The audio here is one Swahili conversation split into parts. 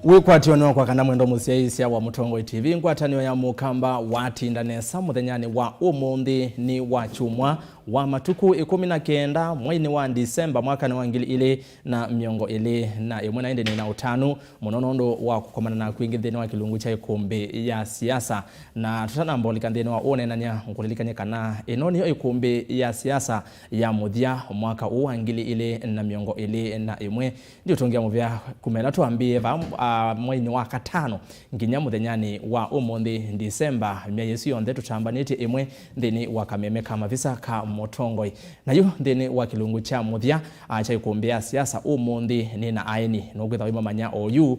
Wikwatio kwa kana mwendo musiaisia wa Mutongo TV ngwatanio ya mukamba watindanesa muthenyani wa umundi ni wa chumwa wa matuku 19 mwezi wa Disemba mwaka ni wa 2025 munonondo wa kukomana na kuingithini wa kilungu cha Ikumbi Ya Siasa na tutanambolika ndeni wa onenanya nkulilikanye kana ino niyo Ikumbi Ya Siasa ya muthia mwaka huu wa 2021 ndio tungia muvya kumela tuambie mwezi wa katano nginya muthenyani wa umundi Disemba myezi yonde tutambanite imwe ndeni wa kameme kama visa ka Mutongoi nayo ndeni wa kilungu cha muthia cha Ikumbi Ya Siasa umundi ni na aini nogwetha wima manya oyu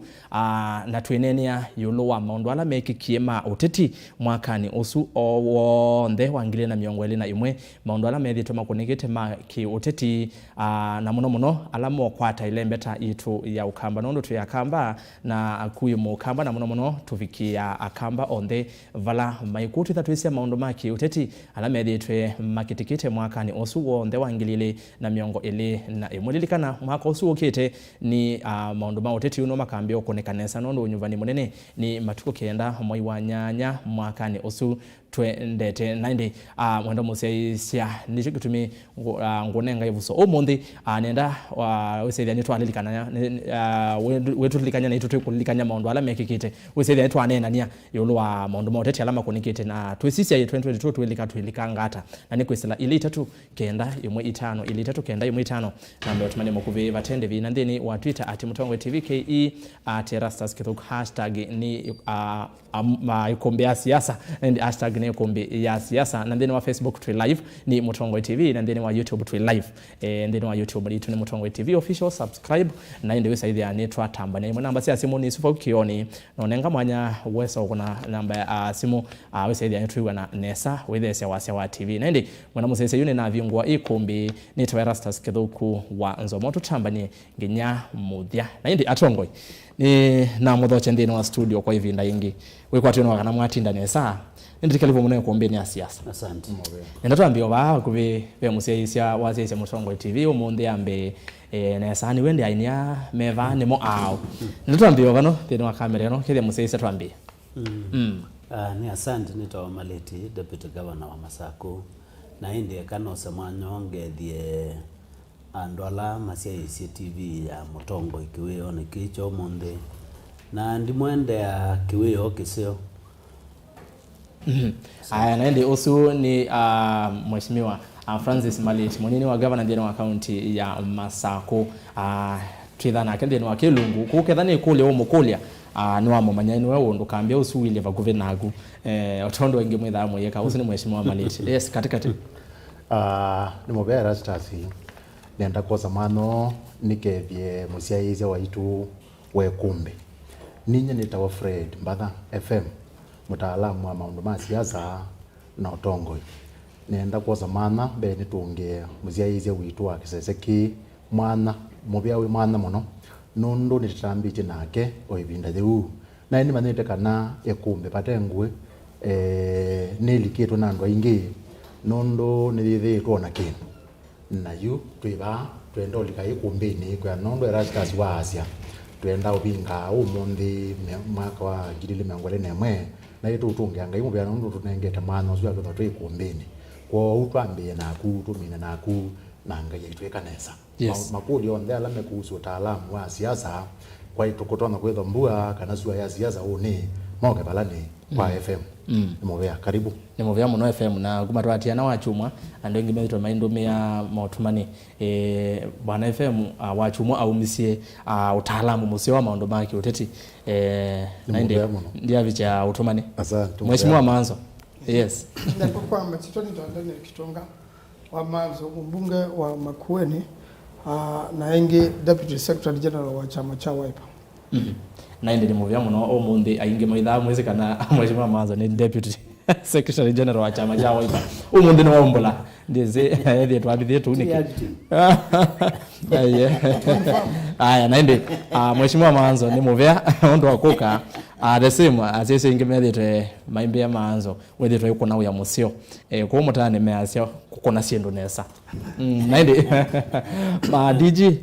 na twenenia yulo wa maundu ala mekikiema UTETI mwakani usu wonde wa 2021 maundu ala methitwe makunigite ma ki UTETI na muno ala mokwata ile mbeta itu ya ukamba nondo tu ya kamba na kuyu mukamba na muno tufikia akamba onde vala maikutu tatuisia maundu maki UTETI ala methitwe makitikite mwakani usu wonde wa 2021 mwaka usu ukite ni maundu ma UTETI uno makambio kunekanesa nondo unyuvani munene ni matuko kenda mwai wa nyanya mwakani usu 2090 mwendo museisia nicho kitumi ngonenga ivuso omundi nenda wesethia ni twalilikana wetu lilikanya na itu kulilikanya maundu ala mekikite wesethia ni twanenania yolo wa maundu ma UTETI ala makunikite na twesisia 2022 tulikangata na nikwesela ile 3 kenda imwe 5 ile 3 kenda imwe 5 na mbeo tumane mokuve batende vina ndeni wa Twitter @Mutongo TV KE @rastas kithuk hashtag ni Ikumbi Ya Siasa and hashtag ni Ikumbi Ya Siasa na ndeni wa Facebook tu live ni Mutongo TV na ndeni wa YouTube tu live ndeni wa YouTube ni tuni Mutongo TV official subscribe na ende website ya netwa tamba na namba ya simu ni sufa ukioni nonenga mwanya wesa kuna namba ya simu website ya netwa na nesa wethese wa TV na ende mwana musese yune na viungwa Ikumbi ni rastas kithuku wa nzomoto tamba ni nginya muthia na ende atongoi ni na muthoche ndini wa studio kwa hivi ndaingi wikwatio kana mwatinda nesa ndikalivo muno Ikumbi Ya Siasa. Asante. Nenda tuambio ba kuve be museisia waseisia Mutongo TV umundi ambe nesa ni wende ainia meva ni mo ao. Nenda tuambio bano ndini wa kamera no kile museisia tuambie. Ni asante nito Maleti Deputy Governor wa Masako na indi kano semwanyo ngethie andwala maseisia TV ya Mutongo ikiweo ni kicho munde na ndimwende ya kiweo kisio. Naende usu ni mheshimiwa Francis Maleti munini wa governor ndeni wa county ya Masako twithana kendeni wa kilungu kukethani kule umukulia ni wa mumanyani wewe ndo kambia usu wile va guvenagu otondo wengi mwitha moyeka usu ni mheshimiwa Maleti. Yes katikati ni mobera stasi nenda kwa zamano nikethie musiaize waitu we Ikumbi ninye nitawa Fred Mbadha FM mutaalamu wa maundu ma siasa na utongoi nenda kwa zamana be nitungie musiaize witu wa kiseseki mwana mubia we mwana muno nundu nitambije nake oibinda theu na ni manete kana Ikumbi patengwe nilikitu nandwa ingi nundu nithithitwo na kinu nayu twiba twenda ulika Ikumbi ni kwa nundu erastas wa Asia twenda ubinga umundi mwaka wa 2021 na itu tungianga imubya nundu tunengete mano zwa kwa Ikumbi kwa utwambie na kutumina na ku nanga yitweka nesa. Yes. Makuli on there lame kuhusu utaalamu wa siasa kwa itukotona kwetho mbua kana zua ya siasa one moga balani kwa FM. Nimobea karibu. Nimobea muno FM na kumatwatia na wachumwa ando ngi metwa maindo ya mautumani bwana FM wachumwa au misie utaalamu musio wa maondo maki UTETI na ndia vicha utumani. Asante. Mheshimiwa Manzo. Yes. Ndipo kwa mtitoni ndani kitonga wa Manzo mbunge wa Makueni na ingi Deputy Secretary General wa chama cha Wiper. Na indi nimuvya muno omundi ainge maitha mwezi kana mheshimiwa Manzo ni Deputy Secretary General wa chama cha Wiper umundi no ombula ndize yeye twabithie tu niki aya na indi mheshimiwa Manzo ni muvya ondo akuka the same asese ingemethite maimbe ya manzo wethitwe ikona uya musio kwa mutane measio kukona siendo nesa naindi ma DG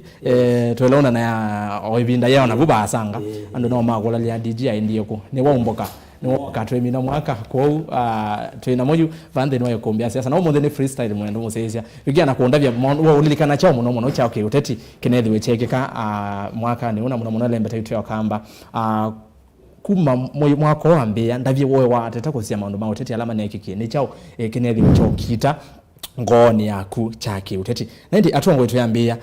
twelona na oibinda yao na bubasanga andu no magula lia DG aindie ku ni waumboka ni katwemina mwaka kwa twina moju vande no Ikumbi Ya Siasa no mutheni freestyle mwendo musesia bigiana kuondavya WILILIKANA chao muno chao ke UTETI kinethi wechekeka mwaka ni una muno lembeta itu yakamba kuma mwako wambia ndavye wowe wateta kusia maundu ma UTETI alama na ikiki ni chao kinethi wechokita ngoni yaku chake UTETI naindi atuongo tuyambia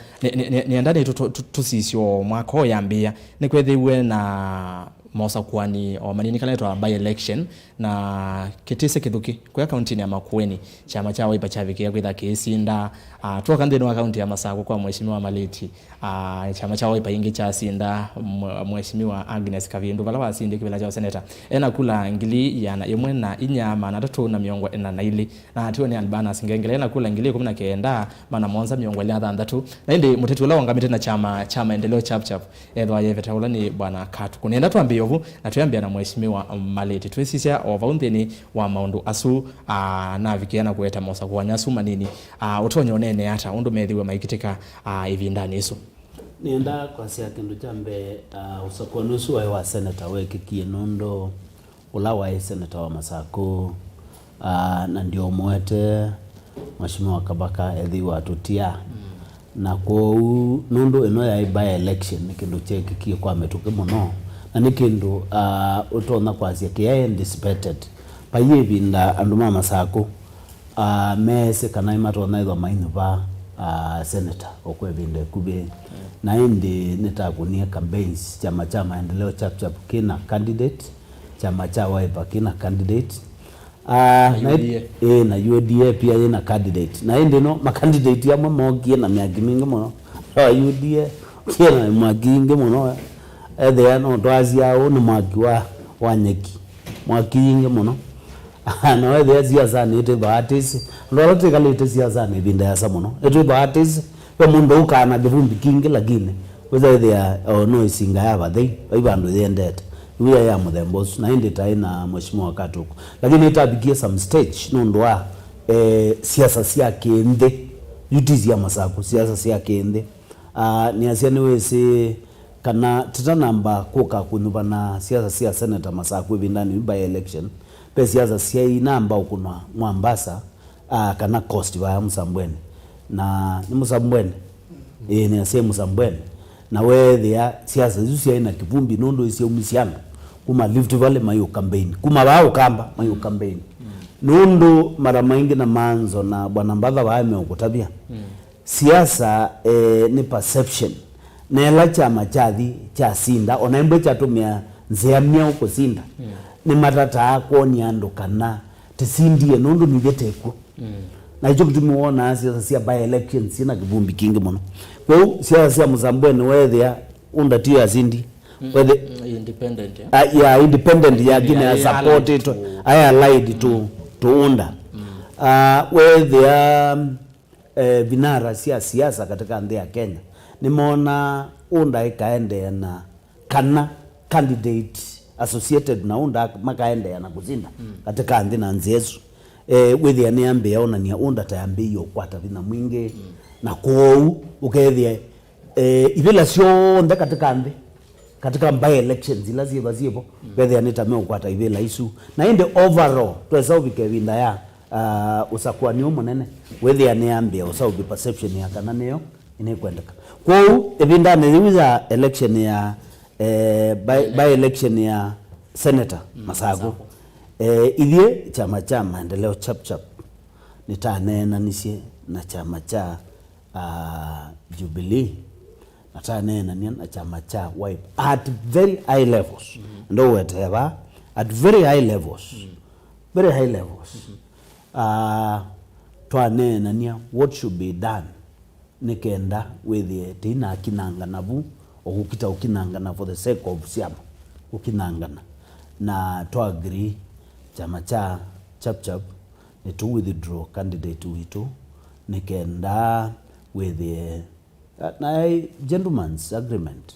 ni andani tusisio mwako yambia ni kwethiwe na mosa kwani o manini kanaitwa by election na kitise kithuki kwa county ya Makueni chama cha Wiper chavikia kwitha kisinda tuoka ndeni wa county ya Masako kwa mheshimiwa Maleti chama cha Wiper ingi cha sinda mheshimiwa Agnes Kavindu vala wasinde kibela cha senator ena kula ngili yana imwe na inyama na tatu na miongo na ili na atiwe ni albana singengele ena kula ngili 19 mana monza miongo ile athandatu na indi mutetu la wangamite na chama endeleo chap edwa yeveta ula ni bwana Katu kunenda tuambie ovu na tuyambia na mheshimiwa Maleti twesisia ovaundeni wa maundu asu na vikiana kueta mosa kwa nyasu manini utonyo nene hata undu methiwe maikitika hivi ndani isu nienda kwa sia kindu jambe usakwa nusu wa senator weke kienondo ula wa senator wa Masako na ndio mwete mheshimiwa Kabaka ethiwa tutia na kwa nundu eno ya by election kindu cheke kio kwa metuke muno na nikindu utona kwa sia kia anticipated paye binda anduma Masako mese kana imatona ithwa mainva senator okwe binde kube na indi nitakunia campaigns chama maendeleo chap kina candidate chama cha Wiper kina candidate na UDA pia ina candidate na indi no ma candidate ya mogie na miagi mingi muno UDA kina magingi muno ethe no twazi yao ni mwaki wa nyeki mwaki ingi muno na ethe siasa ni te batis ndo tikalite siasa ni binda ya samuno etu batis kwa mundu ukana givumbi kingi lakini whether they are no isinga yaba they ibandu yendete we ya muthembos na indi taina mheshimiwa Katuku lakini itabikie some stage no ndwa siasa sia kende yutizi ya Masako siasa sia kende ni asia ni wese kana titanamba kuka kunyuba na siasa sia senator Masako bindani by election pe siasa sia inamba ukunwa Mwambasa kana cost wa Msambweni na ni Msambweni ni asia Msambweni na wewe ya siasa zusia ina kivumbi nondo isi umisiana kuma Rift Valley mayo campaign kuma bao kamba mayo campaign nondo mara maingi na manzo na bwana Mbadha waame ukutabia siasa ni perception na ela chama chathi cha sinda onaimbe chatumia nzeamia uko sinda ni matata ako ni andukana tisindie nondo niveteku na hicho kutumuona siasa sia by election sina kivumbi kingi muno kwa siasa sia Msambweni wewe undatia zindi whether independent independent ya gina support it I allied to unda whether vinara siasa katika ndea Kenya nimeona unda ikaende na kana candidate associated na unda makaende na kuzinda katika ndina nzezu whether niambe yaona ni unda tayambe hiyo kwata vina mwingi na kwou ukethie ibila sio nda katika by elections lazima zipo whether anitame ukwata ibila isu na inde overall twesauke winda ya usakwa ni umunene whether niambe usauke perception ya kana neyo inekwendeka kwou ibinda niwiza election ya by election ya senator Masako idie chama cha maendeleo chap nitanena nisie na chama cha Jubilee natanena na chama cha Wiper at very high levels ndo whatever at very high levels twanena nia what should be done nikenda with the tina kinanga nabu okukita ukinangana for the sake of siama ukinangana na to agree chama cha chap ni to withdraw candidate witu nikenda with the na gentleman's agreement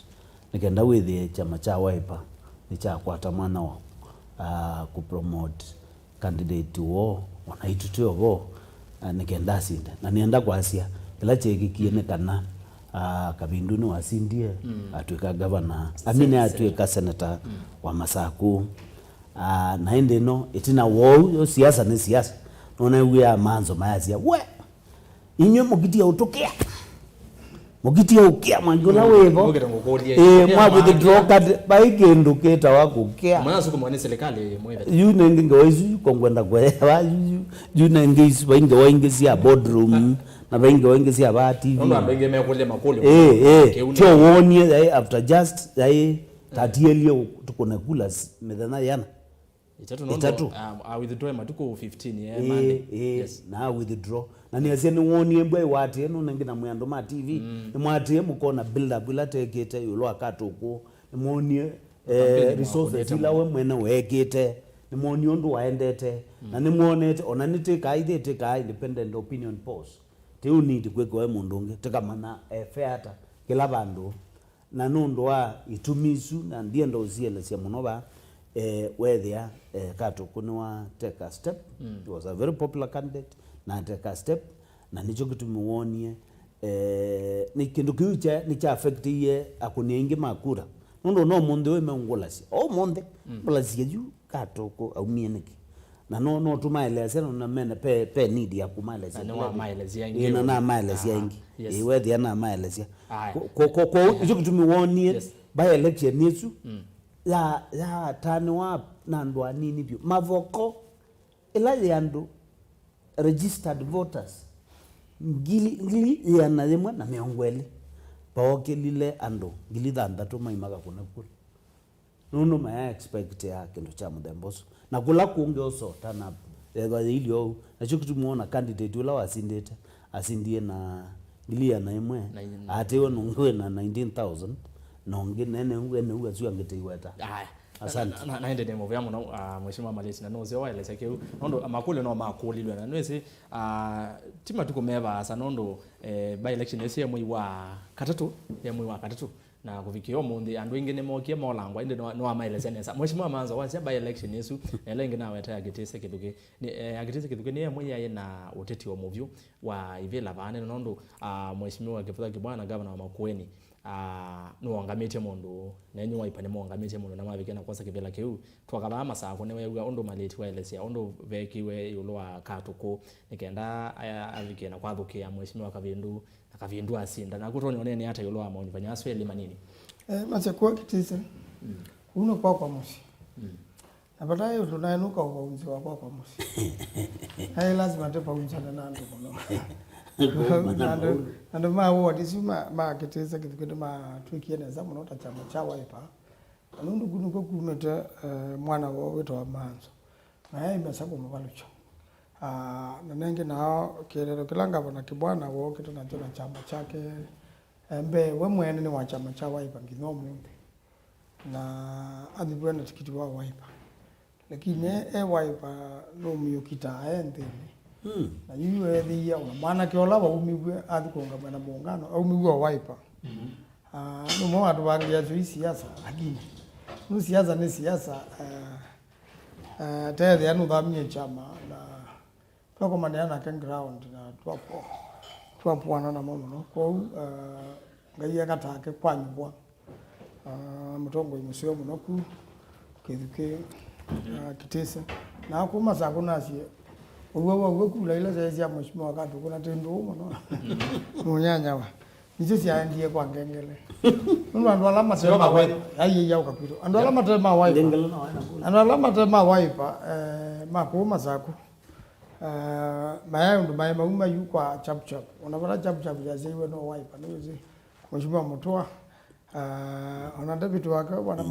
nikenda with the chama cha Wiper ni cha kwata mwana wa ku promote candidate wo ona itutio wo nikenda sinda na nienda kwasia kila cheki kiene kana Kabindu ni wasindie atuika governor amine atuika senator wa Masaku na ende no itina wo yo siasa ni siasa nona wiya manzo mayazia we inyo mugitia utokea mugitia ukia mangula wevo mwa withdraw card baigendo keta wako kia mwana suko mwana serikali mweve yu nenge ngawezi kongwenda kwa yu nenge isi bainge waingezia boardroom na bainge waingezia ba TV ndo abenge mekole makole cho wonie after just 30 elio tukona kula medana yana itatu withdraw matuko 15 Monday yes na withdraw na ni azeni wonie mbwe wate no nangi na mwando ma TV ni mwate mukona build up ila tekete yulo akatuko ni monie resources ila we mwene wekete ni monie ndo waendete na ni muonete ona niteka ide independent opinion polls te unidi kweko we mundunge tekamana feata kila bandu na nundo wa itumisu na ndiye ndo ziele sia munoba where kato kunwa take a step. He was a very popular candidate na take a step na nicho kitu muonie ni kindu kiucha ni cha affect ye akuniingi makura nundo no monde we mengolasi o monde blasi ju kato ko au mieneki na no tumaeleza na mena pe need ya kumaeleza na maelezea ingi na maelezea ingi where na maelezea ko nicho kitu muonie by election yesu ya tano wa nandwa nini bio mavoko ila yandu registered voters ngili yana yemwe na meongwele paoke lile ando ngili danda to maimaga kuna kule nuno ma expect ya kindu cha mudemboso na kula kunge oso tana ego ilio na chukitu muona candidate ula wasindete asindie na ngili yana yemwe ate ono ngwe na 19000 nonge nene ngene ugazu angete iweta asante na ende demo vya muno mheshimiwa Malesi na noze wa eleza ke nondo makule no makulilwe na nwese tima tukomeva asa nondo by election yesi ya mwi wa katatu na kufikio mundi andu ingene mokie molangwa inde no amaeleza nesa mheshimiwa manzo wa by election yesu elenge na weta agitese kiduke ni agitese kiduke ni mwe yaye na uteti wa movyo wa ivela bane nondo mheshimiwa Kifudha Kibwana governor wa Makueni nuongamite mundu nenyu waipane muongamite mundu na mabike na kosa kivela kiu twakaba Masako ne wewe ondo maleti wa elesia ondo vekiwe yulo wa katuko nikenda avike na kwathukia mheshimiwa Kavindu asinda na kutoni onene hata yulo wa maonifanya asweli manini Masako kitise uno kwa musi na baadaye tunainuka kwa unzi wa kwa musi hai lazima tepa unzi na nando kono ando mawo disuma maketeza kitu ma twikiene zamu nota chama cha waipa anundu gunu ko kumeta mwana wetu wa manzo na yeye Masako mvalucho na nenge na kelelo kilanga bana Kibwana wo kitu na chama chake mbe we mwene ni wa chama cha waipa ngino munde na adibwana tikiti wa waipa lakini waipa no miyokita aendeni na yuwe thia una mwana kiola wa umigwe athikonga bana muungano au umigwe waipa no mo watu wangia zui siasa lakini no siasa ni siasa tayari anu dhamie chama na toko manena kan ground na twapo na mama no ko ngai gatake kwanyubwa mutongo imusio muno ku kiduke kitese na ko Masako nasie uwe kula ile zaidi ya mheshimiwa wakati kuna tendo muno munyanya wa nizo siandie kwa ngengele ndo ando alama sema wewe ayi ya ukapito ando alama tema wipe ando alama tema wipe mako Masako maya ndo maya mauma yu kwa chap unapata chap ya zewe no wipe nizo mheshimiwa Mutua ona vitu wake wana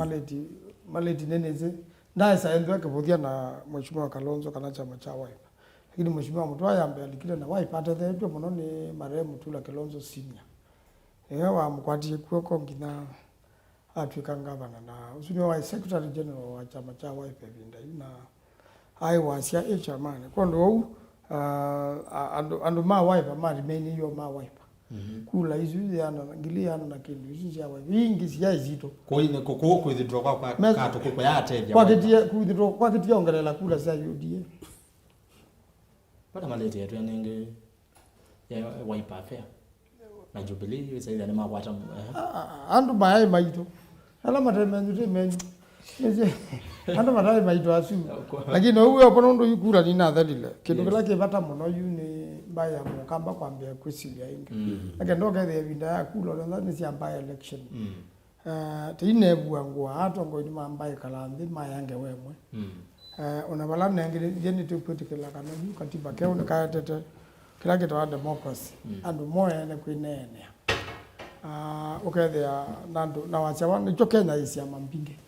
maleti neneze ndaye saendwa kuvudia na mheshimiwa Kalonzo kana chama cha wipe lakini mheshimiwa Mutua yambe alikile na wipe hata thetu muno ni marehemu Tula Kalonzo senior wa mkwati kuko ngina atwika ngavana na usuniwa wa secretary general wa chama cha wipe vinda na ai wasia chamane kondo ando ma wipe ma remain yo ma wipe kula hizo yana ngiliana na kindu hizo ya wingi sia zito kwa hiyo ku withdraw kwa kato kwa yate kwa kitia ku withdraw kwa kitia ongelela kula sia UDA bada maleti yetu yanenge ya waipa fair na Jubilee hiyo sasa ni mabwata andu mayai maito ala matemenyu andu matai maito asu lakini uwe opono ndo yukura ni na thalile kindu kila kibata muno yu ni baya mukamba kwambia kwisilia ingi lakini ndo gethe vinda ya kulo ndo ni sia by election tine buangwa atongo ni mambaye kalandi mayange wemwe ona bala nengire jeni tu political kana yu katiba keo ni kayatete kila kitu wa democracy andu moya ne kwinene ukethia nandu na wachawa ni Kenya isia mampinge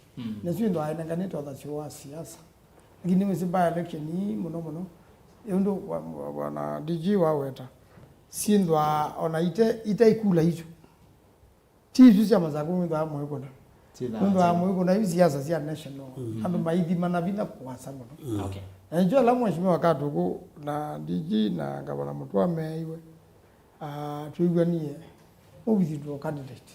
nesio ndo ayenganito tha wa siasa lakini msi by election ni muno yondo wana DG waweta sindwa ona ite ikula hicho tizu cha mazaku ndo amwe ndo amwe hizo siasa sia national andu maidi manavina kwa sababu okay enjo la mheshimiwa katuko na DG na gavana mutwa meiwe tuigwanie withdraw candidate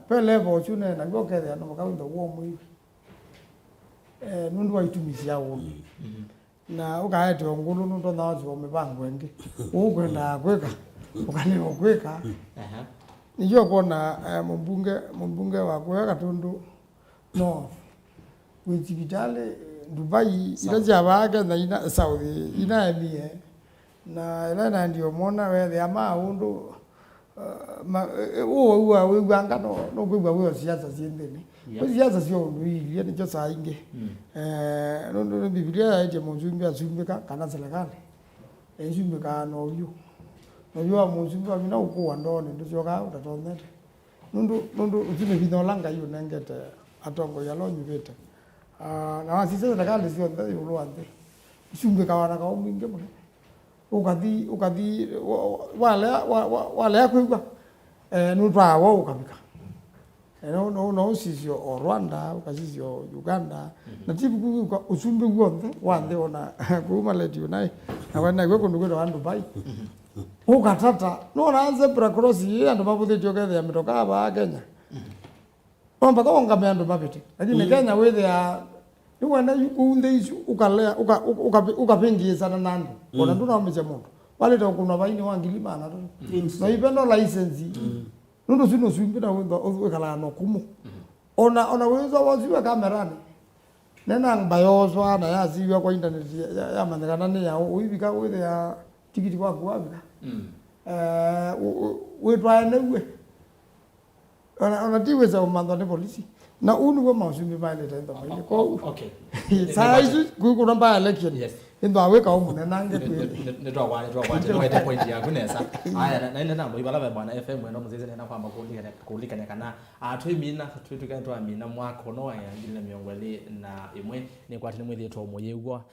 pele bochune na gokethe ando makawindo wo mwiwi nundu waitumisia wo na ukaete ongulu ndo nazo omebango enge ukwenda kweka ukani okweka nijo kona mbunge wa kweka tundu no withibitale Dubai iraja baga na ina Saudi ina emie na ila ndio mona we ama undu we gwanga no gwigwa we siasa siendeni siasa sio ndui ni cho saa inge ndo Biblia yaje mzumbi azumbika kana serikali ezumbika no yo mzumbi amina uko ndone ndo joka utatonete ndo uzime vinolanga hiyo nengete atongo yalo nyubeta na wasisa serikali sio ndio ulwande zumbika wana ka mwinge mwe ukadi wale kuigwa nutwa wo ukabika no sisio Rwanda ukasisio Uganda na tibu ku usumbi gwonde wande ona kuma leti unai na wana gwe kundu gwe Dubai ukatata no naanze cross yi ando mabudhe jogede ametoka aba Kenya omba ko ngame ando mabete lakini Kenya wethe ya ni wana yukunde isu ukalea ukapingi sana nandu ona nduna umeje moto wale to kuna baini wangilima na no ipendo license ndo sino swimbira wendo ukala no kumu ona wezo waziwa kamerani nena ngbayozwa na yaziwa kwa internet ya mandagana ne ya uibika wethe ya tikiti kwa kuabika wetwa newe ona diweza umando ne polisi na unu wa mausumi vile tendo mali ko okay sai ku namba election yes ndo aweka umu nange ndio wale point ya kunesa haya na nenda nambo ibala bwana FM ndo mzeze nenda kwamba kulika kana atwimina twituka amina mwako no ya ngile miongwele na imwe ni kwati ni mwezi to moyegwa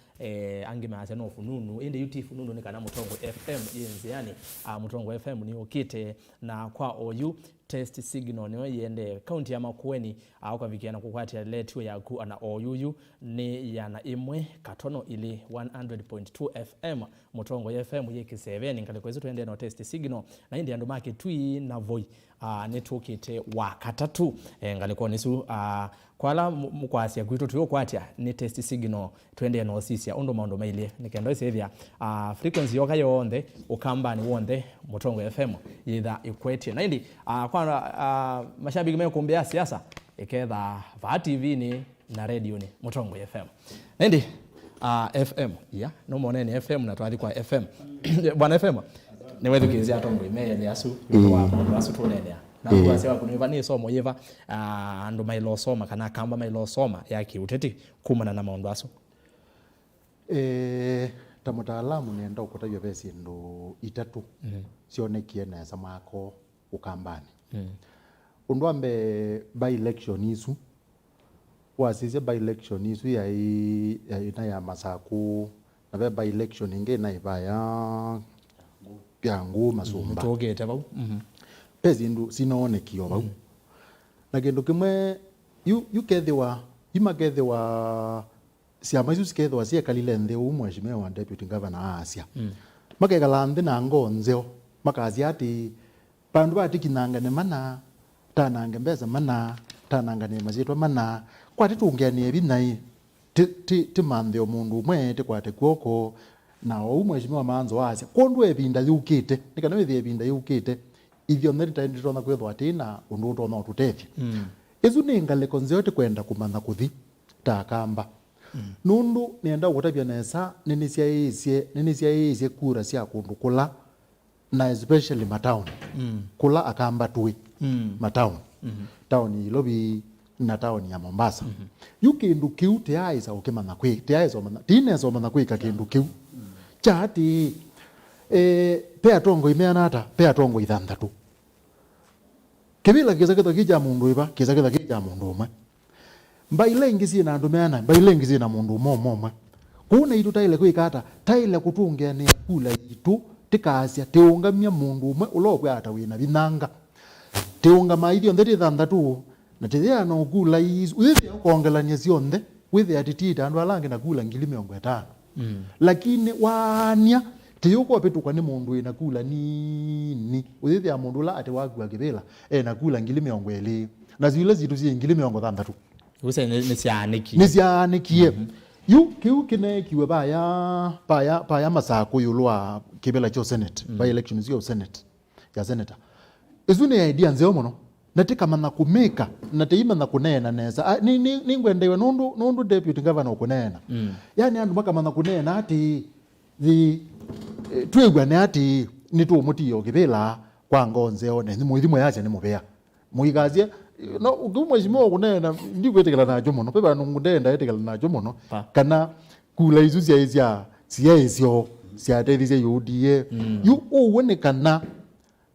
angima ase no fununu inde UT fununu ni kana Mutongo FM yenze yani Mutongo FM ni okite na kwa OU test signal niyo yende county ya Makueni au kwa vikiana kukwati letu ya ku ana OUU ni yana imwe katono ili 100.2 FM Mutongo FM yeke 7 ngale kwezo tuende na test signal na indi ando make tui na voi netokete wa katatu ngale kwa nisu kwala mkwasi gwito tuyo kwatia ni test signal twende no sisia ondo maundo maile nikendo isevya frequency yoka yonde ukamba ni wonde Mutongo FM yitha ikwete na indi kwa mashabiki mwe kumbea siasa iketha va TV ni na radio ni Mutongo FM na indi FM ya no monene FM na twali kwa FM bwana FM ni wewe kizia tongo ime ni asu kwa asu tonene na kwa sewa kuniva ni somo yeva ando mailo soma kana kamba mailo soma yaki UTETI kumana na maondo aso tamutaalamu nenda ukotavyo pesi ndo itatu sionekie na samako ukambani undu ambe by election isu wasise by election isu ya ina ya masaku na by election inge na ibaya yangu masumba togete bau pezi ndu sinaonekio bau na kendo kimwe yukethewa imakethewa siama isu sikethewa cia kalile ntheu mheshimiwa wa deputy governor Asia makegala nthi na ngonzeo makazi ati pandu batikinangane mana tanange mbeza mana tanangane mazitwa mana kwati tungene binai ti manthe omundu umwe ti kwate kwoko na umwe Mheshimiwa Manzo wasia kondu ebinda yukite nikana wethi ebinda yukite ithio nerita nditona kwethwa atina undu utona ututethia izu ni ngaleko nziote kwenda kumana kuthi takamba nundu nienda gutabia nesa nini cia isie kura cia kundu kula na especially matown kula akamba tui matown town ilobi na town ya Mombasa yukindu kiu tiaiza ukimana kwi tiaiza mana tinezo mana kwika kindu kiu chati pea tongo imeana ata pea tongo ithanthatu kibila kiza kija mundu iba kiza kija mundu umwe mbailengi sina andu meana mbailengi sina mundu momwe kuna itu taile kwikata taile kutunge ni kula itu tikasia teungamia mundu umwe ulokwe ata wina binanga teunga maithio ndeti thanthatu na tithia no kula izu withi ukongelania cionthe withi atitita andu alange na kula 50,000 lakini wania tiyuko petuka ni mundu ina kula nini withi ya mundu la ati waku akibela na kula 20,000 na zile zitu zi 20,000 Use ni sianikie yu kiu kine kiwe baya masako yulwa kibela cho senate by elections yo senate ya senator izune idea nzeo mono natika mana kumeka nateima na kunena neza ni ngwendewe nundu deputy governor kunena yani andu maka mana kunena ati twegwane ati nitu mutiyo kibela kwa ngonzeo ne muithimo yacha ni mubea muigazie no ukimweshimiwa kunena ndikwetekela nacho mono pepa nungundenda etekela nacho mono kana kula izu cia isio cia teithia UDA yu uwone kana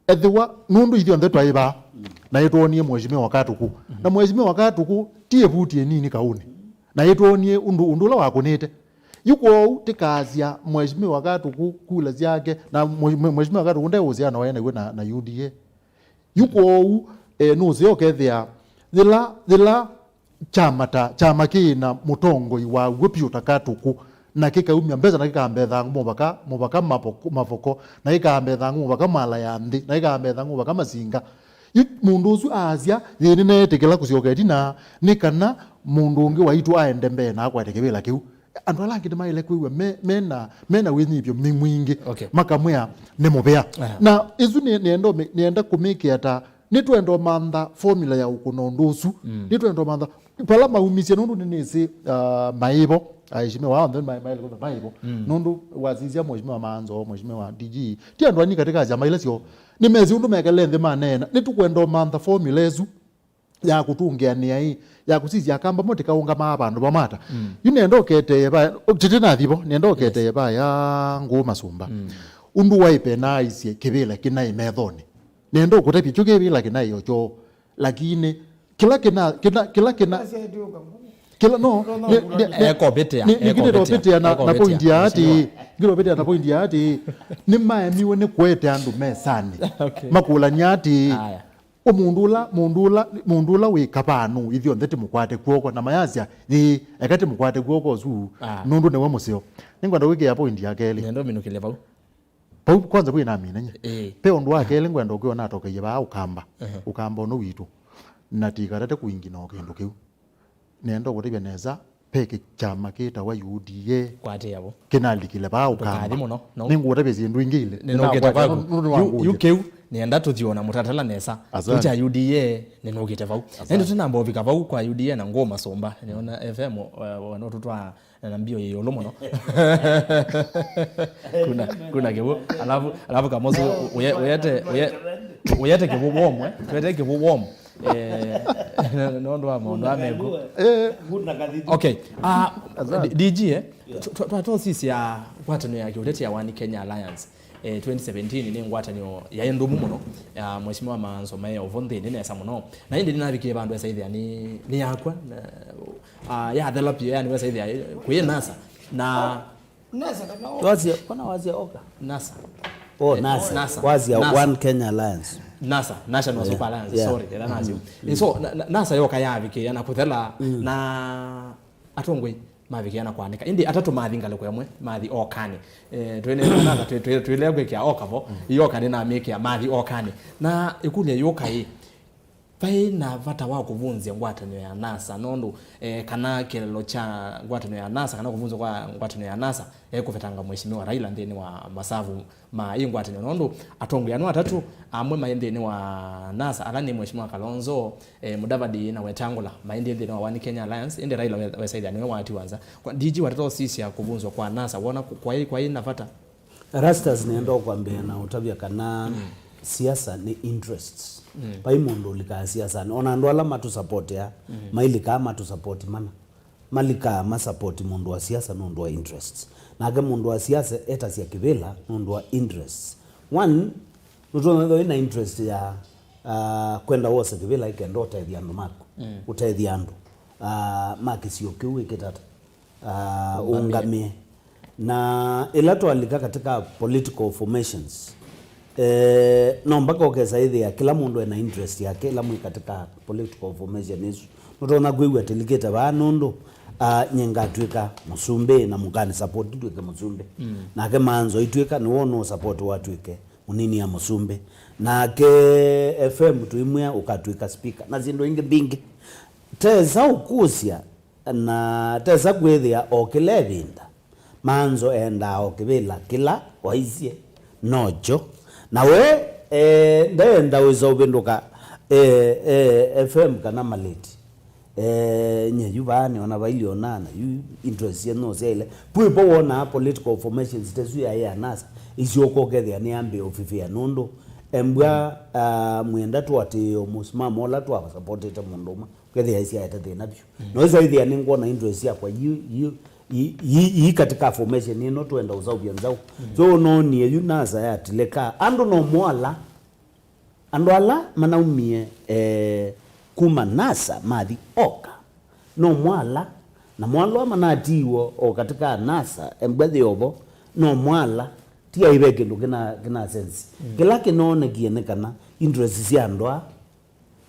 ethiwa nundu ithio nthe twaiba na yetwonie Mheshimiwa wakatuku na Mheshimiwa wakatuku tie vutie nini kauni na yetwonie undu la wakunite yuko tikazia Mheshimiwa wakatuku kula ziake na Mheshimiwa wakatuku nde uziana waene na UDA yuko nuzi okethia thila chama kina mutongo wa gupiuta katuku na kikaumia mbeza na kikambetha mubaka mavoko na kikambetha mubaka mala ya nthi na kikambetha mubaka masinga mundu usu azia thini netikila kucioketi ni kana mundu ungi waitu aende mbee na akwate kibila kiu andu alangi maile kwiwe mena winyipyo mwingi makamwea ni mubea na izu nienda kumiki ata nitwendo mantha formula ya ukunondusu nitwendo mantha pala maumisye nundu ninisi maibo aishime wao then maibo nundu wazizia Mheshimiwa Manzo Mheshimiwa DG ti andu ani katika jama ile sio nimezi undu mekelende manena nitukwendo mantha formula ezu ya kutungiania hii ya kusizia kamba motika unga mabandu bamata yunendo kete ba titina thibo nendo kete ba ya nguma sumba undu waipe na isie kibila kinai methoni nendo kutapia chuke bila kinai yocho lakini kila no ecobetea na pointi ati ni maemiwe ni kwete andu mesani makulani ati mundula wikapanu ithio ntheti mukwate kuoko na mayazia ekati mukwate kuoko su nundu newe musio ningwenda wiki ya pointi ya keli nendo minukile bau pau kwanza kwina amina nya pe ondu wa keli ngwenda ukiona atokeje ba ukamba ono witu na tikarate kuingina okindu kiu nendo gutibia neza peke chama kita wa UDA kwate yabo kinalikile ba ukamba ningutebia zindu ingile ninogeta bagu ukeu nienda tuthiona mutatala nesa tucha UDA ninogete vau nendo tunamba ovika vau kwa UDA na ngoma somba niona FM wanotutwa na mbio yeyolo muno kuna kewo alafu kamozo uyete kewo womwe twete kewo womwe nondo amondo amego okay DG twato sisi ya kwatano ya UTETI ya One Kenya Alliance 2017 ni ngwatanyo ya endumu muno ya Mheshimiwa Manzo maye ovonde ni nesa muno na indi dinabike bandu esa ithia ni yakwa ya develop ya ni esa ithia kuye nasa na nasa kana wazi oka nasa nasa wazi ya One Kenya Alliance NASA National Super Alliance sorry nasa so nasa yoka yabike yana kuthela na atongwe mavikiana kwanika indi atatu mathinga leko yamwe mathi okani twene na twile gwekia okavo yokani na mekia mathi okani na ikulia yokai pai na vata wa kuvunzia ngwatanio ya NASA nondu kana kelelo cha ngwatanio ya NASA kana kuvunzwa kwa ngwatanio ya NASA kuvetanga mheshimiwa Raila ndeni wa masavu ma ingwatanio nondu atongo yanu atatu amwe maendeni wa NASA alani mheshimiwa Kalonzo Mudavadi na Wetangula maendeni wa One Kenya Alliance ende Raila wesaida niwe wati wanza kwa DG watoto sisi ya kuvunzwa kwa NASA wona kwa hii nafata Rastas niendo kwambia na utabia kana siasa ni interests pai mundu lika siasa ona ndo ala matu support ya mailika matu support mana malika ma support mundu wa siasa ndo wa interests naga mundu wa siasa eta sia kivela ndo wa interests one ndo ina interest ya kwenda wose kivela ikendo utaithia ndo mako utaithia ndo maki sio kiwe kitata ungamie na ilato alika katika political formations no mpaka okeza hithi ya kila mundu ena interest yake kila mwi katika political formation isu notona gwiwa delegate ba nundu nyenga twika musumbe na mugani support twike musumbe na ke manzo itwika ni wono support watwike munini ya musumbe na ke FM tuimwe ukatwika speaker na zindo inge bingi teza ukusia na teza gwithi ya okilevinda manzo enda okibila kila waisie nojo na we ndenda wizo ubenduka FM kana maleti nye yubani ona bailionana you interest no zele puipo wona political formations tezu ya NASA isiokogethia ni ambe ofifia nundu embwa mwenda tu ati omusimamo la tu supported munduma kethia isia etathina byo no zo ithia ni ngona interest ya kwa yi katika formation ino tuenda uzau nzau so no ni yu NASA ya tileka ando no mwala ando ala manaumie kuma NASA mathi oka no mwala na mwalo manatiwo o katika NASA embethe obo no mwala tia ibeke ndo kina sense kila kinone kienekana interest ya ndoa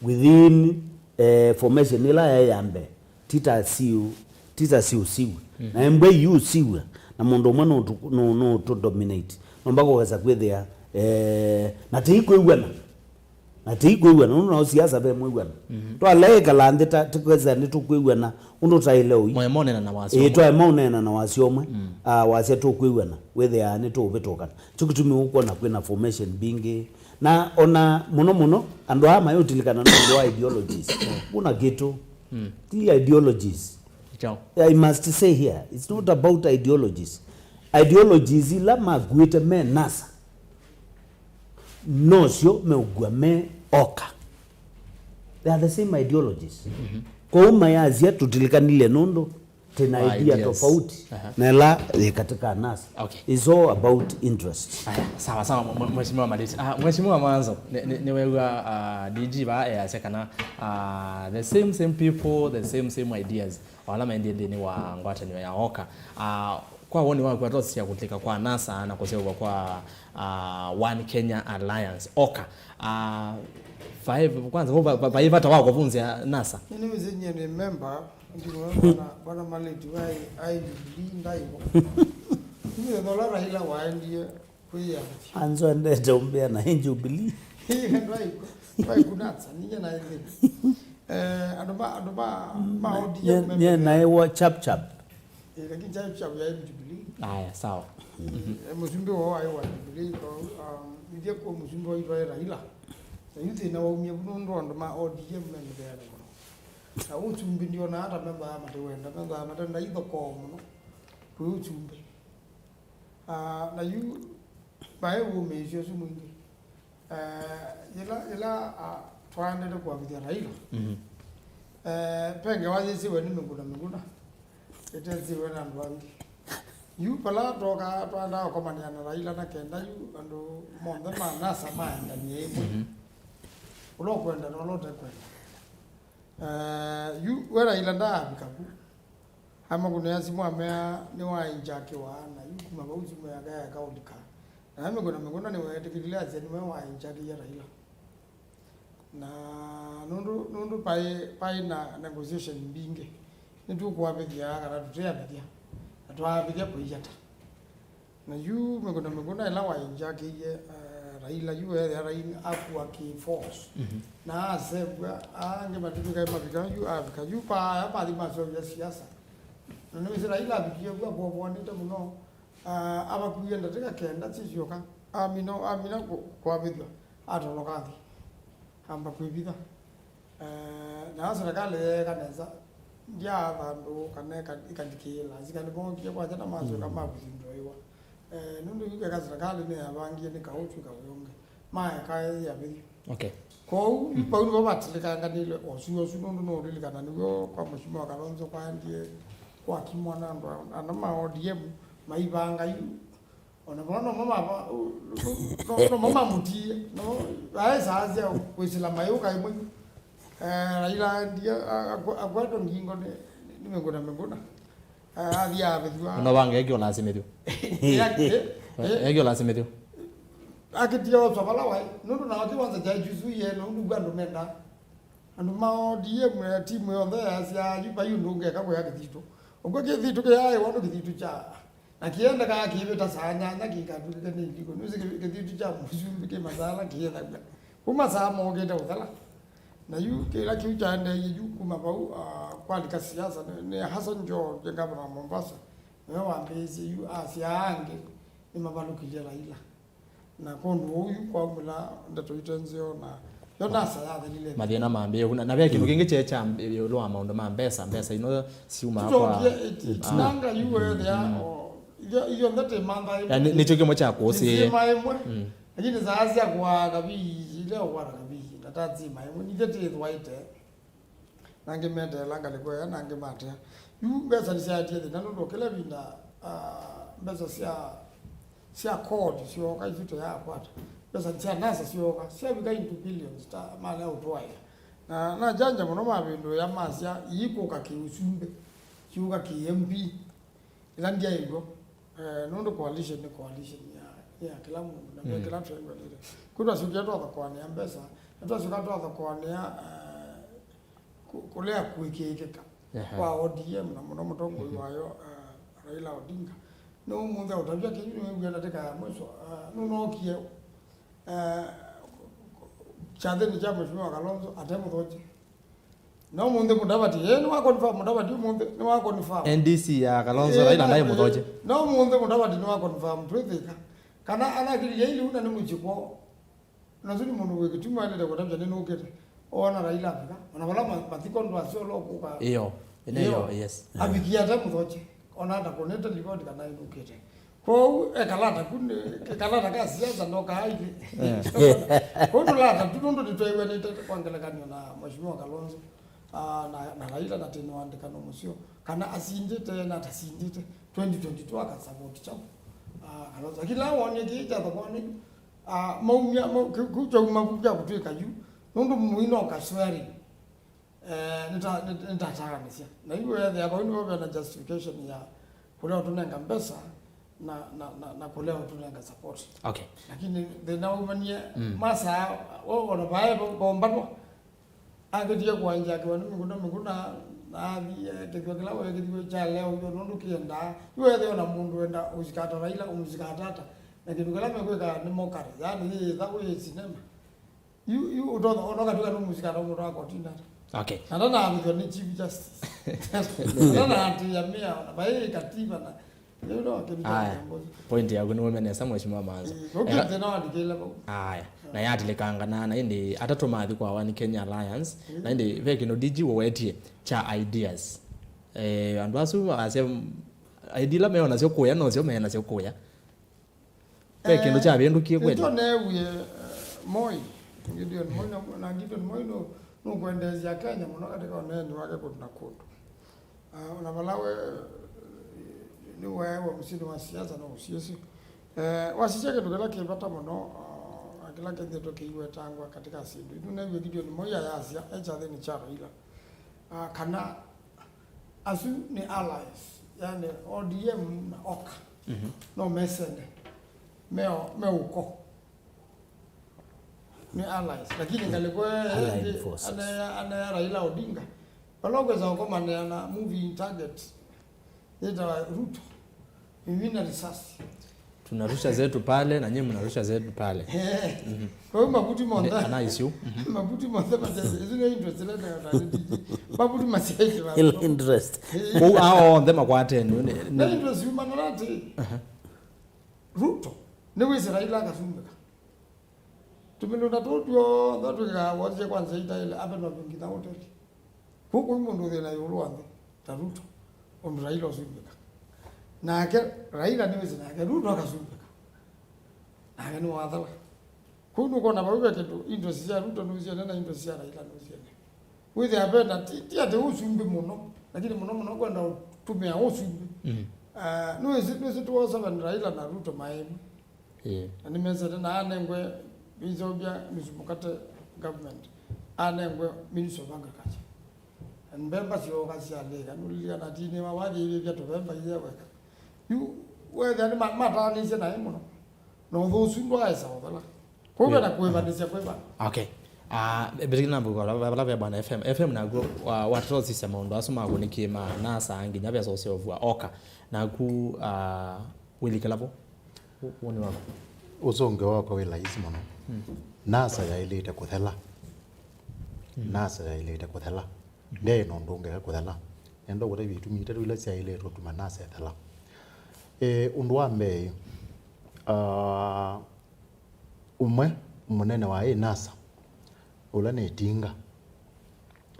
within formation ila ya yambe tita siu na embe yu siwa na mundu mwana no to dominate nombako weza kwethia na tiko iwana no siasa be mwigwana to aleka lande tikweza ni tukwigwana undo taileo mwemonena na wasio to emonena na wasio mwe wasia to kwigwana wethia ni to betokana tukutumi uko na kwena formation bingi na ona muno ando ama yotilikana no ideologies una kitu the ideologies I must say here, it's not about ideologies. Ideologies ila magwite me NASA. Nosio me ugwa me oka. They are the same ideologies. Kwa umayazia tutilikanile nondo tena idea tofauti. Na katika NASA. It's all about interest. Sawa mheshimiwa Malisi. Mheshimiwa Manzo niwewa DG ba ya sekana the same people, the same ideas. Wala maendele ni wa ngwatanio ya oka kwa woni wa kwa tosi ya kutlika kwa NASA na kusema kwa One Kenya Alliance oka 5 kwanza kwa hivata wao kuvunzia NASA nini wizenye ni member ndio bwana Maleti wa IBD ndaibo ni dola Raila waendie kuya anzo ndete umbea na Jubilee ndai kunatsa ninye na ile adoba maodi ya na ewa chap lakini chap ya Jubilee haya sawa mzumbe wao ayo wa Jubilee kwa ndio kwa mzumbe wa Raila yuthi na waumia bunondo ndo ma ODM mbele na uchumbi ndio na hata memba matewenda matenda hizo kwa muno kwa uchumbi na yu bae umezio mwingi ila twande kwa vya Raila penge waje siwe ni minguna etezi wena ndwangi yu pala toka twanda kwa maniana Raila na kenda yu ando monde NASA maenda ni ulo kwenda no lote kwenda yu wera ilanda bikabu ama kuna yasimu amea ni wa injake wana yu kuma bauzi mwa ya kaudika na ame kuna ni wa tikilila zeni wa injake ya Raila na nundu pai na negotiation binge nitukwabithia kana tuteabithia atwabithia kuijata na yu megona ila wainja kiye Raila yu Raila aku aki force na asebwa ange matibika mabika yu pa di maso ya siasa na nimesi Raila abikia kwa bonita muno abakuyenda teka kenda sisyoka amina kwabithia atolokadi amba kwibitha na serikali kaneza ya bandu kaneka ikandikila zikanibongia kwa jana maso kama kuzindoiwa nundu yuke ka serikali ne abangie ni kauchu ka uyonge maya kai ya bithi okay ko paulo babatilika nganile osu nundu no rilikana nigo kwa mheshimiwa Kalonzo kwa ndie kwa kimwana ndo ana ma ODM maibanga yu ona bono mama mutie no aisa azia kwisila mayuka imwe Raila ndia agwado ngingo ni megona adia abethwa no bange ekyo lazimethio ekyo lazimethio akitia wabala wai nundu na wati wanza jajuzu ye nundu gwando menda andu maodie timu yonde asia yupa yundunge kabo ya kitito ubwo kitito ke yae wano kitito cha na kienda ka kibeta sanya na kikatuke ni ndiko nuzi kitito cha muzumbi ke mazala kienda kwa kuma saa mogeta udala na yu kila kiuchande yu kuma bau kwalika siasa ne Hassan Jo ngabana wa Mombasa na wambezi yu asiange ni mabalukile Raila na kondo huyu kwa mula ndato itenzio na yona sayathe lile mathina mambe kuna na bya kintu kingi checha lo amount ma mbesa ino siuma kwa nanga yu there iyo ndate manda ni cyo kimo cha kosi lakini zaazia kwa kabiji leo kwa kabiji natazima imwe nitete white nange mete langa lekwa nange mate yu mbesa ni sia tie na ndo kele binda mbesa sia code sio kai vitu ya kwata mbesa sia nasa sio ka sia bika into billions ta mala utwaya na janja muno mabindo ya masya yiko ka kiusumbe kiuka ki MP ila ndia higo nondo coalition ya kila mundu na kila mtu ngwalire kuto sikatoa kwa ni mbesa ndio sikatoa kwa ni kulea kuikeka kwa ODM na muno mutongo wayo Raila Odinga no mundu utabia kinyu wewe unataka mwisho nunokie chande ni chama mheshimiwa Kalonzo atemu toje no mundu mudavati yenu wako confirm mudavati mundu ni wako confirm NDC ya Kalonzo Raila naye mutoje no mundu mudavati ni wako confirm twithika kana anakiri yeili una ni muchipo nazuni mundu wekitumwa ile kutabia neno ukete ona Raila afika ona bala matiko ndo asio lokuka iyo yes abikia tamu toje ona ata koneta likodi kana ukete ko ekalata kunde ekalata ka siasa ndo ka haiki ko ndo lata tundo ditwewe ni tete kwangela kanyo na mheshimiwa Kalonzo na Raila na teno andika no musio kana asindite na tasindite 2022 akasupport chao Kalonzo kila wone kija bakoni maumya kuja mabuja kutweka yu ndo muino kaswari nitataka nisia na hiyo ya baino na justification ya kuleo tunenga mbesa na kuleo tunenga support okay lakini the now mania masa wana bae bombardo angedia kuanja kwa minguna na tekwa kila wewe kidio cha leo ndio ndo kienda wewe ndio na mundu enda usikata Raila umsikata na kitu kala mekweka ni mokari yani hii dhawo ya sinema you onoka tuka no musikata mundu wako tinda okay nana abithwa ni chief justice nana ati ya mia na bae katiba na point ya kuno menesa mheshimiwa manzo haya na yatilikanga na indi atatomathi kwa wani Kenya Alliance na indi vekino diji wetie cha ideas andu asu ase idea meona sio kuya no sio mena sio kuya vekino cha bindu kie kweli to newe moi ngidio moi na ngidio moi no kuendezia Kenya muno katika oneni wake kuna kutu una malawe ni wewe msidi wa siasa na usiasi wasicheke tukala kibata muno akila kende tokiwe tangwa katika sindu tunavyo kidio ni moja ya Asia echa ni cha Raila kana asu ni allies yani ODM na OKA no mesende meuko ni allies lakini ngalikuwa ana Raila Odinga Balogeza ukomania na movie target ita Ruto mimina risasi tunarusha zetu pale na nyinyi mnarusha zetu pale. Kwa hiyo mabuti monda ana issue mabuti monda basi zile interest ile ndio mabuti masiaje ile interest kwa hao ndema kwa ateni ne interest human right Ruto ne wezi Raila akasumbika tumelonda totyo ndatu ka waje kwanza ita ile hapa ndo ngita hoteli huko mundu ile yulwande ta Ruto Raila asumbika na ke Raila ne wezi na ke Ruto akasumbika na ni wadhala kuno kona bawe ketu interest ya Ruto no zia na interest ya Raila no zia wewe hapenda tia de usumbi muno lakini muno kwenda tumia usumbi no wezi tuwasa na Raila na Ruto maemu ani meza na anengwe bizobya misumukate government anengwe minister of agriculture mbemba sio kazi ya lega nulia na tini mawaji ile vya tobemba ile weka you wewe ni matani sina muno no thusu ndo esa wala kwa na kweva ndisia kweva okay ebirigina mbugo bala bana FM na go watro system ndo asoma go nikima na sangi nyabya so se ovua oka na ku wilikalabo woni wako uzonge wako wila hizi muno nasa ya ilete kuthela nasa ya ilete kuthela nde no ndonge kuthela endo gore bitu mite wila sia ile to tuma nasa thela undu wa mbe umwe munene wa nasa ula ne tinga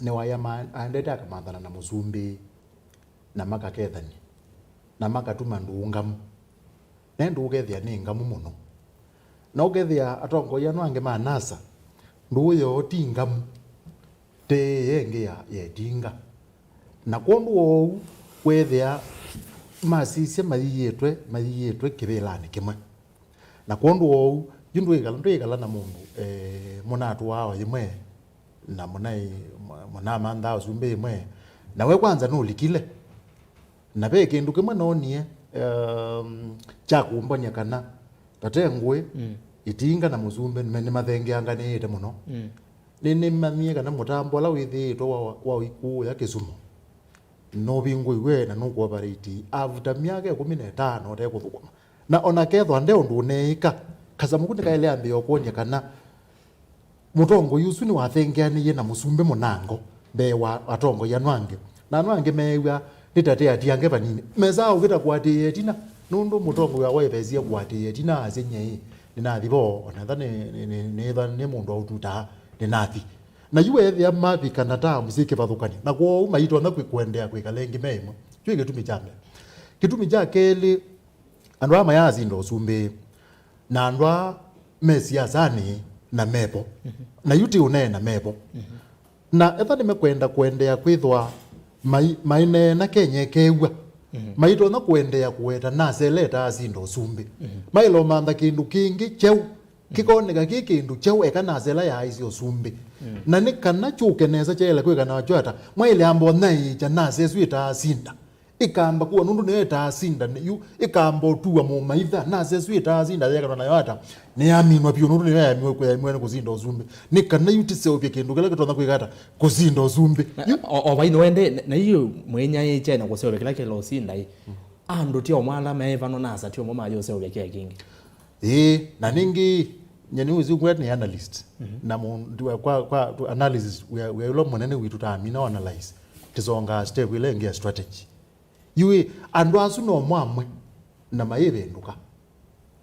ne waya andeta kamandana na muzumbi na makakethani na makatuma ndungamu nendo ugethia ni ngamu muno na ugethia atongoria no ange manasa nduyo tingamu te yenge ya tinga na kondu o wethia masisi mayiyetwe kibelani kimwe na kondu o yundu igala na mundu munatu wao yimwe na muna manda usumbe yimwe na we kwanza no likile na be kindu kimwe nonie cha kumbonya kana tatengwe itinga na muzumbe ni mathenge anganite muno nini mamie kana mutambo la withi to wa iku ya Kisumu no bingu iwe na no cooperate after miaka 15 te kuthukuma na ona kethwa nde undu neika kaza mukundi kaile ambe yokonya kana mutongo yusu ni wathengeaniye na musumbe munango be wa atongo ya nwange na nwange mewa nitate atiange banini meza ugita kwati tina nundu mutongo ya webezia kwati tina azenye nina thibo ona thane mundu aututa ninathi na yuwe thia mapi kana ta musike bathukani na kwa maito na kwendea kwikalengi memo cyo gitumi jambe kitumi jakeli andwa mayazi ndo sumbe na andwa mesiasani na mepo na yuti unena mepo na etha nimekwenda kwendea kwithwa maine na kenye kewa maito na kwendea kuweta na seleta asindo sumbe mailo manda kindu kingi cheu kikoneka kikindu cheu ekana sela ya icio sumbe na nikana chukeneza chela kwikana chwata mwaile ambo nai jana seswita asinda ikamba kuwa nundu neta asinda yu ikamba tuwa mu maitha na seswita asinda yeka na yata ni aminwa pio nundu ya mwene kuzinda usumbe nikana yutise opye kindu kala kitona kwikata kuzinda usumbe obaino wende na hiyo mwenya yeche na kusewe kila kilo sinda ando tio mwala meva no nasa tio mama yo sewe kya kingi na ningi nyani uzi kwet ni analyst na mundu kwa analysis we lo monene witu ta mina analyze tizonga step ile ngia strategy yui ando asu no mwamwe na mayebe nduka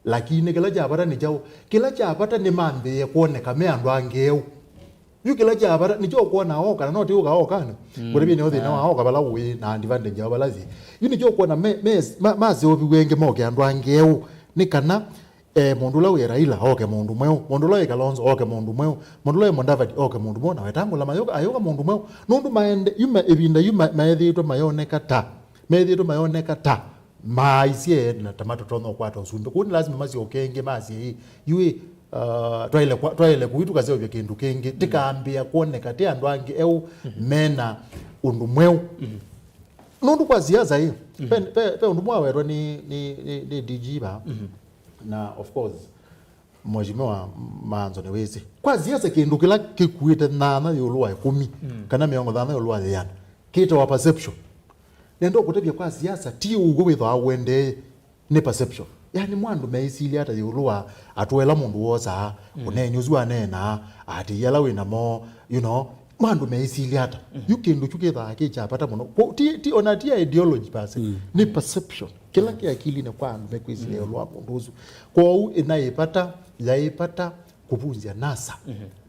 lakini kila jabara ni jao kila jabata ni mambe ya kuoneka me ando angeu yu kila jabara ni jo kuona oka no ti uga oka no bore bi ne othi na oka bala we na advantage ya bala zi yu ni jo kuona mazi obi wenge moke ando angeu ni kana mundu la we Raila oke mundu mweu mundu la Kalonzo oke mundu mweu mundu la Mondavadi oke mundu mweu na wetangu la mayoka ayoka mundu mweu nundu maende yuma ebinda yuma maethito mayoneka ta methito mayoneka ta maisie na tamato tono kwata usumbe kuni lazima masi okenge masi yui twaile kuitu kaze obye kindu kingi tikambia kuoneka te andu angi eu mena undu mweu nundu kwa ziaza hiyo pe undu mwa werwa ni DG ba na of course mheshimiwa Manzo Newezi kwa ziaza kindu kila kikuite nana yolwa 10 kana miongo thana yolwa yana kita wa perception nendo kutebya kwa siasa ti ugo witho awende ni perception yani mwandu meisili hata yulwa atwela mundu woza unenyuzwa nena ati yala wina mo you know mwandu meisili hata yukindu chukitha kichapata muno ti onatia ideology basi ni perception kila kiakili ne kwandu mekwizile yulwa mundu uzu kwa inaipata yaipata kubunzia nasa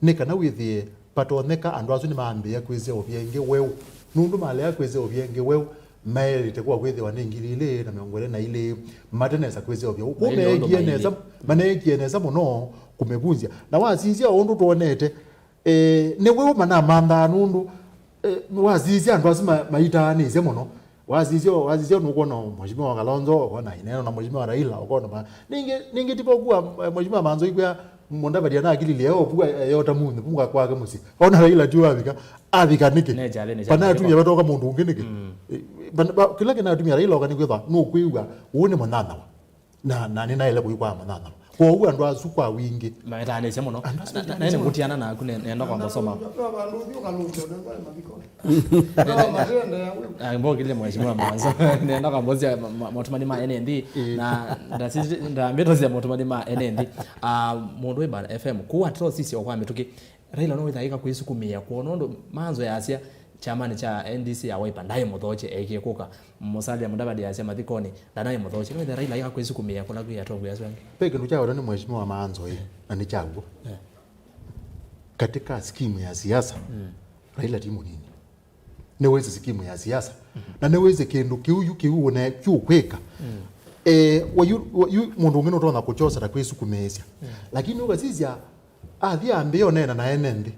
nika na withie patoneka andu azu ni maambia kwizia obyenge wewe nundu male ya kwizia obyenge wewe maili tekuwa kwezi wanengilile na miongole na ile mateneza kwezi obyo kumegieneza manegieneza muno kumebunzia na wazizia ondu tuonete ne wewe mana manda nundu wazizia ndo asima maitani ze muno wazizia nukono mheshimiwa Kalonzo ona ineno na mheshimiwa Raila ukona ninge tipo kuwa mheshimiwa Manzo ikwa Mundava diana akili leo buga yota mundu bunga kwake musi ona Raila tu abika niki pana tu yabatoka mundu nginiki kila kina tu Raila okani kwetha no kwiwa wone monana na nina ile kuikwa monana kwa uwa ndo azukwa wingi maitani se muno na ene ngutiana na kunenda kwa ngosoma mbo kile mheshimiwa Manzo nenda kwa mbozi motumani ma NND na ndasisi ndambeto cia motumani ma NND mundu we bana FM kuwa tro sisi okwa metuki Raila no withaika kwisukumia kuona ndo Manzo yasia chama ni cha NDC ya Wiper ndaye muthoche ekikuka musalia Mudavadi ya sema thikoni ndanaye muthoche no Raila yaka kwisukumia kuna kuya tongo ya swangi peke ndu chawo ni mheshimiwa Manzo na ni chago katika skimu ya siasa Raila timu nini neweze skimu ya siasa na neweze kindu kiu na kyukweka wayu mundu ngino tona kuchosa ta kwisukumesya lakini ukazizia athia ambio nena na NND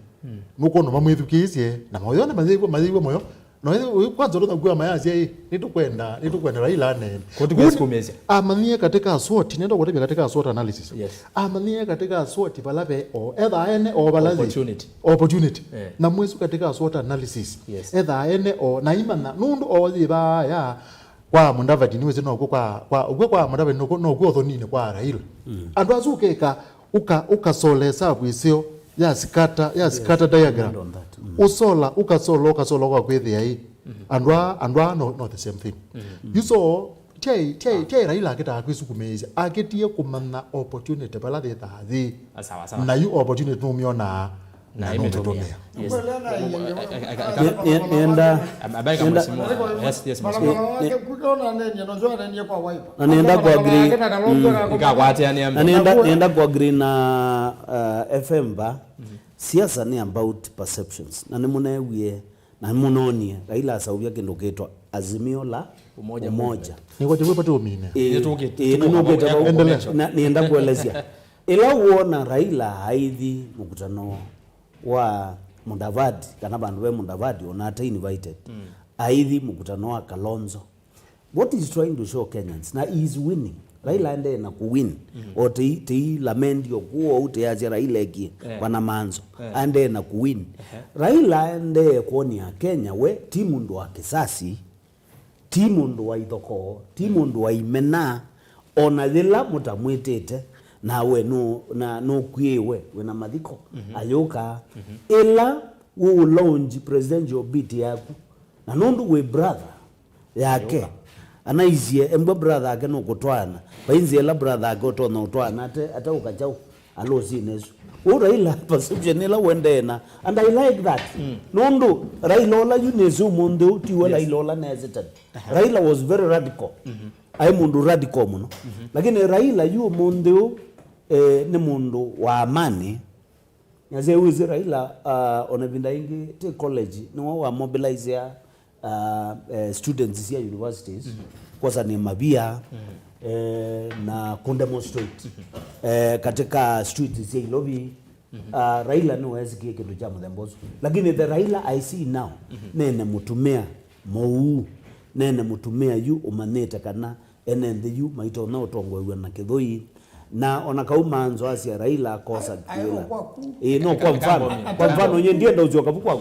mukono mamwithukizie na moyo na mazigo moyo no kwanza ndo kwa mayasi nitukwenda Raila nene kwisukumesya amanie katika SWOT nendo kutebya katika SWOT analysis amanie katika SWOT balabe o either ene o balazi opportunity na mwesu katika SWOT analysis either ene o na imana nundu o ziba ya kwa Mudavadi niweze no kwa Mudavadi no kwa thonine kwa Raila andu azukeka ukasolesa bwisio yasikata diagram ukasola kwa kwethia hii andwa no the same thing you saw tai Raila akita kwisukumeza akitie kumana opportunity bala de tathi na you opportunity no miona na imetomea nienda abaika msimu yes nienda kwa agree ikakwate nienda kwa agree na FM ba siasa ni about perceptions na nimunewie na munonie Raila asauya kindu kitwa azimio la umoja niko jwepa umine nienda kuelezea ila uona Raila haidhi mkutano wa Mudavadi kana bandu we Mudavadi onata invited haidhi mkutano wa Kalonzo. What is trying to show Kenyans na is winning Raila ende na kuwin o ti lamendi okuo uteaje Raila eki wana Manzo ende na kuwin Raila ende kuonia Kenya we timu ndo wa kisasi timu ndo wa ithoko timu ndo wa imena ona thila mutamwitete na we no kwewe wena mathiko ayoka ila wo launch presidential bid yaku na nondu we brother yake anaizie embo brother yake no kutwana bainzie la brother yake to no twana ata ukachau alozinezo Raila perception ila wendena and I like that nondu Raila la yunezu mundu ti wala ilola nezeta Raila was very radical ai mundu radical muno lakini Raila yu mundu ni mundu wa amani nyaze uzi Raila onavinda ingi te college no wa mobilize students ya universities kwa ni mabia na kundemonstrate katika streets ya lobby Raila no hawezi kitu cha mdembozo lakini the Raila I see now nene mutumia mou nene mutumia yu umaneta kana enende yu maito na utongwe na kithoi na onakau Manzo asia Raila akosa kila no kwa mfano nye ndiye ndo ujoka kwa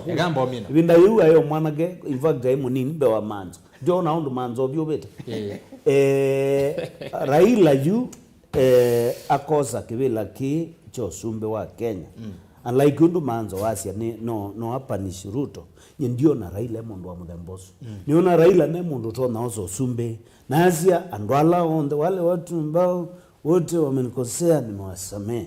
vinda yu ayo mwanage in fact game nini be wa Manzo ndio naondo Manzo byo beta Raila yu akosa kibila ki cho sumbe wa Kenya unlike undu manzo wasia ni no hapa ni Ruto ndio na Raila mundu wa muthemboso niona Raila ne mundu to na oso sumbe na asia andwala wale watu ambao wote wamenikosea nimewasamea.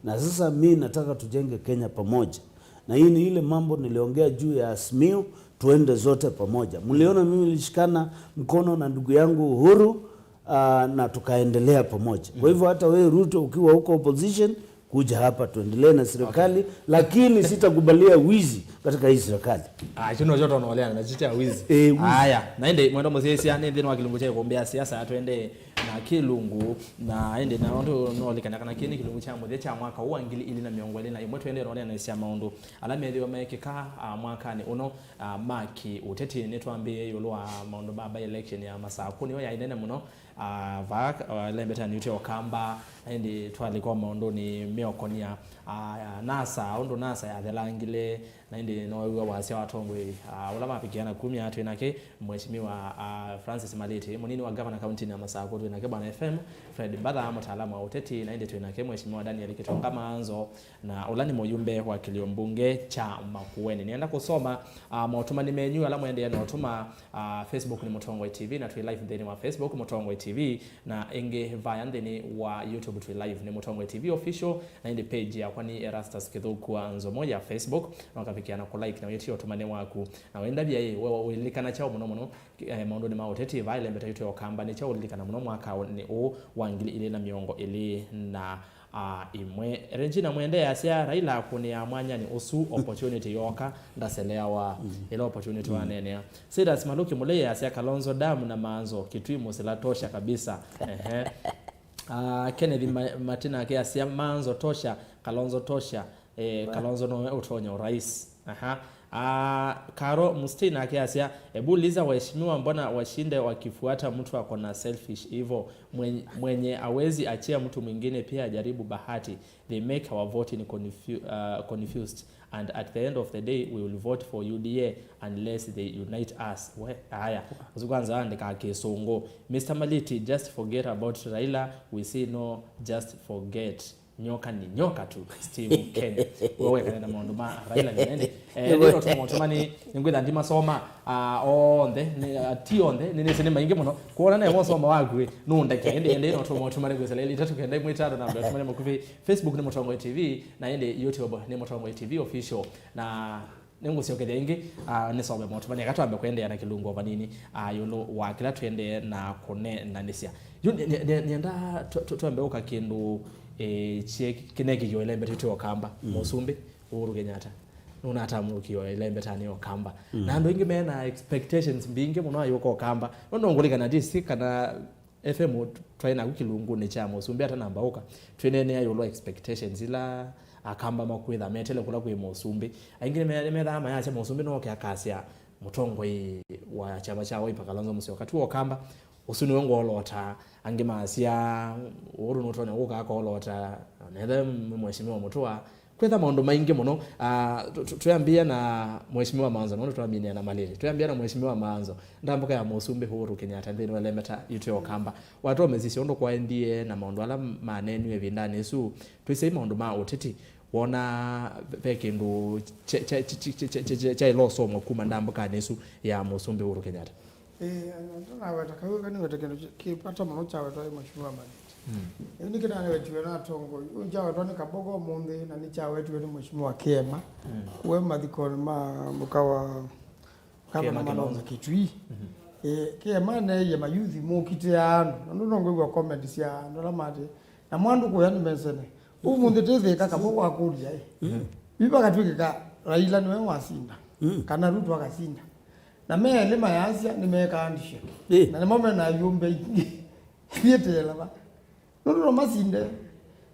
Na sasa mimi nataka tujenge Kenya pamoja. Na hii ni ile mambo niliongea juu ya Azimio, tuende zote pamoja. Mliona mimi nilishikana mkono na ndugu yangu Uhuru na tukaendelea pamoja. Kwa hivyo hata wewe Ruto ukiwa huko opposition kuja hapa tuendelee na serikali, lakini sitakubalia wizi katika hii serikali. Chuno joto unaoleana na chicha wizi. Haya, naende mwendo mzee nende no kilungu cha kuombea siasa atwende na kilungu na ende na ndo no likana kana kini kilungu cha muthe cha mwaka huu ngili ili na miongo ile na imwe twende rone na isia maundu alame ndio mekeka mwaka ni uno maki uteti ni twambie yulwa maundu baba election ya masaku niyo ya inene muno vak lembeta ni uteo kamba ende twalikuwa maundu ni meokonia nasa ondo nasa ya thelangile na ende no wasia watongwe ula mapikiana 10 atu inake mheshimiwa Francis Maliti munini wa governor county ya Masako tu inake bana FM Fred Mbadha mtaalamu wa uteti na ende tu inake mheshimiwa Daniel Kitonga Manzo na ulani mojumbe wa kilio mbunge cha Makueni. Nienda kusoma motuma nimenyu alamu ende na otuma Facebook ni Mutongwe TV na tu live ndeni wa Facebook Mutongwe TV na enge via ndeni wa YouTube tu live ni Mutongwe TV official na ende page ya kwani Erastus Kithuku Anzo moja Facebook na kafikiana ku like na yeti otumane waku na wenda bia wewe WILILIKANA chao muno maundu ni mauteti vile mbeta yote okamba ni chao WILILIKANA muno mwaka ni o wangili ile na miongo ile na imwe Regina mwende yasia Raila kuni ya mwanya ni usu opportunity yoka ndaselewa ile opportunity wanene Sidas Maluki mule yasia Kalonzo damu na manzo kitui musila tosha kabisa Kennedy Martina yasia manzo tosha Kalonzo tosha Kalonzo no utonya urais Karo Mustina kiasia ebuliza waheshimiwa mbona washinde wakifuata mtu akona selfish hivyo mwenye awezi achia mtu mwingine pia ajaribu bahati. They make our voting confused and at the end of the day we will vote for UDA unless they unite us. Haya uzikwanza andika kesongo Mr. Maliti just forget about Raila we say no just forget nyoka ni nyoka tu Steve Ken wewe kana maundu ma Raila nende ndio tumotomani ngwenda ndima soma onde ti onde nene sene mainge muno kuona na soma wagwe nunda kende no tumotomani gwesela itatu kende mwitaro na tumane makuvi Facebook ni Mutongwe TV na ende YouTube ni Mutongwe TV official na nengo siokede ingi nisome motomani akatwambe kwende na kilungu vanini yulo wakila twende na kone na nisia nienda tuambe ukakindu kineki yo ilembe tuto okamba Musumbi Uhuru Kenyatta nuna atamuki yo ilembe tani okamba na ndo ingi mena expectations mbinge muno ayoko okamba ndo ngolika disi kana FM twaina kukilungu ne cha Musumbi ata namba oka twenene ayo expectations ila akamba makwetha metele kula kwe Musumbi aingi metha ama ya cha Musumbi no ke akasia Mutongwe wa chama cha Wiper Kalonzo Musyoka tu okamba usuni wengo olota angemasia Uhuru nutona uka akolota nethe mheshimiwa Mutua kwetha maundu maingi muno tuyambia na mheshimiwa Manzo no tuamini na Maliri tuyambia na mheshimiwa Manzo ndambuka ya Musumbi Uhuru Kenyatta ndini walemeta yutyo kamba watu wamezisi ondo kwa ndie na maundu ala manenu evindani su tuise maundu ma uteti wona pekindu cha iloso mukuma ndambuka nesu ya Musumbi Uhuru Kenyatta na wataka kani wataka kipata mmoja wa mheshimiwa Maliti ni kina wetu na tongo unja wa ni kabogo munde na ni cha wetu ni mheshimiwa Kema we madhikoni ma mukawa kama na malonza kitui Kema na ye mayuthi mukite anu ndo ngwe comment cia ndo mate na mwandu ko yani mesene umunde teze kaka bogo akulia biba katwika Raila niwe wasinda kana Ruto akasinda na mele mayasia nimekaandisha na nimome na yumbe yetela ba no masinde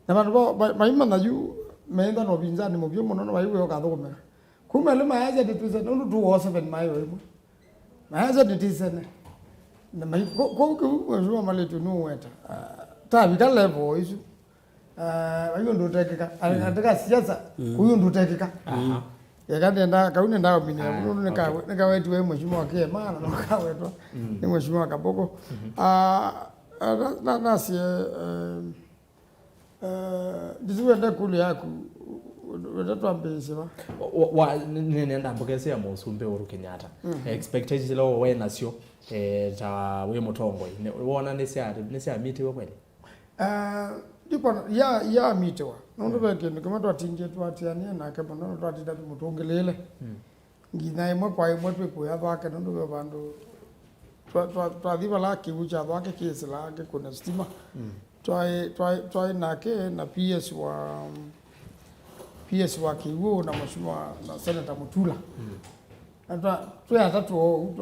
na bantu baima na yu meenda no binzani mu byo muno bayiwe okathome kumele mayasia ditise no 207 mayo imo mayasia ditise na mai ko wajua Maliti no weta ta bika level isu ayo ndo tekeka anataka siasa huyu ndo tekeka yakatenda kaune ndao mini muno nika wetu we mheshimiwa Kema na kawetu ni mheshimiwa Kaboko na sie dizuende kule yaku wetatuambise wa nenda mbogese ya Musumbe Uhuru Kenyatta expectations lo we nasio ta we Mutongo wona nisia mitiwe kweli ndipo ya mitiwa nondo beke nikoma twatinje twatiania nake bono twatida mutongelele ngina imwe kwa imwe twikuya thwake nondo be bandu twathiva la kiucha thwake kesi lake kuna stima twai nake na PS wa KYAU na mheshimiwa na Senator Mutula na twatatu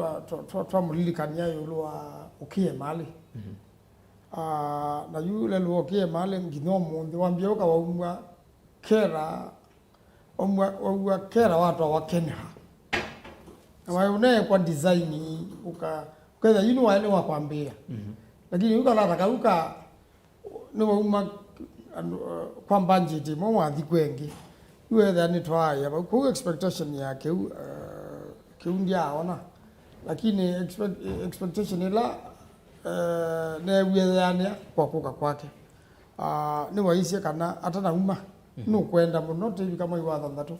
twamulilikanĩa yulu wa ukie mali na yule luokie mali ngino munthi wambia uka waumwa kera watu wa Kenya na waone kwa design ukadha yinu wale wa kwambia lakini uka nataka ni wauma kwa banjiti mo wathi kwengi whether ni twaya ku expectation yake kiundia ona lakini expectation ila ne wethania kwa kuka kwake ni waisi kana atana uma no kwenda muno tivi kama iwatha ndatu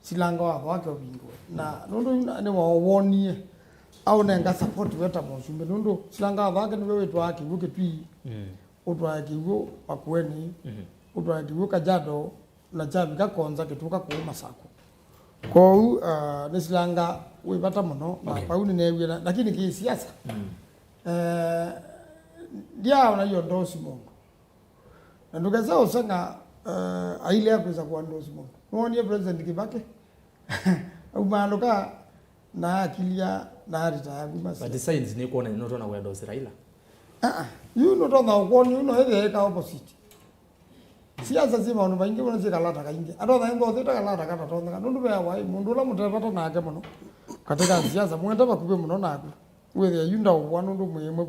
silanga wa wake obingo na nundu ni wawonie au nenga support weta Musumbe nundu silanga wake ni wewe twake wuke twi utwa kigo akweni utwa kigo kajado na jabi kakonza kituka ku Masako ko nisilanga wibata muno na pauni newira lakini ki siasa dia unayo ndosi Mungu na ndugaza usanga aile ya kuweza kuandosi Mungu muone president Kibaki au maluka na akilia na harita ya basi but the signs ni kuona not ona kuandosi Raila you not on the one you know the opposite siasa zima ono baingi bona zikalata kaingi atotha ngo thita kalata kata tonga nundu be wai mundu la mutepata nake muno katika siasa mwenda bakupe muno naku wethe yunda wanu ndu mwemwe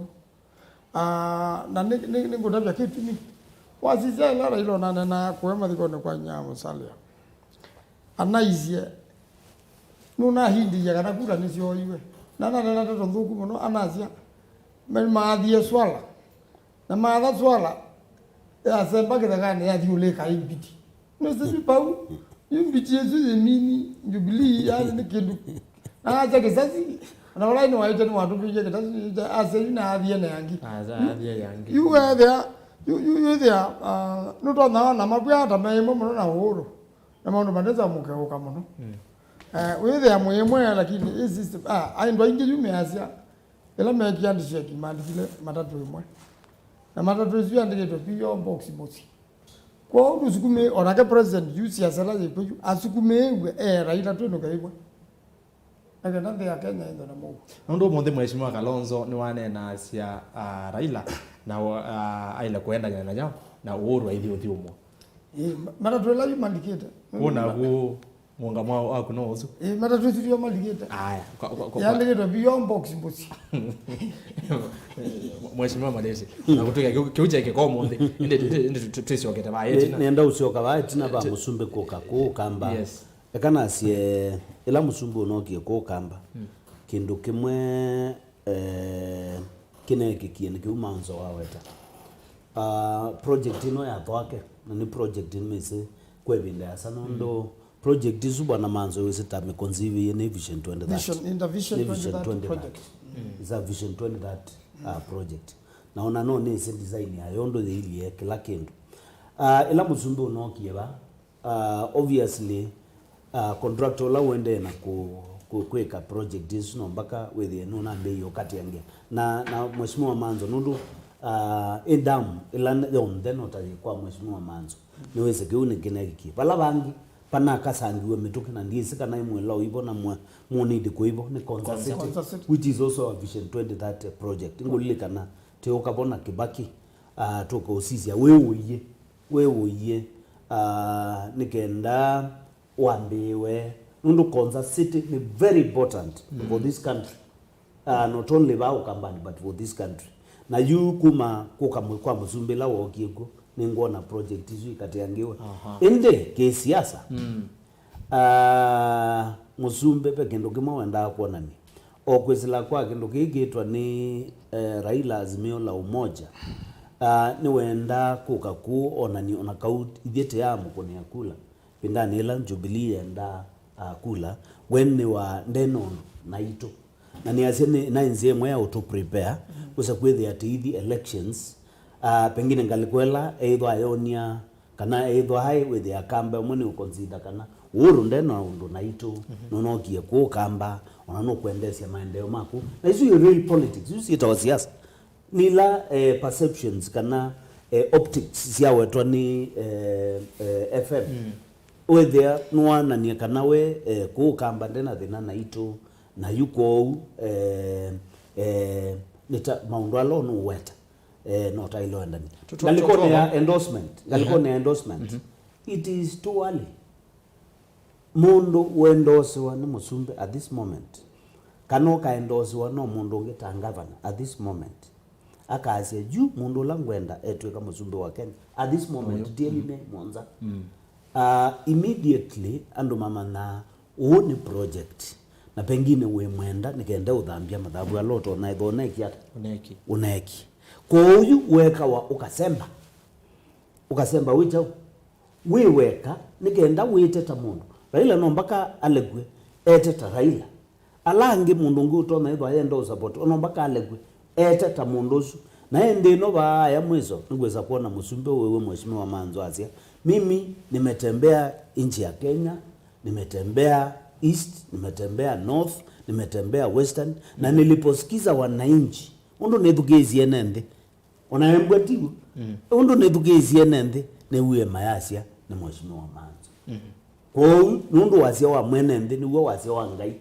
na ni ngudabya kitu ni wasizia lara ilo na kuema thikone kwa nyamo salia anaizie nuna hindi ya kana kula nisio iwe na tonduku muno anazia maadhie swala na maadha swala ya semba kidagane ya diuleka impiti nisi pau impiti yesu yemini jubilee ya ni kindu acha kisasi na wala ni waite ni watu bije kisasi aseli na adhie na yangi adhie yangi you were there you there nuto na mabya ta memo muno na horo na maundu mandeza mukeuka muno we there mwemwe lakini is system aindwa ingi yume asia ela mekiandisha kimandikile matatu imwe na matatu hizo andike pio box box kwa usukume onake president yu siasa la yepo asukume Raila twino kaibwa agenda ya Kenya ndo na Mungu ndo monde mheshimiwa Kalonzo ni wane na sia Raila na aila kuenda nyana nyao na Uhuru aidhi uthiumo matatu la mandikita kuna mwanga mwao akuno usu matatu hizo mandikita aya yale ndo pio box box mheshimiwa Malezi na kutoka kiuja kiko monde inde tusioketa baye nenda usioka baye tina ba Musumbe koka ko kamba ekana sie ila Musumbe unokie ko kamba kindu kimwe kineke kiene kiumanzo waweta project ino ya twake na ni project imese kwebinda sana ndo project izuba na manzo wesita me conceive ye vision 2030 vision 2030 project is a vision 2030 project naona no ni design ya yondo ile kila kindu ila Musumbe unokie ba obviously contractor la wende na kuweka project hizo no mpaka wethe nuna mbei wakati yange na mheshimiwa Manzo nundu edam ila yonde notali kwa mheshimiwa Manzo niweze kiune kineki bala bangi pana kasangiwe mituke na ndisi kana imwe law ibo na monidi ko ibo ni concept which is also a vision 2030 project ngolilikana teo kabona Kibaki toka osisi ya wewe nikenda wambiwe nundu Konza City ni very important for this country not only bao kambani but for this country na yu kuma kwa Musumbe la wokiego ningona project izu ikatiangiwe ende ke siasa Musumbe pekendo kima wenda kuona ni okwesila kwa kendo kigitwa ni Raila Azimio la Umoja ni wenda kukaku onani ona kaut idete ya mukoni yakula pindani ila Jubilee enda kula when wa ndeno na ito na ni asene na nzie mwe auto prepare kusa kwethe ati the elections pengine ngalikwela either ayonia kana either hai with ya kamba mwe ni consider kana uru ndeno ndo na ito nonokie ku kamba ona no kuendesha maendeleo maku na hizo real politics you see it was siasa nila perceptions kana optics ya wetwa ni FM whether nuana ni kana we ku kamba ndena thina na ito na yuko nita maundu alo no weta not ilo ndani galiko ya endorsement it is too early mundu endorse wa ni musumbe at this moment kanoka endorse wa no mundu ngetangavana at this moment akaze juu mundu langwenda etweka musumbe wa Kenya at this moment daily ne monza immediately andu mama na uone project na pengine we mwenda nikaenda udhambia madhabu ya loto na idhoneki hata uneki kwa huyu weka wa ukasemba wicha weka nikaenda witeta mundu Raila no mpaka alegwe eteta Raila alange mundu nguto na idho ayenda support no mpaka alegwe eteta mundu su na ende no ba ya mwizo ngweza kuona musumbe wewe mheshimiwa Manzo Asia mimi nimetembea nchi ya Kenya nimetembea East, nimetembea North, nimetembea Western na niliposikiza wananchi undo nethugezie nende onaembwatigu undo nethugezie nende ne uye mayasia ne mheshimiwa Manzo kwa undo wasia wa mwenende ni uwe wasia wa ngai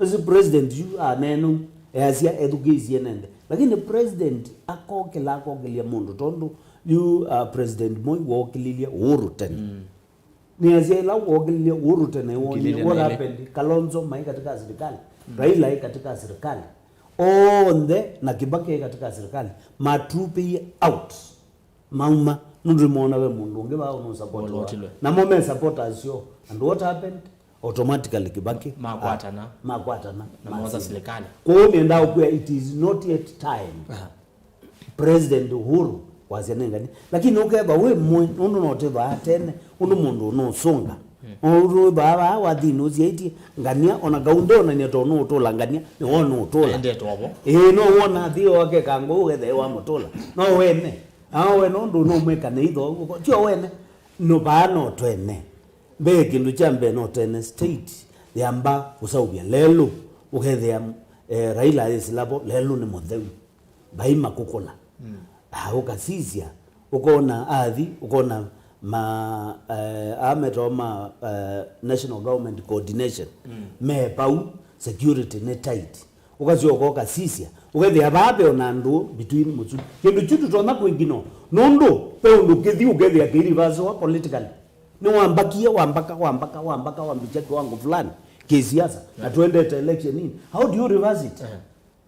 as president you neno yasia ethugezie nende lakini president akokelia mundu tondo you president Moi wokililia uruten ni azela wogilia urute na woni what happened Kalonzo mai katika serikali Raila katika serikali onde na Kibaki katika serikali matrupi out mauma nundimona we mundu ngeba uno support na moment supporters yo and what happened automatically Kibaki makwatana na mwanza serikali kwa hiyo ndao kwa it is not yet time President Uhuru wazenengani lakini ukeba we mundu noteba atene undu mundu no songa undu baba wathini uzieti ngania ona gaundo na neto no tola ngania ni wono tola ende tobo no wona thio wake kango wethe wa mutola no wene awe no ndu no mweka ne itho tio wene no ba no twene be kindu chambe no tene state yamba usaubia lelo ukethea Raila isilabo lelo ni mutheu baima kukola ukasizia ukona adhi ukona ametoma national government coordination me pau security ne tight ukazio koka sisia ugethi ababe onandu between mutu kindu chitu tona kwingino nondo peundo kithi ugethi akiri vaso wa politically ni wambaka wambicheki wangu fulani kisiasa na tuende election nini how do you reverse it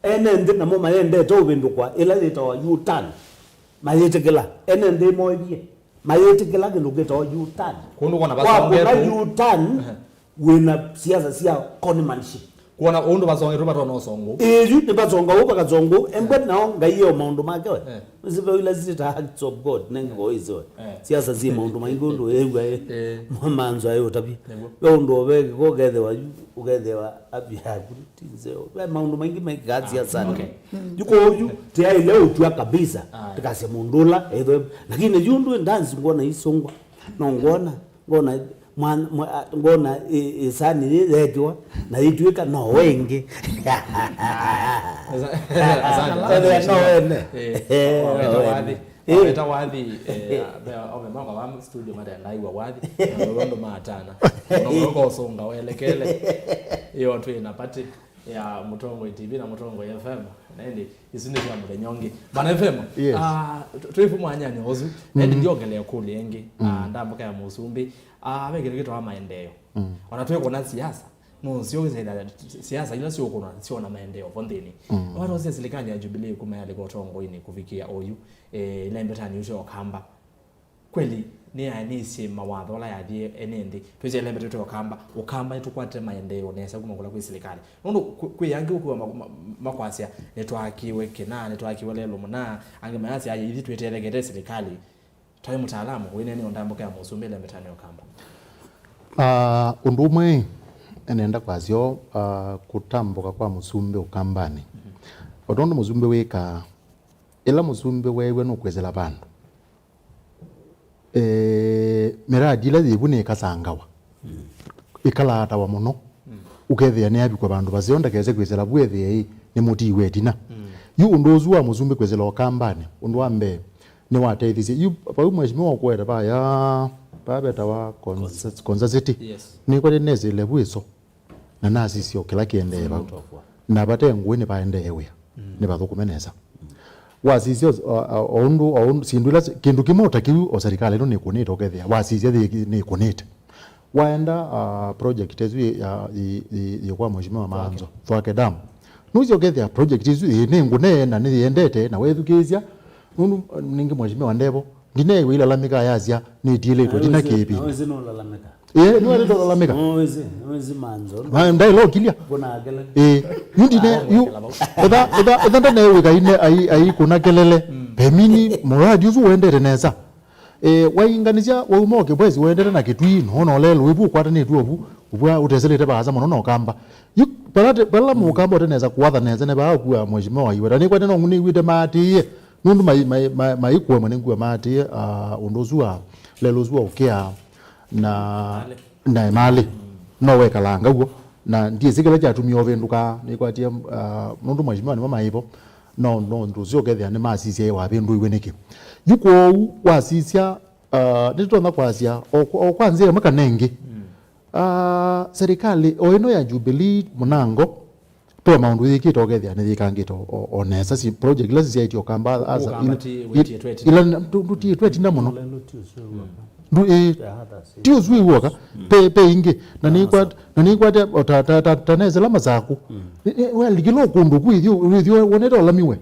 ende na mama ende to bindu kwa ila ita wa U-turn mayetekela ende moyie mayetekela kindu to U-turn kundu kona basongera U-turn wina siasa sia conmanship kuona undu basonge rubato no songo yu ne basonga uba kazongo embet nawo ngaiyo maundu make we sibe ila sita acts of God nengo izo siasa zi maundu maingundu ewe Manzo ayo tapi we undu obeke ko gethe wa abia kutinzeo we maundu maingi megazi sana yuko yu tia ile utua kabisa tikase mundula edo lakini yundu ndanzi ngona isongwa no ngona isani lejwa na itwika no wengi Eta wadhi omemanga wa studio mada ndaiwa wadhi ndo matana ngoko songa welekele iyo tu inapati ya Mutongo TV na Mutongo FM naende isinde ya mulenyongi bana FM tuifu mwanyanya ozu ndi ndiongelea kule yengi ndambuka ya musumbi abegere kitu wa maendeleo wanatoe kuna siasa no sio siasa ila sio na maendeleo fondeni watu wase serikali ya Jubilee kumayale kwa tongo ini kufikia oyu lembetani usho kamba kweli ni anisi mawatho la yadie enende tweze lembete okamba ukamba tukwate maendeleo nesa kumangula kwa serikali nondo kwiyangi ukuwa makwasia netwakiwe kena netwakiwe lelo muna angemayasi ayi ili twetelegete serikali tawe mtaalamu wenene ondamboka ya musumbe lembetani okamba Undu umwe enenda kwasio kutambuka kwa musumbe ukambani. Otondo musumbe weka ila musumbe wewe nukwezela bandu. Miradi ila thibune kasangawa. Ikala atawa muno. Ukethia ne abikwa bandu bazionda keze kwezela bwethia ni muti wetina. Yu undozu wa musumbe kwezela ukambani. Undu ambe ni wateithisi yu pa umweshimiwa kwera ba ya babeta wa konzazeti ni kwa neze lebuiso na nasi sio kila kiende ba na bate ngwini baende ewe ne bathukumeneza wasizio ondu sindula kindu kimota kiu o serikali no nikunita okethia wasizia ni kunita waenda project ezu ya kwa mheshimiwa Maanzo twake dam nuzi okethia project ezu ni ngune na niendete na wethukizia nunu ningi mheshimiwa Ndebo ngine wila lamika yazia ni dile to dina kebi Nawezi no lalamika no to lalamika Nawezi Manzo ndai lo kilia bona agele ndine yu eda na ewe gaine ai kuna kelele pemini moradi uzu wendere neza wainganizia wa umoke bwezi wendere na kitui no lelo webu kwata ne tuobu ubwa uteselete baza mono no kamba yu bala mu kamba teneza kuwatha neza ne ba kuwa mheshimiwa yiwe ni kwa teno nguni wite mati nundu mai kuwa manengua mati undozua lelo zua okea na mali no weka langa ugo na ndiye zikala jatumia ovenduka ni kwatia nundu mheshimiwa ni mama ipo no ndozio kethe ne masisia wa bendu iweneke yuko wasisia nitona kwasia okwanzira makanenge serikali oino ya Jubilee munango to maundu yiki tokethia ni thikangito onesa si project la cia itio kamba asa ila nduti twetinda muno ndu tio zui woka pe inge na ni kwa taneze la mazaku well gilo kundu kwithio woneta lamiwe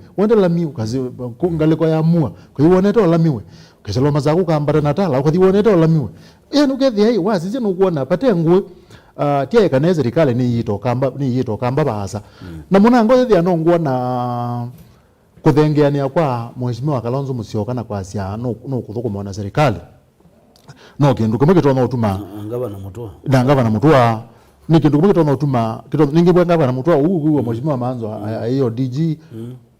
kazi kungaleko ya mua kwa hiyo woneta lamiwe keselo mazaku kambara natala kwa hiyo woneta lamiwe eno kethia wasi zino kuona patengu tie kana serikali ni yito kamba baza na munango thia no nguona kuthengeania kwa mheshimiwa Kalonzo Musyoka na kwa cia no kuthukuma na serikali no kindu kumwe kitona utuma ngava na mutua ni kindu kumwe kitona utuma ningi bwa ngava na mutua wa mheshimiwa Maanzo hiyo DG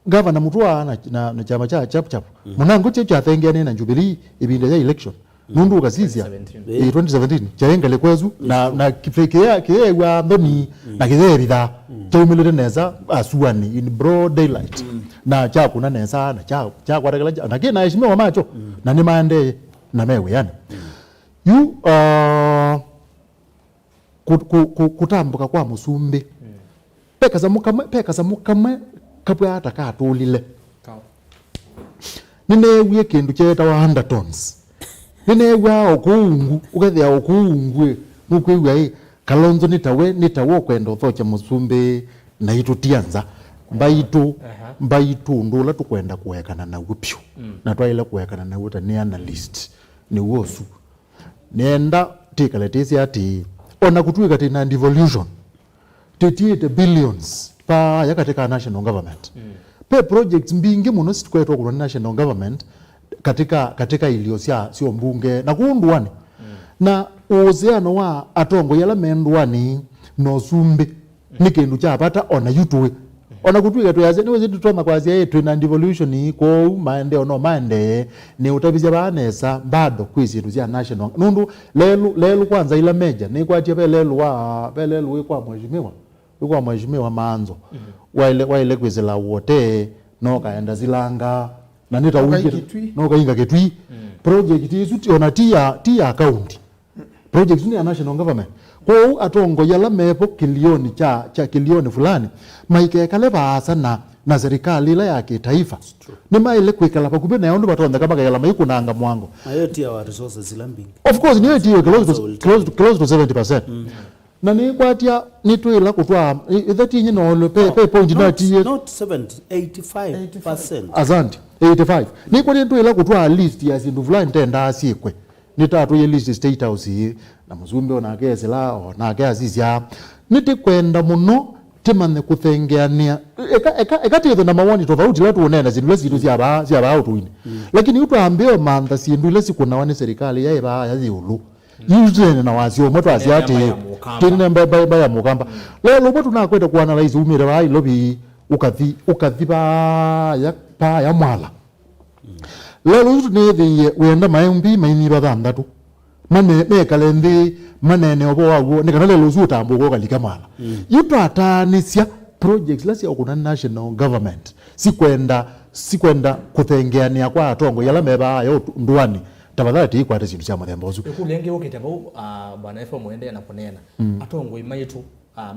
ngava na mutua na chama cha chap munango cha thengeania na Jubilee ibinde ya election nundu ukasizia 2017 chaengale kwezu na kifekea wa ndoni na kithebitha chaumilire neza asuani in broad daylight na cha kuna neza na cha kwaregela na kina heshimiwa macho na ni maende na mewe yani yu kutambuka kwa musumbi peka za mukama kapwa atakatulile ninewie kindu cheta wa 100 tons ninewa okungu ukethia okungu nukwiwa Kalonzo nitawe kwenda thocha musumbi na itutianza mbaitu ndula tukwenda kuwekana na upyo na twaile kuwekana na uta ni analyst ni wosu nenda tikaletisi ati ona kutuika tina devolution 38 billions pa yakatika national government pe projects mbingi muno situkweto kwa national government katika ilio sio mbunge na kuunduani na uzeano wa atongo yala menduani no sumbi ni kindu cha pata ona yutwe ona kutuika to yaze niwe zitutoma kwa zia yetu na devolution iko maende ono maende ni utabizia banesa bado kwizindu zia national nundu lelu kwanza ila meja ni kwatia lelu kwa mheshimiwa Maanzo waile kwizela wote no kaenda zilanga na nita no kainga ketwi project isu ona tia account project ni national government kwa atongo yala mepo kilioni cha kilioni fulani maike kale baasa na serikali la ya kitaifa ni maile kwikala pakube na yondo batonda kama yala maiku nanga mwango ayo tia wa resources ilambing of course ni tia close to 70% na ni kwatia ni twila kutwa ithati nyino pe point na tie not 70 85%. Asante 85 ni kwa twila kutwa list ya sindu fulani tenda asikwe ni tatu ye list state house na muzumbe ona kesela na kesizia niti kwenda muno timane kuthengeania ekati ito number 1 tofauti la tuonena zindu lezitu cia ba utuini lakini utu ambeo mantha sindu lesi kuna wani serikali ya iba ya ziulu usually na wasio moto asiati tine baba ya mukamba lelo botu na kwenda ku analyze umire ba ilobi ukathi pa ya mwala lelo utu ne the wenda mayumbi maini bathandatu mane kalendi manene obo wago ne kana lelo zu tambo kalika mala yutatanisya projects lasi okuna national government sikwenda kuthengeania kwa atongo yala meba yo ndwani tabadhati ikwate sindu cia muthemba ucu kulenge ukite bau bwana FM mwende na kunena atongo imaitu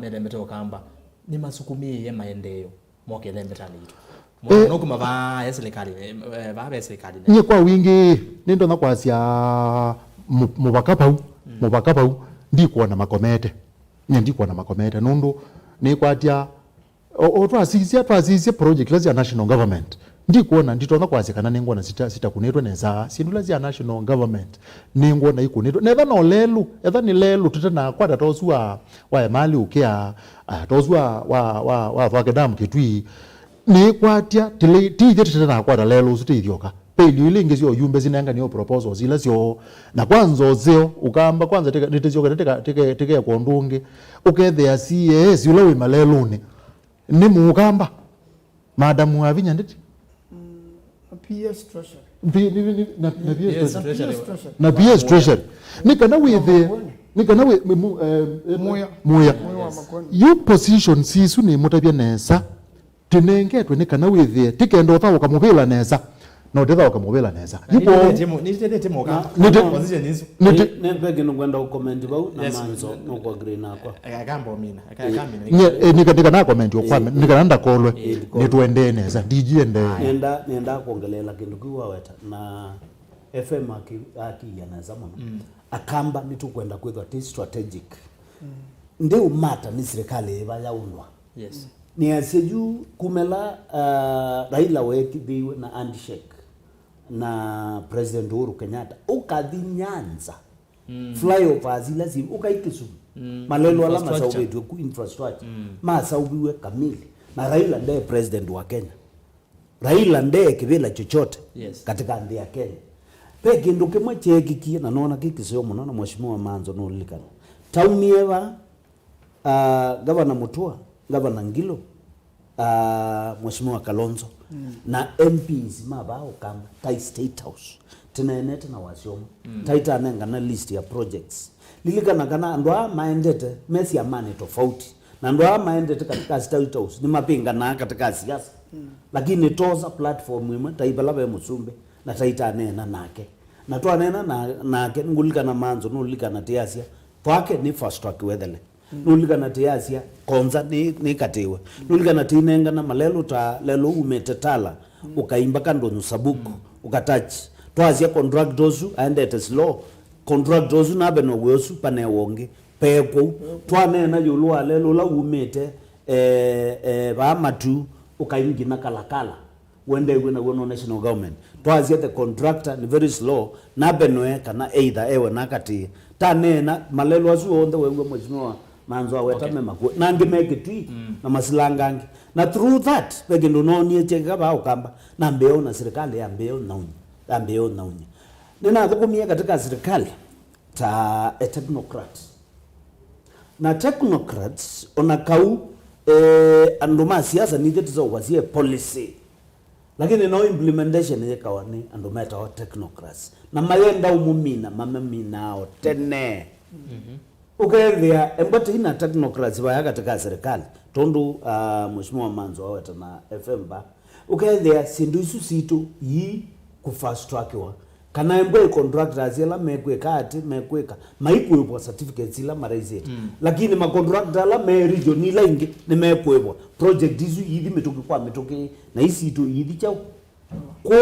medemete okamba ni masukumie maendeleo mokele mbetani itu mwana kuma ba serikali ba serikali ni kwa wingi nindo na kwasia mubakapau ndikuwa na makomete nundu ni kwatia twasisia project lazi ya national government ndikuona nditona kwasikana ningona sitakunetwa neza sindu lazi ya national government ningona ikunetwa netha no lelu etha ni lelu tutana kwata tosu wa mali ukia tosu wa thwake damu kitwi ni kwatia tije tutana kwata lelu sutithioka peli ile ingezi yo yumbe zinanga niyo proposals ila sio na kwanza zeo ukamba kwanza teke kwa ndunge ukethea CS ule wi maleluni ni mukamba madamu avinya nditi PS treasury na PS treasury nikana we moya you position sisu ni mutabya nesa tinengetwe nikana we the tikendo thawo kamubila nesa no tetha wakamubila nesa yupo ni tete moka position hizo ne bege no gwenda ucomment bau na manzo no kwa green akwa akambo mina akamina nika na comment yokwame nika nda kolwe ni tuende nesa DJ ende nenda kuongelela kindu kiwa weta na FM aki ya na zamani akamba ni tukwenda kwetwa ti strategic nde umata ni serikali eba yaunwa yes ni aseju kumela Raila wekibiwe na handshake na President Uhuru Kenyatta ukathi Nyanza flyovers lazima ukaikisu malelo ala masaubiwe ku infrastructure masaubiwe kamili na Raila ndiye president wa Kenya Raila ndiye kibila chochote katika ndani ya Kenya peke ndo kimwe chekikie na naona kikisio muno na mheshimiwa Manzo no Lilikana taunieva governor Mutua governor Ngilo mheshimiwa Kalonzo na MPs mabao kama tai State House tunaeneta na wasiomo taita nenga na list ya projects Lilikana kana ndwa maendete mesi ya mane tofauti na ndwa maendete katika State House ni mapinga na katika siasa lakini toza platform imwe taibala be musumbe na taita nena nake na twa nena nake Ngulikana Manzo no Lilikana tiasia twake ni first track wedele Nulikana tiasia konza ni katewe Nulikana tinenga na malelo ta lelo umetetala ukaimba kando nusabuku ukatach twasia contract dozu aende slow contract dozu na beno wesu pane wonge peko twanena yulwa lelo la umete ba matu ukaingi na kalakala wende wena wono national government twasia the contractor ni very slow na beno kana either ewe nakati tanena malelo azu onde wengo mheshimiwa Manzo aweta mema ku nangi mekitwi na masilangangi na through that pege ndo nonie cheka ba ukamba na mbeo na serikali ya mbeo naunye nina kukumia katika serikali ta technocrat na technocrats onakau anduma siasa ni tetizo wazie policy lakini no implementation yekawa ni anduma ta technocrats na mayenda umumina mamamina tene ukethia embati ina technocrats baya katika serikali tondu mheshimiwa Manzo aweta na FM ba ukethia sindu isu situ yi ku fast track wa kana embe contractors yala mekweka ati mekweka maikuepo certificates ila maraizeti lakini ma contractor la me region ila ingi ni mekwebwa project isu yithi metoki na isi tu yithi chao kwa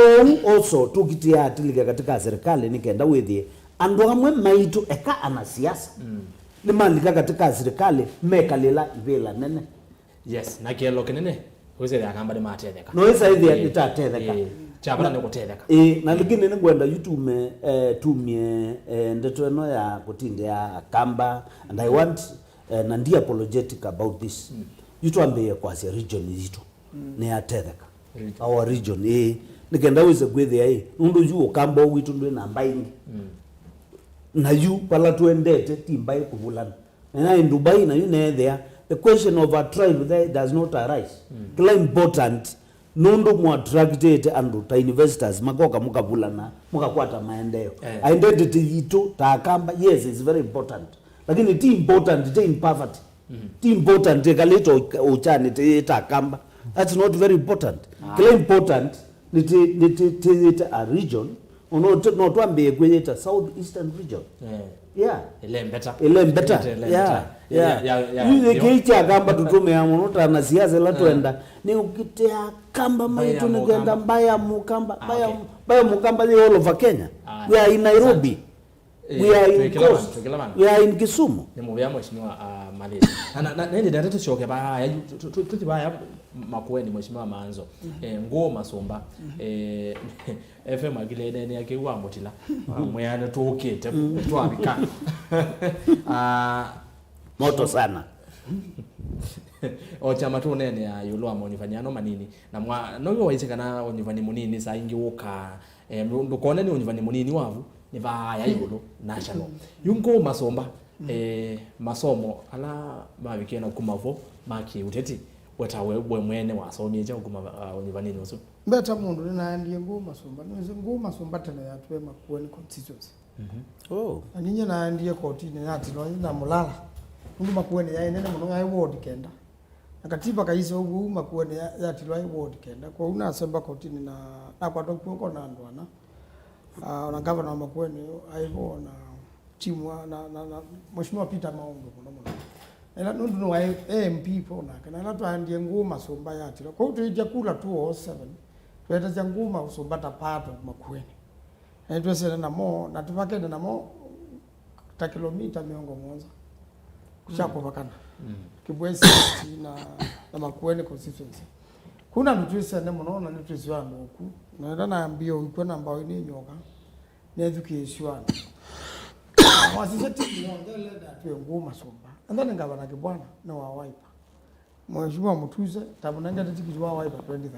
also tukitia atilika katika serikali nikenda wethie andu amwe maitu eka ana siasa ni malika katika serikali mekalela ivela nene yes na kielo kinene wese akamba de matetheka no isa hivi itatetheka chabana ne kutetheka na ligini ni gwenda YouTube tumie ndeto eno ya kutinde ya kamba and I want na ndi apologetic about this YouTube ambe kwa sia region yitu ne atetheka our region nikenda wese gwethe nundu yu kamba witu ndwe namba ingi na yu pala tuendete timbai kuvulana na in Dubai na yu ne there the question of a tribe there does not arise kila important nondo mu attracted and ta investors makoka mukavulana mukakwata maendeleo identity yitu takamba yes is very important lakini ti important ti in poverty ti important kalito uchani ti takamba that's not very important kila important ni a region no tuambie kwenye ta southeastern region ile better kicha kamba tutume ya monota na siasa la tuenda ni ukitea kamba maitu ni kwenda mbaya mukamba ni all over Kenya. We are in Nairobi, we are in Coast, we are in Kisumu. Ni mubya mheshimiwa Malezi na nende ndio tushoke baya tutibaya makueni mheshimiwa Manzo ngo masomba FM agile ne yake wa motila mwana tukete twabika moto sana o chama tu nene ya yulwa monifanyano manini na mwa no waise kana onivani munini sa ingi woka ndukone ni onivani munini wavu ni vaya yulo national yungo masomba masomo ala mabikena kumavo maki uteti watawe mwene wasomye je kuma onivani noso beta mundu na ndiye ngo masomba tena ya tuwe makueni constituency aninye na ndiye kotini yati no na mulala mundu makueni ya nene muno ya ward kenda akatiba kaisa ugu makueni ya tilwai ward kenda kwa una semba kotini na kwa toko na ndwana na governor makueni aibo na timu na mheshimiwa Peter Maungo kuna mwana ela nundu no MP pona kana la twandie nguma somba ya tilo kwa tuija kula 207 tweta nguma usombata pato makueni twese na mo na tupakende na mo ta kilomita miongo mwanza kushako bakana kibwezi na makueni constituency kuna mtwese ne muno na mtwese wangu huku na naambia uko na mbao ni nyoka na education wasiseti niongele na tuwe nguma somba andani ngabana kibwana no wa wipe mheshimiwa Mutuse tabunanga tikiti wa wipe 2013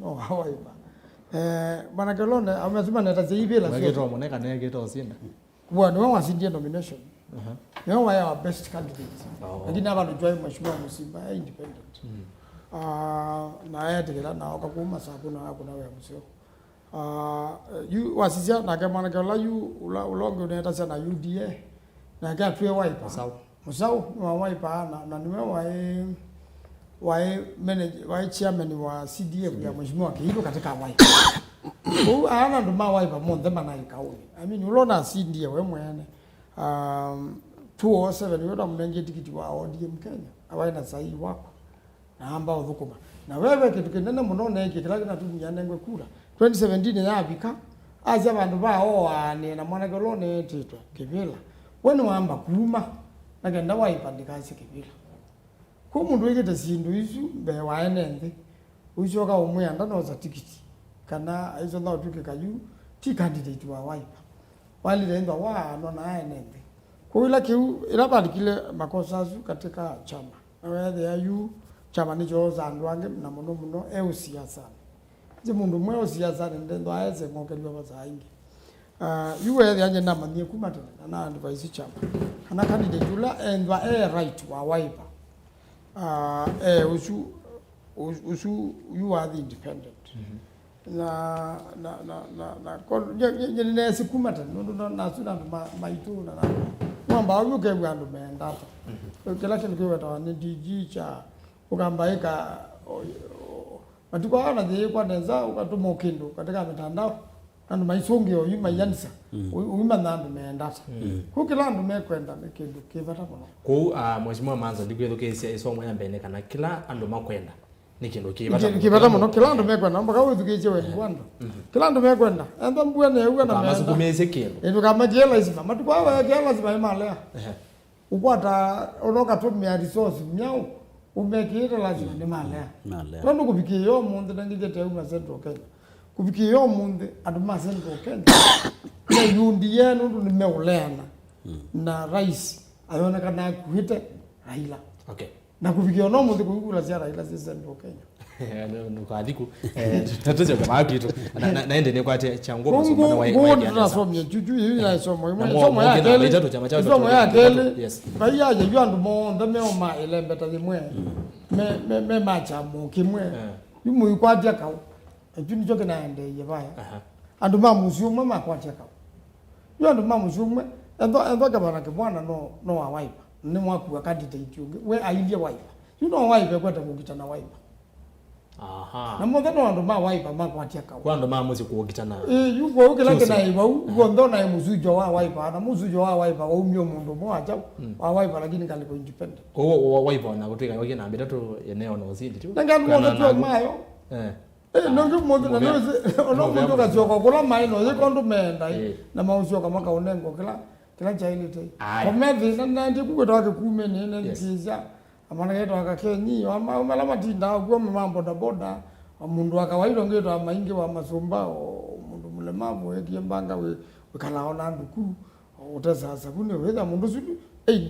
no wa wipe bana kelone amesema netaze hivi la sio moneka na geto sinda bwana wao wasindia nomination yao wa best candidate lakini abantu join mheshimiwa Musimba independent na yeye tekela na akakuma sabu na kuna wewe msio you wasisia na kama kala you ulongo neta sana UDA na kwa tuwe wipe musau wa wipe na niwe wa chairman wa CDF ya mheshimiwa Kihilo katika wipe ana ndo wipe monde mana ikauli I mean ulona CDA we mwene 207 yoda mnenge tikiti wa ODM Kenya awaina sahi wako na ambao dhukuma na wewe kitu kinene muno hiki kila kina tunyane ngwe kula 2017 yabika aja bandu bao ane na mwana golone titwa kibila wenu wamba kuma nagenda waipandikazi kibila ko mundu wegete sindu isu be waenende uchoka umuyanda noza tikiti kana aizo na utuke kayu ti candidate wa waipa wali lendo wa no na aenende ko ila kiu ila badikile makosa zu katika chama wewe ya yu chama ni joza ndwange na muno siasa je mundu mwe siasa ndendo aeze ngokelwa bazaingi yuwe yanje na manye kumatana na advice chama kana candidate ula endwa right wa waipa usu you are the independent na je sikumata ndo na suna maitu na mwamba yuke bwandu meenda kila kitu kiwe tawani DG cha ukambaika matuko ana je kwa neza ukatuma ukindo katika mitandao ando maisonge yo yuma yanisa uyuma nandu meenda ku kila ndu mekwenda mekindu kivata kono ku mheshimiwa Manzo ndigwetho kesi isomo ya mbene kana kila ando makwenda nikindu kivata muno kila ndu mekwenda mpaka wethukiche wendi kwanda kila ndu mekwenda enda mbwene yuga na meenda masukumeze kilo ndu kama jela isima matuko awa jela isima imalea ukwata onoka tumia resource mnyao umekira lazima ni malea tondo kubikie yo mundu nangije uma Central Kenya kubikie yo mundu aduma Central Kenya na yundi yenu ndu nimeuleana na rais ayonekana kuhite Raila okay na kubikie no mundu kukula sia Raila si Central Kenya nukadhiku tatuzo kama kitu naende ni kwate chango masomo na wai tunasomye juju hivi na somo somo ya kele somo ya kele baya ya yandu mo ndame oma elembeta limwe me macha mo kimwe yumu ikwaje ka ejuni joke na ende ye baya andu mamuzu mama kwaje ka yandu mamuzu mwe endo kabana ke bwana no wa wipe ni mwaku candidate we ailie wipe you know wipe kwata kugitana wipe na mothe no andu ma wipe ma kwatia ka kwa andu ma muzi kugitana yuko ukila kena iba uko ndona muzujo wa wipe na muzujo wa wipe wa umyo mundu mwacha wa wipe lakini kaliko independent wa wipe na kutika yoke na mbetatu eneo no zindi tu ngani mothe tu mayo no mothe na no mothe ka joko kula mai no yekondo menda na mauzio kama ka unengo kila chaili te komethi na ndi kukwetwa kume nene nziza amana yetu akakenyi amala matinda kwa mambo da boda mundu akawaida ngeto amaingi wa masomba mundu mulemavu ekiembanga we kalaona nduku utazasa kune wega mundu sidu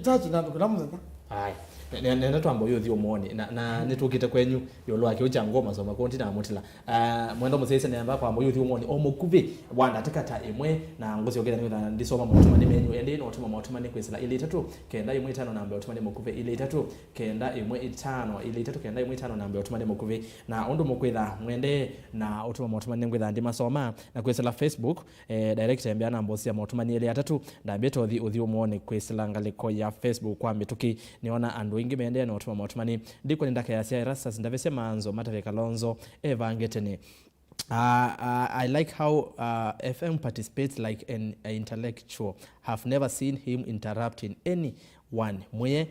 tachi na tukulamuza ai nenda twambo yothi omoni na nitukite kwenyu yolo ake uchango masoma konti na mutila mwendo musese namba kwa ambo yothi omoni omukuve wanda takata emwe na ngozi yogera ni ndisoma mutuma ni menyu ende no tuma mutuma ni kwesela ile 3 kenda imwe 5 namba utuma ni mukuve ile 3 kenda imwe 5 ile 3 kenda imwe 5 namba utuma ni mukuve na ondo mukwetha mwende na utuma mutuma ni ngwetha ndi masoma na kwesela Facebook direct embea namba cia mutuma ni ile 3 ndambeto uthi omoni kwesela ngaliko ya Facebook kwa mituki niona andu ingi mende na otuma motumani ndiko ndaka ya sia rasa ndavese manzo matave kalonzo evangetene I like how FM participates like an intellectual. Have never seen him interrupting anyone. Mwe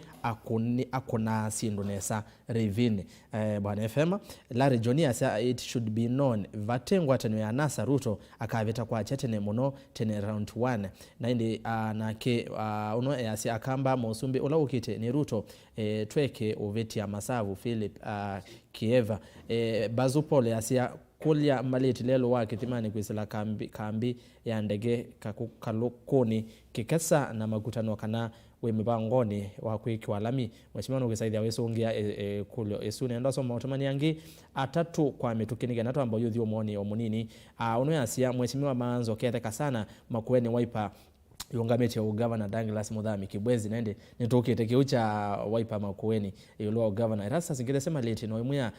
akona sindonesa revine bwana FM la regionia sa it should be known vatengwa tano ya nasa Ruto akaveta kwa chatene muno tene round 1 na indi na ke uno yasi akamba mosumbi ola ukite ni Ruto tweke oveti ya masavu Philip Kieva bazupol yasi kulya maleti lelo wake thimani kwisela kambi ya ndege kakukalokoni kikesa na makutano kana we mibangoni wa kwiki walami mheshimiwa ngesaidha wesongia kulyo esune ndo soma otomani yangi atatu kwa metukinige nato ambayo yothi omoni omunini uno yasia mheshimiwa manzo ketheka sana makueni wiper yongamete ugavana Douglas Muthami Kibwezi nende nitokete kiucha wiper makueni yolo governor rasa singire sema late no imya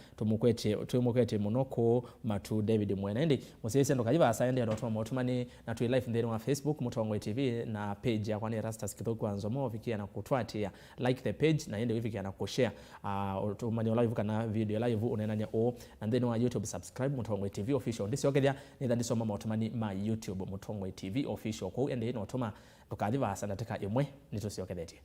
tumukwete munoko matu David Mwenende musese ndo kajiba asaende ndo tuma motumani na tu live ndeni wa Facebook Mutongwe TV na page ya kwani Rastas kitoko anzo mo vikia na kutwatia like the page na ende vikia na kushare tumani live kana video live unenanya and then wa YouTube subscribe Mutongwe TV official ndisi yokedia ndani soma motumani ma YouTube Mutongwe TV official ko ende no tuma tukadiva sana nataka imwe nitosiokethete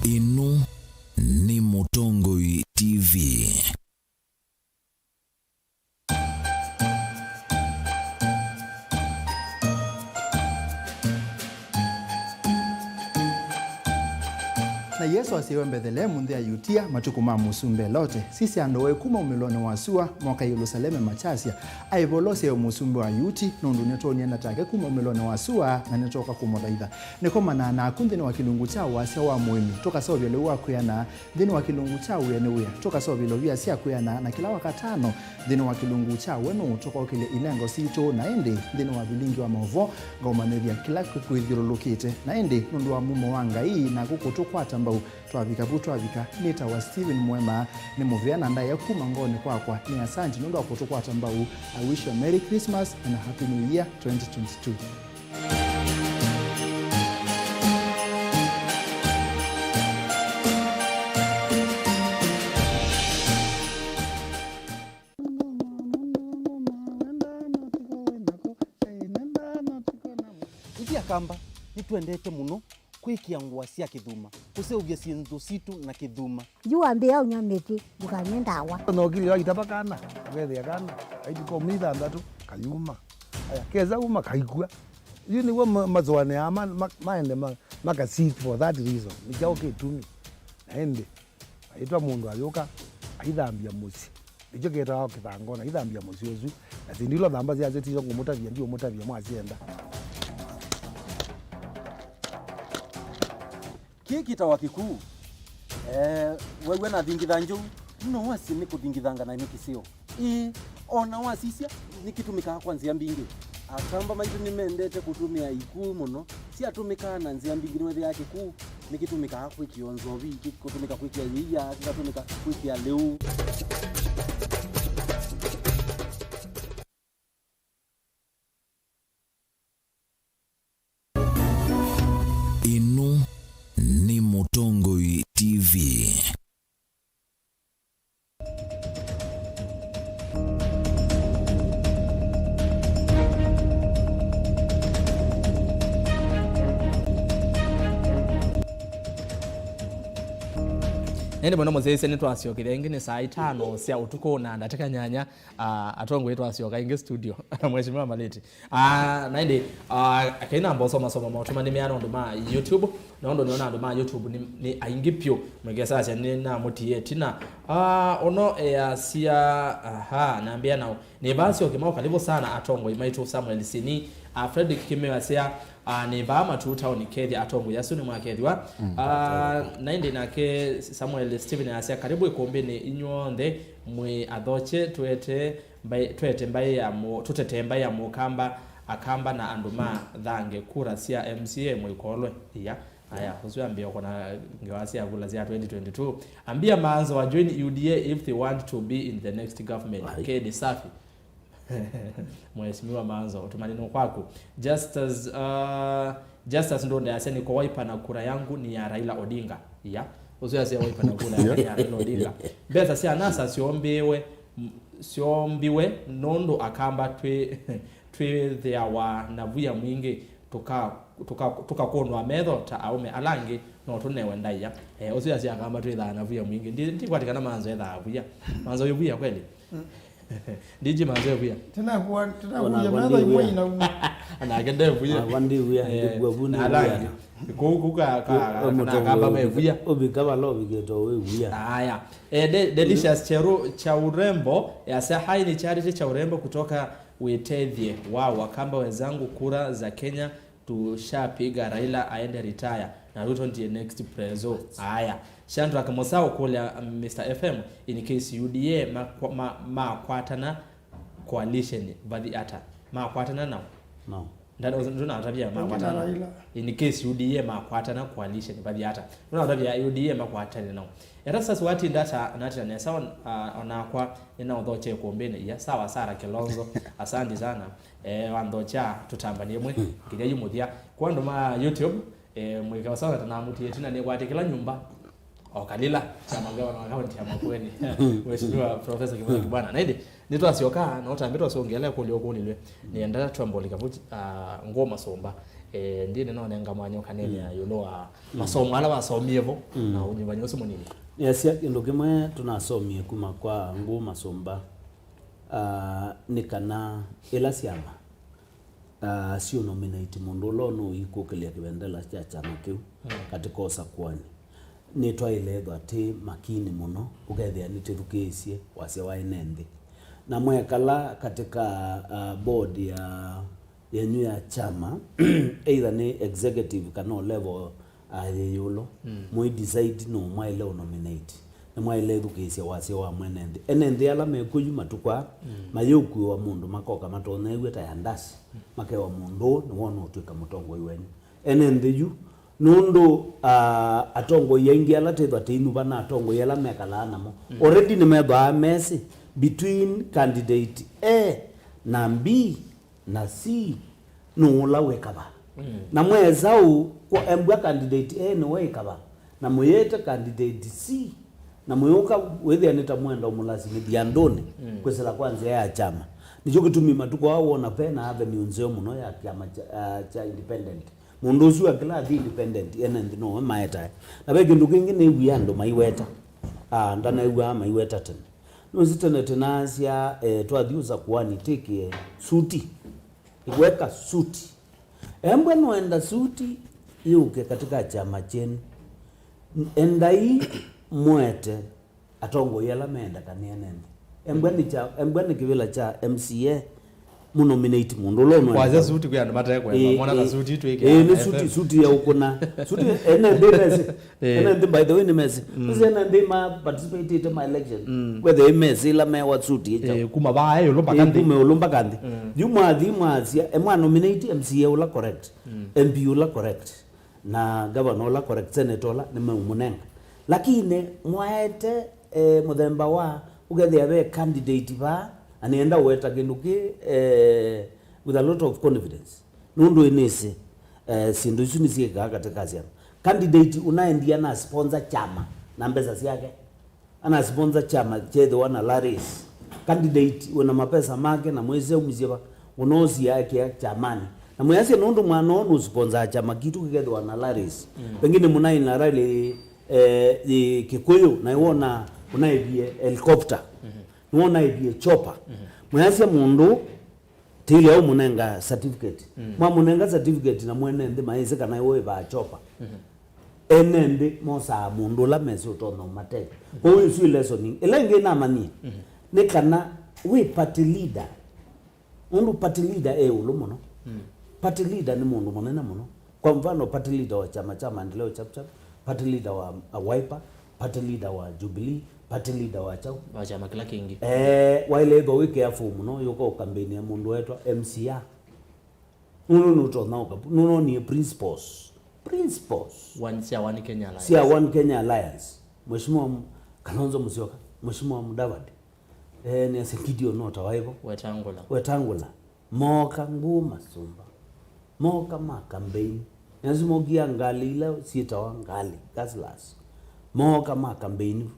Inu ni Mutongwe TV. Na Yesu asiwe Bethlehemu nthia yutia matuku ma musumbe lote sisi andowe kuma umilone wasua mwaka Yerusalemu machasia aivolose musumbe wa yuti nundu netoni natake kuma umilone wasua na netoka kumothaitha nikoma na akundi wa kilungu cha wasia wa muimi toka sawa vile wa kuyana thini wa kilungu cha wene wia toka sawa vile vya sia kuyana na kila wakatano thini wa kilungu cha wenu toka kile ilengo sito na ende thini wa vilingi wa movo ngomaneria kila kwithirulukite na ende nundu wa mumo wanga hii na kukutukwata twavika nita wa Steven Mwema ni muviana ndaye kuma ngoni kwa ni asante nundu akutukwata mbau. I wish you a Merry Christmas and a Happy New Year 2022. Itia kamba nitwendete muno kwikia ngwa cia kithuma kuseuvia sindu situ na kithuma jua mbea unyameti dukanyenda wa no kili wa itabakana wethe akana aidi komida ndatu kayuma aya keza uma kaikua you ni wa mazwane ama maende maka seek for that reason nikao kitumi naende aitwa mundu ayoka aithambia musi ndicho ketao kithangona aithambia musi uzu na sindilo thamba cia zetizo ngumutavia ndio mutavia mwacienda kiki tawa kikuu wewe na thingitha njuu no wasi ni kuthingithanga na nikisio ona wasisia nikitumika kwa nzia mbingi akamba maitu nimendete kutumia ikuu muno si atumika na nzia mbingi niwe yake kuu nikitumika kwa kionzo vi kutumika kwa kia kutumika kwa kia leo Inu ni Mutongoi TV. Nende mwana muzese nitwasio kirengi ni saa 5 cia utuko na ndataka nyanya atongo itwasio kainge studio mheshimiwa Maleti naende akaina mboso masomo mautuma ni miano ndo ma YouTube na ndo niona ndo ma YouTube ni aingi pio mwegesa cia ni na mutie tina ono ya cia naambia nao ni basi okimao karibu sana atongo imaitu Samuel Sini Frederick Kimewa cia ni bama tu town kedi atongo yasuni mwakediwa naende nake Samuel Steven asia karibu ikombe ni inyonde mwe adhoche twete mbai ya mo tutete mbai ya mukamba akamba na anduma dhange kura cia MCA mwikolwe ya aya usiambia kuna ngewasi ya kula cia 2022 ambia maanzo wa join UDA if they want to be in the next government kedi safi mheshimiwa maanzo tumanino kwako just as ndo ndasema niko waipa na kura yangu ni ya Raila Odinga ya usiasia waipa na kura ya Raila Odinga beza sia nasa siombiwe nondo akamba twe there wa navuya mwingi tuka konwa medho ta aume alangi no tunewe ndaya usiasia akamba twe there navuya mwingi ndi kwatikana manzo etha avuya manzo yuvuya kweli Diji manzo vuya tena mada imwe ina anagende vuya wandi vuya ndigwa vuni vuya kuka kamba mevuya obikaba lo bigeto we vuya haya delicious cha urembo yasa haini charity cha urembo kutoka UTETI wakamba wenzangu kura za Kenya tushapiga Raila aende retire na Ruto ndiye next prezo haya Chandra Kamosao kule Mr FM in case UDA kwatana coalition badi ata kwatana now ndano ndona tabia kwatana in case UDA kwatana coalition badi ata ndona tabia UDA kwatana now era sasa wati data nati na sawa onakwa ina odhoche kuombene ya sawa Sara Kilonzo asante sana wandocha tutambanie mwe kijaji muthia kwa ndo ma YouTube mweka sawa tunamutie tena ni kwatikila nyumba okalila chama gawa na akaunti ya makweni mheshimiwa professor Kibuya Kibwana naidi nitwasioka na utambitwa songelea kulioko nilwe nienda twambolika vuti ngoma somba ndine none ngamanyo kanene ya yuloa masomo ala wasomievo na unyumbanyo usimu nini yasia ndo kimwe tunasomie kuma kwa ngoma somba nikana ila siama sio nominate mundu lono ikokelia kibendela cha chama kiu katika osakwani ni twailethwa ati makini muno ugethia ni tirukiisie wase wa inende na mwekala katika board ya yenyu ya chama either ni executive kana level yulo mwe decide no mwaile nominate na mwaile thukiisie wase wa mwenende enende ala mekuyu matukwa mayuku wa mundu makoka matone gweta yandasi makewa mundu ni wono utwika mutongo iweni enende yu nundu atongo yengi ala tethwa tinu bana atongo yala mekala namo already ni meba messy between candidate A na B na C no la wekaba na mwezao kwa embwa candidate A no wekaba na mwete candidate C na mwoka wethe aneta mwenda umulazimi biandoni kwesela kwanza ya chama nicho kitumi matuko wao na pena avenue nzeo muno ya chama cha independent mundu usu akila independent ene no maeta na bege ndukingi ne wiyando maiweta ndana iwa maiweta tena no zitene tenasia twathiuza kuani tiki suti iweka suti embwe noenda suti yuke katika chama chenu endai mwete atongo yala menda kanienende embwe ni kivila cha MCA munominate mundu lono kwaza suti kuyanda mataya kwa mwana na suti tu ni suti ya ukuna suti ene by the way ni mesi ene ndi ma participate in my election whether mesi la me wa suti kuma ba yo lomba kandi kuma lomba kandi yuma di mwasia emwa nominate MCA ula correct MP ula correct na governor ula correct senator la ni munenga lakini mwaete muthemba wa ugethe abe candidate ba anienda weta kinduki with a lot of confidence nundu inese sindu isu nisieka katika kazi yako candidate unaendia na sponsor chama na mbesa yake ana sponsor chama chedo wana laris candidate una mapesa make na mweze umiziba unozi yake chamani na mwese nundu mwana onu sponsor chama kitu kigedo wana laris pengine munai na rally Kikuyu na iwona unaibie helicopter nuona ibie chopper mwese mundu tili au munenga certificate mwa munenga certificate na mwene ndi maize kana iwe ba chopper enembe mosa mundu la meso tono mate ko isu lesson elenge na mani ne kana we party leader mundu party leader ulumono party leader ni mundu monena muno kwa mfano party leader wa chama maendeleo chap party leader wa Wiper party leader wa Jubilee party leader wa chama kila kingi wale go wike ya fumu no yuko campaign ya mundu wetu MCA nuto naoka nuno ni principles one Kenya Alliance sia one Kenya Alliance mheshimiwa Kalonzo Musyoka mheshimiwa Mudavadi ni asekidio nota waivo wetangula moka nguma sumba moka ma campaign yazimogia ngali ila sita wa ngali gaslas moka ma campaign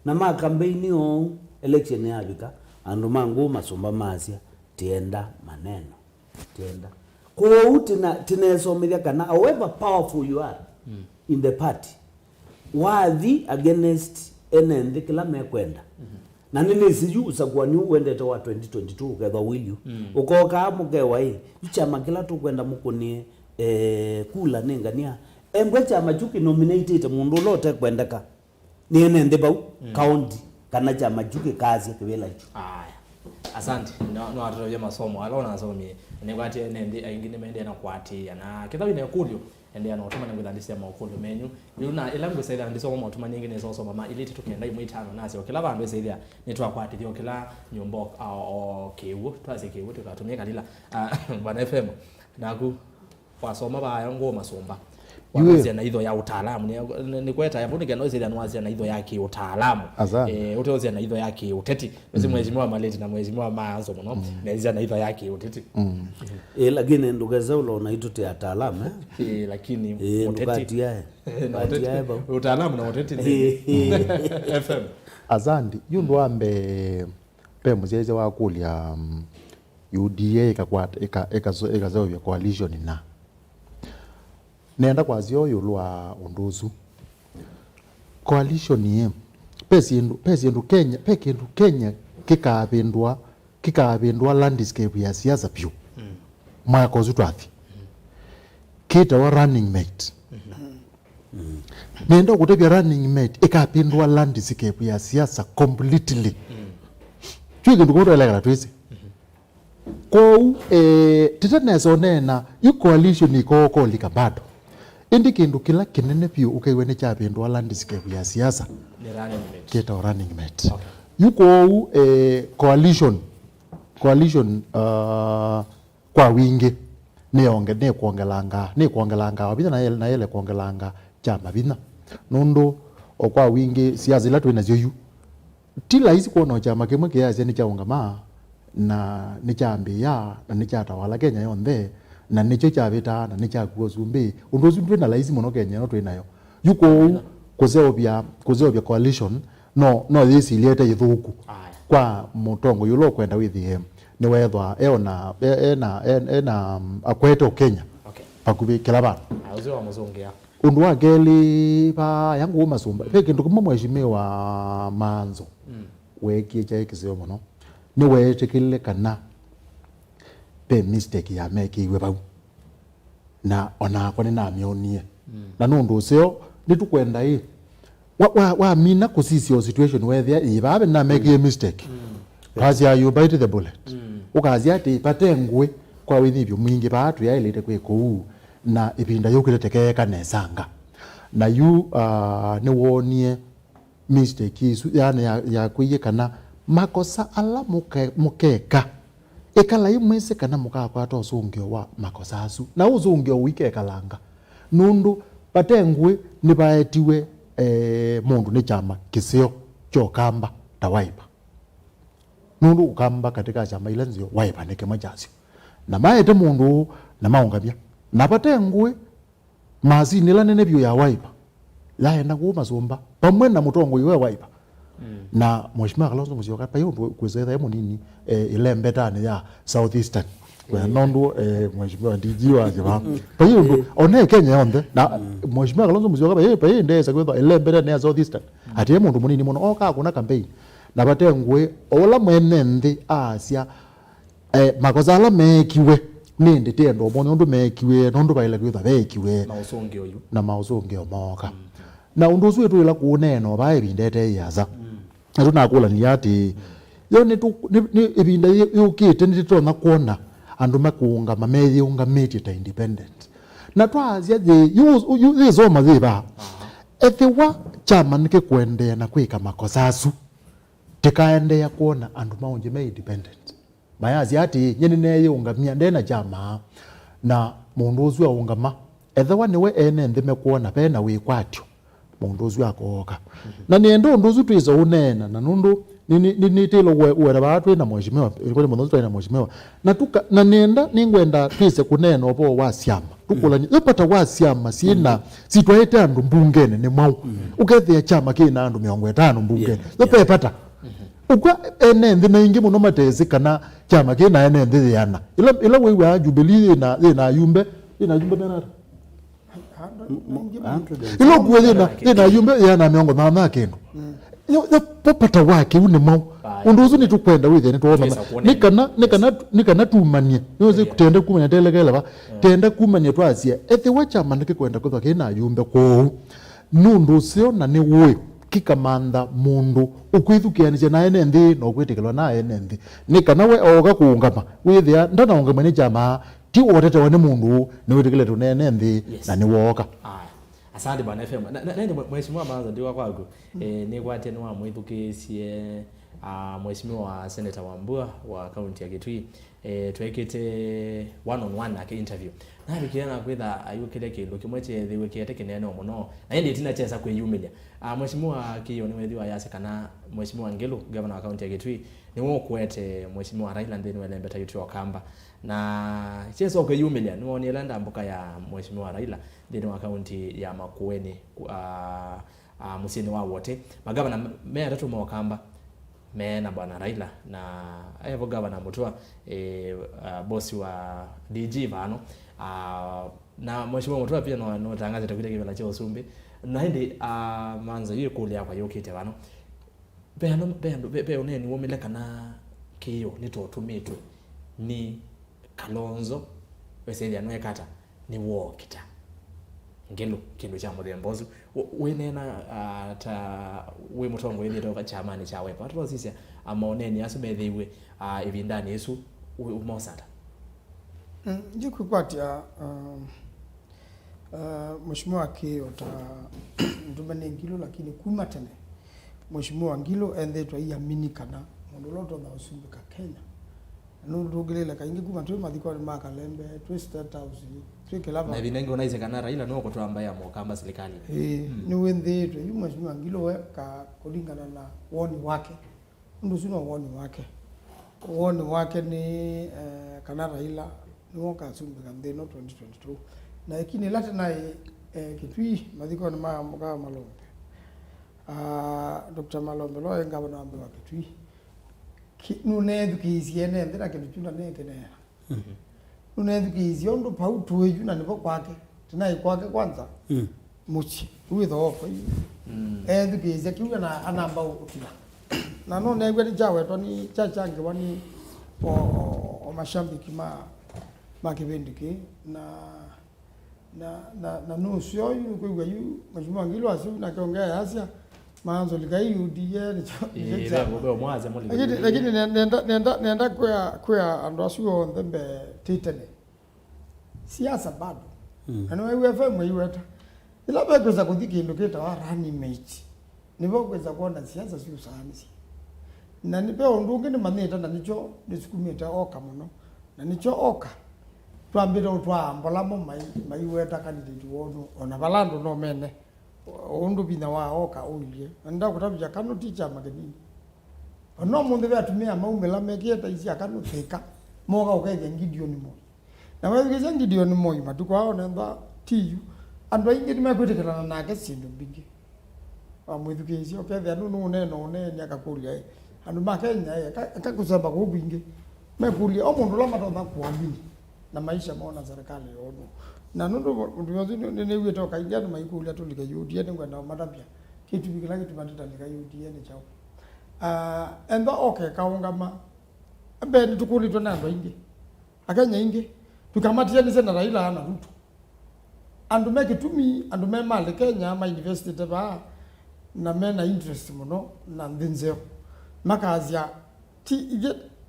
na ma campaign o election ya bika andu mangu masumba masia tienda maneno tienda kwa utina tinesomithia kana however powerful you are in the party wathi against enende kila mekwenda na nini siju usakwa ni uendete wa 2022 uketha will ukoka mukewa chama kila tu kwenda mukunie kula nengania embwe chama chuki nominated mundu lote kwendeka ni enende bau county kana chama chuki kazi kibela chu asante no atoje masomo alona asomi ne kwati enende aingine mende na kwati na kithabi ne kulyo ende ana otuma ne ngudandisia maukulu menyu yuna ilangu saida ndiso kwa otuma nyingine so mama iliti tukenda imwe itano nasi okila bandu saida netwa kwati thio kila nyumba o KYAU twase KYAU tukatumia kalila bana FM naku wasoma ba ngo masomba wazia na hizo ya utaalamu ni kweta yapo ni keno zile anwazia na hizo yake utaalamu utozia na hizo yake UTETI mheshimiwa Maleti na mheshimiwa Maanzo mno na na hizo yake UTETI lakini ndugeza ulo na hizo ya utaalamu lakini UTETI utaalamu na UTETI FM azandi yundu ambe pe muzeze wa kulia UDA ikazovya coalition na nenda kwazio yulwa unduzu coalition ye pesi ndu Kenya kikabindwa landscape ya siasa pio mwako zutwathi kita wa running mate nenda kutebya running mate ikabindwa landscape ya siasa completely chwiki ndukuto elekala twisi ko titenezo nena yu coalition iko likabado indi kindu kila kinene pio ukaiwe ne chabindwa landscape ya siasa kita running mate yuko coalition kwa wingi ne kuongelanga wabina na yele kuongelanga chama bina nondo okwa wingi siasa ila twina zyo tila hizi kuona chama kimwe kiasi ni chaungama na ni chambia na ni chatawala Kenya yonde na nicho chavita na ni chakuo zumbi undozu twina laizi mono Kenya no twinayo yuko kuzeobya coalition no this ilete yithuku kwa mutongo yulo kwenda with him ni wethwa ena akweto Kenya pakubi kilaba auzo amuzongea undu wageli pa yangu masumba peke ndukumwa mheshimiwa Manzo wekie cha ekizio mono ni wetekile kana pe mistake ya make iwe bau na ona kwa na mionie na nundu ucio ni tukwenda hii wa mina kusisi situation where there ibabe na make a mistake kazi ya you bite the bullet ukazi ati pate ngwe kwa withibyo mwingi batu ya ilete kwe ku na ibinda yokire tekeka nesanga na you ni wonie mistake isu yani ya kuyekana makosa ala mukeka ekala imwese kana mukakwa to sungio wa makosa asu na uzungio wike kalanga nundu patengwe ni baetiwe mundu ni chama kisio chokamba tawaipa nundu ukamba katika chama ile nzio waipa neke majasio na maete mundu na maungabia na patengwe mazini la nene byo ya waipa laenda kuuma zomba pamwe na mutongo iwe waipa na mheshimiwa Kalonzo Musyoka pa yombo kwezera yemo nini ile mbetani ya Southeastern kwa nondo mheshimiwa DG wa jaba pa yombo one Kenya yonde na mheshimiwa Kalonzo Musyoka pa ndeza kweza ile mbetani ya Southeastern ati yemo ndo munini muno oka kuna campaign na batengwe ola mwene ndi asia makoza ala mekiwe ninde tendo bono ndo mekiwe nondo baile kweza bekiwe na usonge oyu na mausonge omoka na unduzu wetu ila kuoneno bae bindete yaza atuna kula ni ati yo ni ibinda yukite nititona kuona andu makuunga mamethi unga meti ta independent na twazia je yuzoma ziba ethiwa chama nike kuendea na kwika makosasu tikaendea kuona andu maunje me independent bayazi ati nyeni neye unga miande na chama na mundu uzu ungama ethiwa niwe ene ndime kuona pena wikwatyo mundu uzu akoka na niendo nduzu twiza unena na nundu ni tilo uwera batu na mheshimiwa ilikuwa mundu twa na mheshimiwa na tuka na nenda ningwenda twise kunena obo wa siama tukula ni epata wa siama sina sitwaite andu mbungene ni mau ukethia chama kina andu 50 mbungene epata ukwa ene ndi na ingi muno matezi kana chama kina ene ndi yana ila wewe Jubilee na yumbe benara ilo kuweza na yumbe yana miongo na kendo yo popata wake une mau unduzu ni tukwenda withe ni tuoma nikana tumanie yoze kutenda kumanya telegela ba tenda kumanya twasia ethi wacha manike kwenda kwa kina yumbe ko nundu sio na ni we kikamanda mundu ukwithukianije na ene ndi no kwitikelwa na ene ndi nikana we oga kuungama withe ndana ungama ni chama ti wotete wane mundu ni witikile tunene ndi na ni woka asante bana FM na mheshimiwa manza ndiwa kwako ni kwate ni wa mwithukisie mheshimiwa Senator Wambua wa county ya Kitui twekete one on one ake interview na bikiana kwitha ayukile kindu kimweche thiwe kiete kinene muno na ndi tina chesa kwiyumilia mheshimiwa Kiyo ni wethi wa yase kana mheshimiwa Ngelu governor wa county ya Kitui ni wo kwete mheshimiwa Raila ndeni welembeta yuti wakamba na cheso kwiyumilia ni woni landa mbuka ya mheshimiwa Raila ndeni wa county ya Makueni musini wa wote magavana meya tatu mwakamba mena bwana Raila na ayevo gavana Mutua bosi wa DG vano na mheshimiwa Mutua pia no tangaza takwile kibela cha usumbi na ndi manza yeye kulia kwa yokite vano be oneni womile kana kiyo nitotumitu ni Kalonzo weselia no ekata ni wokita Ngelu kindu cha mudembozu wenena ta we mutongo ile toka chamani cha wepa to sisi amaoneni asubethiwe ibindani yesu umosata njikupatia mheshimiwa Kiyo ta ndumane Ngilo lakini kuma tene mheshimiwa Ngilo endetwa yaminikana mundu loto na usumbika Kenya nurugile kaingi kuma tu mathiko makalembe twista house twikela na binengo naize kana Raila no kutwa ambaye amokamba serikali ni wendetwe yu mheshimiwa Ngilo we ka kulingana na woni wake ndu sino woni wake ni kana Raila no ka sumbika ndeno 2022 na ikini lata na Kitui mathiko na mga Malombe Dr. Malombe lo ngabana ambe wa Kitui nune dukisiene ndira kindu nete ne nune dukisio ndo pau tuwe na nipo kwake tunai kwake kwanza muchi uitho opo dukisia kiwa na anamba ukila na no negwe jawe to ni chachange wani o mashambiki ma kibendiki na na nusu yo kwa yu mheshimiwa Ngilo Asiu na kiongea yasia maanzo likai UDA Wewe mwaze moli. lakini nenda kwa ando asuo ndembe titene siasa bado ana wewe FM yiweta ila bekweza kuthiki induketa wa rani mate nibo kweza kuona siasa sio sana na nipe ondunge ni maneta na nicho nisukumita oka muno na nicho oka twambira utwambola mo mai weta candidate wono ona balando no mene ondu bina wa oka ulie nda kutabya kanu teacher magenini ono mundu batumia maumela mekieta isi akanu theka moga ukege Gideon mo na wewe geze Gideon mo matuko hao nenda tiu andu aingi nimekwitikana nake sindu bingi amwithukisi okethe anu no nene akakulia andu makenya akakusamba ko bingi mekulia omundu la matonda kuamini na maisha maona serikali yono na nundu ndu yozi ne wito kaingia na maikulia tulika UDA ngwa na madapya kitu bikila kitu matata lika UDA ne chao enda okay kaungama abe tukuli to nando ingi akanya ingi tukamatia ni sena Raila ana Ruto andu mekitumi andu memale Kenya ma university ba na mena interest muno na ndinzeo makazia ti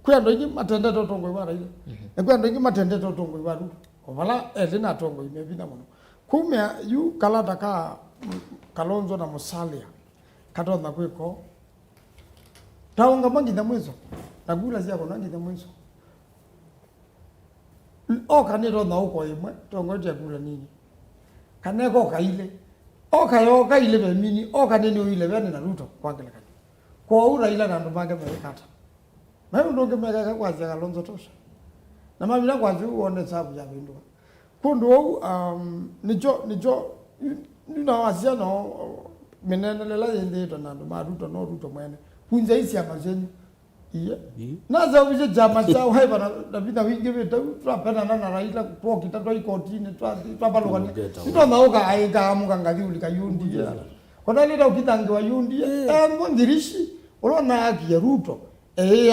kwendo ingi matende to tongo wa Raila kwendo ingi matende to tongo wa Ruto ovala elina tongo imebina muno kumya yu kalata ka Kalonzo na Musalia kato na kweko taonga mangi na mwezo nagula zia ko nangi na mwezo oka ni ro na uko imwe tongo je kula nini kaneko kaile oka yoka ile be mini oka nini ile bene na Ruto kwangela kani kwa ura ila na ndumage mekata mimi ndonge meka kwa zia Kalonzo tosha na mami na kwa zia uone sababu ya bindu kundu nijo nina wasia no menene lela yende to na nduma Ruto no Ruto mwene kunza isi amazeni iya naza uje jama chao haiba na vina wingi vitu twapenda na Raila kwa kitatu ikotini twapalokani ndo naoka aiga amuka ngadi ulika yundi kona leta ukitangiwa yundi mondirishi ulona haki ya Ruto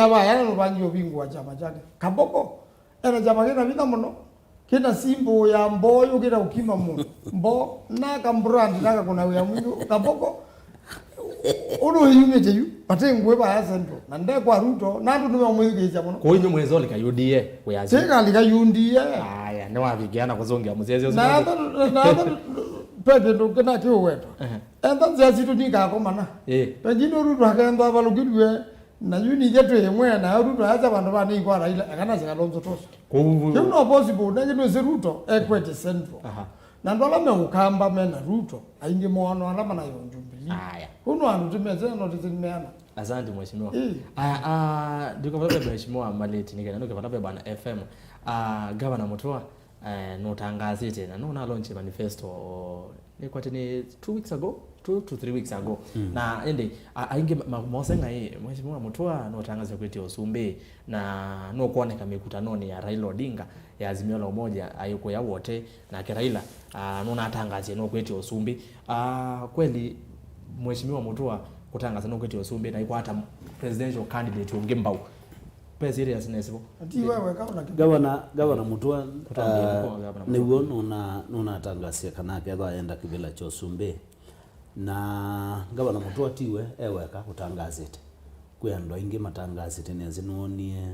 aba yana no bangi obingu wa chama chake kaboko ena chama kina vina muno kina simbo ya mboyo kina ukima muno mbo na kambrand naka kuna ya mungu kaboko uno yume jeyu patengwe ba asento nande kwa Ruto nandu nume mwezi muno ko inyo mwezo lika UDA kuyazi tega lika UDA aya ne wabigiana kuzongia muzezi na pede ndo kana kiwo wetu enda zazi tu nika komana pengine Ruto akaenda abalugirwe na yuni yetu yemwe na Ruto aza bantu bani kwa Raila akana zika Kalonzo tosa kuno possible na ngido Ruto equity central na ndola me ukamba mena Ruto aingi muono alama na yonjumbili aya kuno andu tumeze no tizimeana asante mheshimiwa aya ndiko pale mheshimiwa Maleti nikana ndiko pale bana FM governor Mutua no tangazite na no na launch manifesto ni kwa tini 2 weeks ago 2 to 3 weeks ago na ende aingi mosenga mheshimiwa Mutua no tangaza kweti Osumbe na no kuoneka mikutanoni ya Raila Odinga ya Azimio la Umoja ayuko ya wote na Raila no natangaze no kweti Osumbe kweli mheshimiwa Mutua kutangaza no kweti Osumbe na iko hata presidential candidate ungembau pe seriousness bo ati wewe kama gavana Mutua ni wono na tangasia kana pia aenda kibila cha Osumbe na gavana Mutua tiwe eweka kutangazite kwendo ingi matangazite nezinonie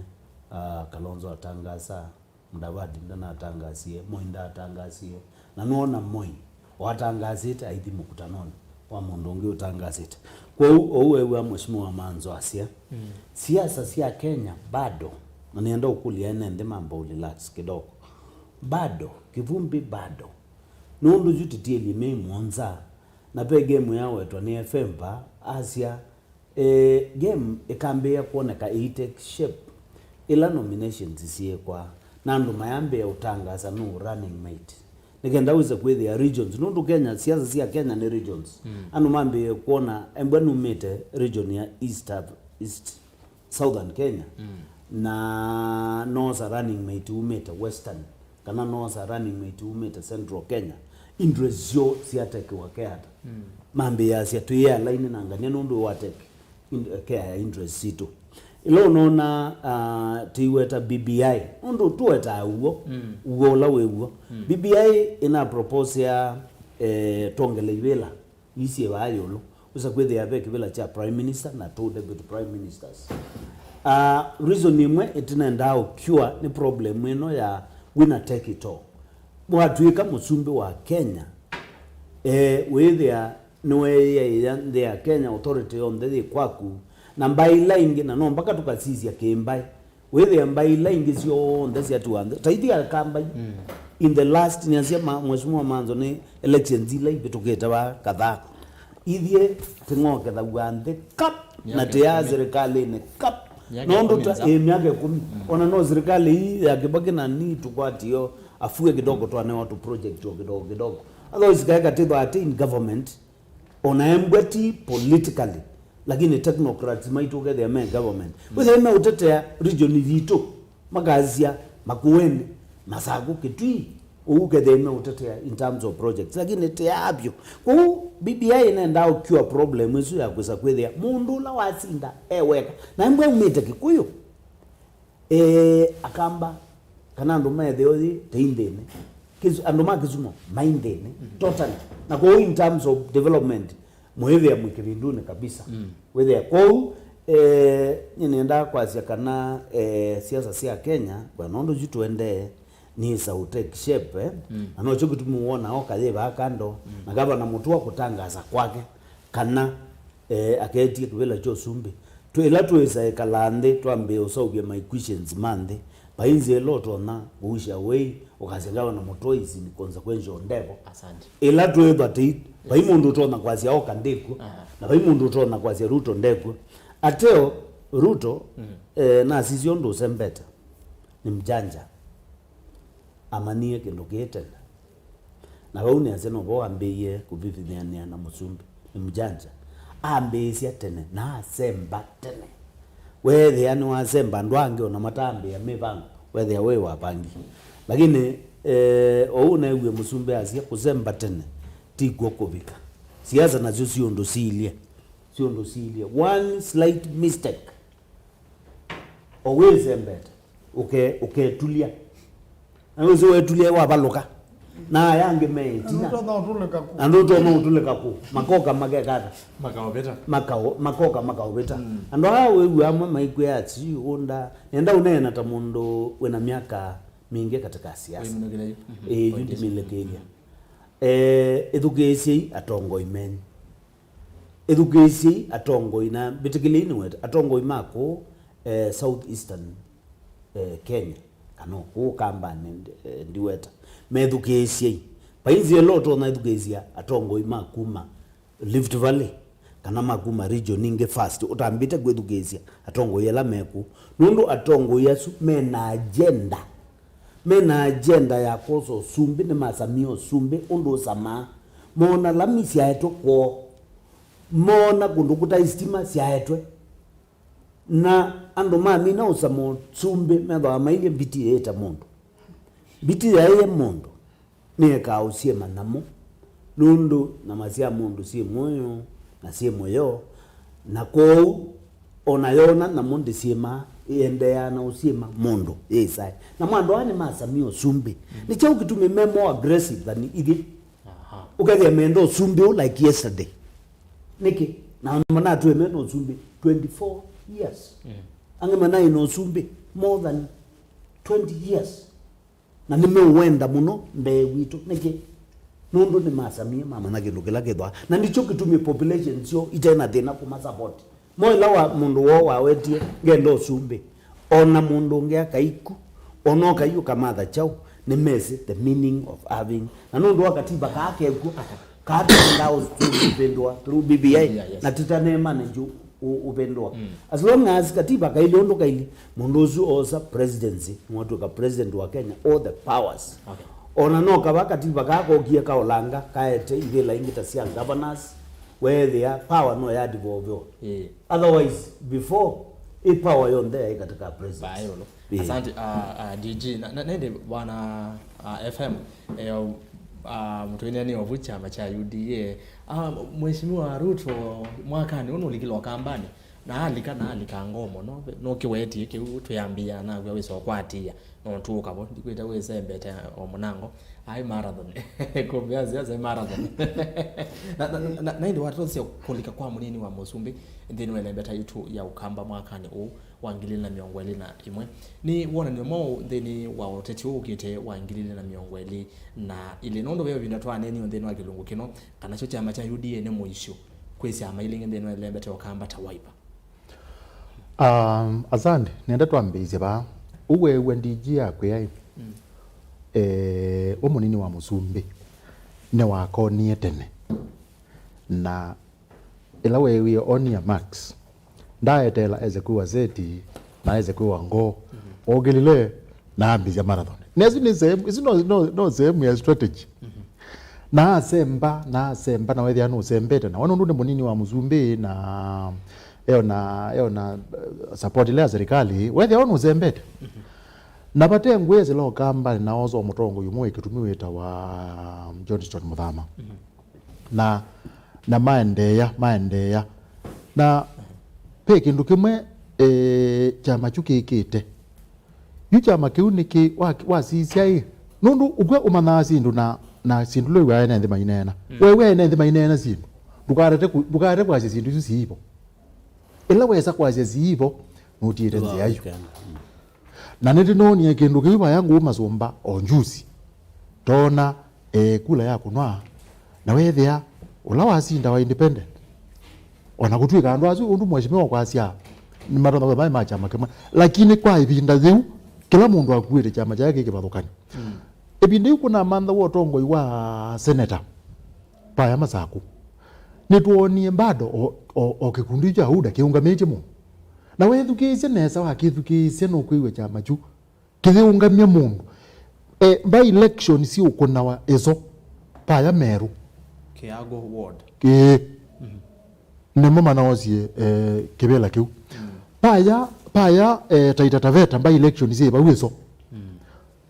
Kalonzo atangaza Mudavadi ndana atangazie Moinda atangazie na nuona Moi watangazite aithi mukutanoni wa mundu ungi utangazite kwa uwe wa mheshimiwa Manzo asia siasa sia Kenya bado nanienda ukulia nende mambo relax kidogo bado kivumbi bado nundu jutitieli memonza na pe game yao etwa ni FMpa asia game ikambia kuoneka itake shape ila nominations sie kwa nandu mayambe ya utangaza no running mate nikenda uze kwethia regions nundu Kenya siasa sia Kenya ni regions anu mambe kuona embwenu mete region ya east southern Kenya na north running mate umete western kana north running mate umete central Kenya indresio siateke waketa mambe ya sia tuya line nangania nundu wateke kea interest situ ilo nona tiweta BBI undu tuweta ugo la wewo BBI ina propose ya tongele ibela isi bayolo usa kwethe yabe kibela cha prime minister na two deputy prime ministers. Reason imwe itinenda cure ni problem ino ya winner take it all. Mwatuika musumbi wa Kenya wethia noe ya Kenya authority on the kwaku na mbaila ingi na no mpaka tukasizia kembai wethia mbaila ingi sio ndesi atuanze taidi akamba in the last nianzia mheshimiwa manzo ni elections ile ibitoketa ba kadhaa ithie tingoke da uande kap na tia serikali ni kap nondo ta miaka 10 ona no serikali hii ya Kibaki na ni tukwatio afue kidogo tu ane watu project kidogo otherwise gaga tiba ati in government ona embweti politically lakini technocrats might get their main government with them utetea region vito magazia makueni masagu kitui uke them utetea in terms of projects lakini teabyo kwa BBI inaenda cure problem isu ya kwesa kwethia mundu la wasinda eweka na mbwe umete kikuyu akamba kana ndo maethiothi teindene kizu ando makizumo mindene totally na kwa in terms of development mwethia mwikirindune kabisa wethia kwa ninaenda kwa kana siasa sia Kenya kwa nondo jituende ni sautek shape na no chuko tumuona okaje bakando na gavana mutua kutangaza kwake kana aketie kubela cho sumbi twela twesa kalande twambe usauge my questions mande bainze loto na buisha way ukazengawa na motoi is in consequential ndevo asante ela tweba tit baimundu tona kwazi aoka ndeko na baimundu tona kwazi Ruto ndeko ateo Ruto na sisi ondo sembeta ni mjanja amanie kendo ketena na bauni aseno bo ambeye kubithithania na musumbi ni mjanja ambesi atene na semba tene wethe anu asemba ndwange ona matambe ya mibango wethe we wapangi lakini ouna ewe musumbi asia kusemba tene tiko kubika siasa nazo siondo silia one slight mistake always embed okay tulia na wewe tulia wabaloka na yange metina ando no utuleka ku makoka magekata makoka makaweta ando wewe ama maikwe ati onda enda unena ta mundo wena miaka mingi katika siasa yundi milekelia education atongo imen education atongo ina bitikilini wet atongo imako southeastern Kenya kano ko kamba ndiweta medukesie painzi loto na edukesia atongo imakuma Rift Valley kana makuma region ninge fast utambite kwedukesia atongo yela meku nundu atongo yesu mena agenda ya koso sumbi ne masamio sumbi undo sama mona lamisi aeto ko mona kundukuta istima siaetwe na ando mami na usamo sumbi meba amaile biti eta mundu biti ya ye mundu neka usie manamo nundu na masia mundu si moyo na si moyo na ko onayona na mundi sima iendea na usima mundu yesai na mwando ani masamio sumbi ni chao kitume more aggressive than idi ukathia mendo sumbi like yesterday niki na mana tu mendo sumbi 24 years angemana ino sumbi more than 20 years na nimewenda muno mbe witu niki nundu ni masamia mama na kindu kila kidwa na ndicho kitume population sio itena thina kuma support moyo wa mundu wo wawetie ngendo sumbi ona mundu ngea kaiku ono kayu kamatha chao ni message the meaning of having na nundu wakatiba kaakegu kaatenda upendwa through BBI na titane manage upendwa as long as katiba kaili ondo kaili mundu uzu osa presidency mtu ka president wa Kenya all the powers ona no kaba katiba kako kia kaolanga kaete ivela ingita sia governors where they are power no ya devolve otherwise before a power yon there katika president asante DG na nende bwana FM mtu ni wa chama cha UDA mheshimiwa Ruto mwakani uno likilo kambani na alika ngomo no kiweti ki tuyambia na gwe so kwatia no tuka bo ndikwita we sembete omunango ai marathon kumbia zia marathon na ndio watu sio kulika kwa munini wa Musumbi then we lebeta yitu ya ukamba mwakani u wangilile na miongweli na imwe ni wona ni mo then wa UTETI ukite wangilile na miongweli na ile nondo bebe binatwa neni then wa kilungu kino kana cho chama cha UDA ne muisho kwesi amailinge then we lebeta ukamba ta wiper. Asante nenda twambize ba uwe ndiji yakwe yayi omunini wa Musumbi ne wakonie tene na ila wewe onia max ndaetela ezekuwa zeti na ezekuwa ngo ogelile na ambiza marathon nezi ni sehemu ya strategy na semba na wewe anu sembete na wanundu munini wa Musumbi na eona support ile serikali wewe anu sembete na bate ngweze lo kamba na ozo mutongo yumo ikitumiwe ta wa Johnston Muthama na maendeya na pe kindu kimwe chama chukikite yu chama kiuniki wa CCI nundu ugwe umana sindu na sindu lo wa ene mainena wewe ene mainena sindu dukarete kwa sindu sibo ila wesa kwa sibo nutire nziayo na neti noni kindu kiwa yangu masomba onjusi tona kula yako nwa na wethia ula wasinda wa independent ona kutwika andu azu undu mweshimiwa kwa asia ni matonda kwa mai chama kema lakini kwa ibinda ziu kila mundu akwire chama chake kibathukani ibinda yuko na manda wotongo iwa senator pa ya Masaku nituonie bado o kikundi cha huda kiungamije mu na wethukise nesa wakithukise no kwiwe chama chu kithiungamie mundu by election si ukona wa ezo pa ya Meru Kiago ward nemo manaozie kibela kiu paya Taita Taveta by election si ba weso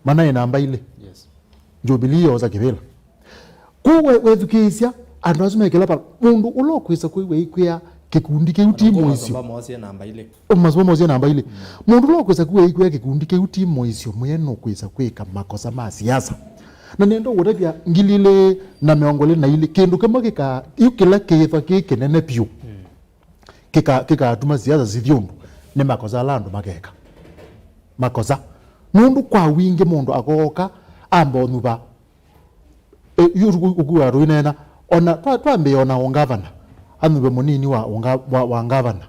mana ina ambaile yes Jubilee za kibela kuwe wethukisia andu azumekela pa mundu ulokwisa kwiwe ikwia kikundi kiuti moisio umasomo mozie namba ile mundu ulokwisa kwiwe ikwia kikundi kiuti moisio mweno kwisa kwika makosa ma siasa na nendo wotabia ngilile na miongole na ile kindu kama kika yukila kifa kikenene piu kika atuma siasa zithiondu ni makosa landu makeka makosa mundu kwa wingi mundu agoka ambo nuba yuru ukuwa ruinena ona twambe ona ongavana anube munini wa ngavana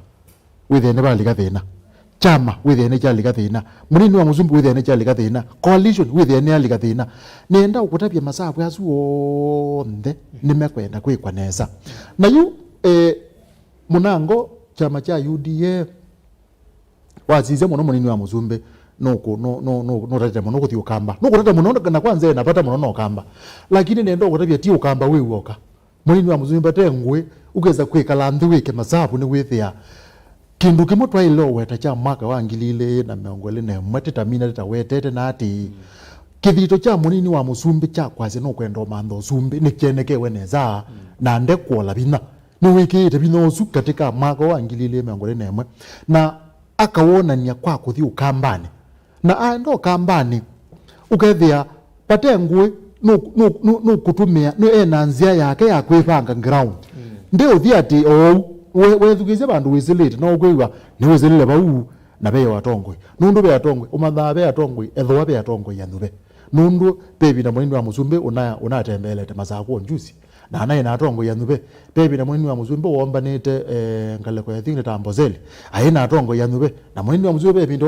withene bali gathina chama withene chali gathina munini wa Musumbi withene chali gathina coalition withene ali gathina nenda ukutabia masabu azu onde nimekwenda kwikwanesa na yu munango chama cha UDA wazize muno munini wa Musumbi no rata muno kuthi ukamba no kurata muno na kwanza napata muno no kamba lakini nenda ukutabia ti ukamba we uoka munini wa Musumbi batengwe ugeza kwikala nthi wike masabu ni withia kindu kimwe twailo weta cha mwaka wa ngilile na miongole na matitamina tawetete na ati kithito cha munini wa Musumbi cha kwaze no kwenda mando Sumbi ni kienekewe neza na ndekwola bina ni wiki te bino su katika mwaka wa ngilile miongole na akawonania kwa kuthi ukambani na ando kambani ukethia patengwe no kutumia no enanzia yake ya kwipanga ground ndio thiati wethukize bandu wisilite no kwiwa ni wisilile bau na be watongwe nundu be atongwe umatha be atongwe ethwa be atongwe yanube nundu bebi na munini wa Musumbi unatembelete Masaku onjusi na anaye na atongwe yanube bebi na munini wa Musumbi wombanite ngaleko ya thingine tambozeli aina atongwe yanube na munini wa Musumbi bebi ndo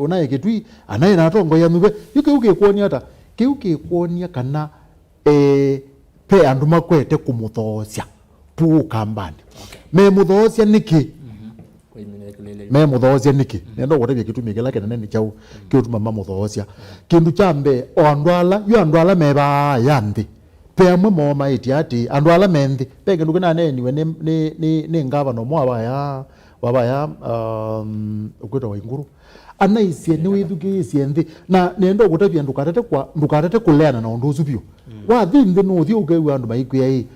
unaye kitwi anaye na atongwe yanube yuke kuonia hata kiuke kuonia kana pe andu makwete kumuthosia tu kambani me muthosia niki me muthosia niki nendo wotabia kitumi kila kenene ni chau kiutuma mamuthosia kindu chambe andwala meba yandi pe amwe moma itiati andwala mendi pe kindu kana niwe ni ngava no mwa wabaya ukwita wa inguru anaisie ni withukisie nthi na nendo wotabia ndukarete kuleana na undu ucupio wa thindi no thio ugewa andu maikwe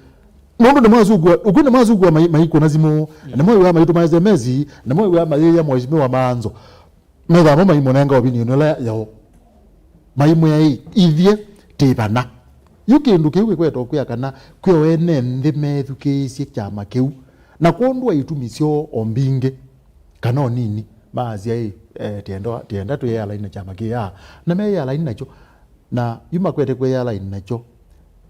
Mundu ne mazugwa ukune mazugwa maiko nazimo ne moyo ama itu maze mezi ne moyo ama yeye mheshimiwa wa manzo mega mama imonenga obini no la yao maimu ya ithie tibana yukindu kiu kwetwa kuya kana kwe wene nthi methukiisie kyama kiu na kwondwa itumisyo ombinge kana onini maazia tienda tu ya line chama kia na me ya line nacho na yuma kwete kwe ya line nacho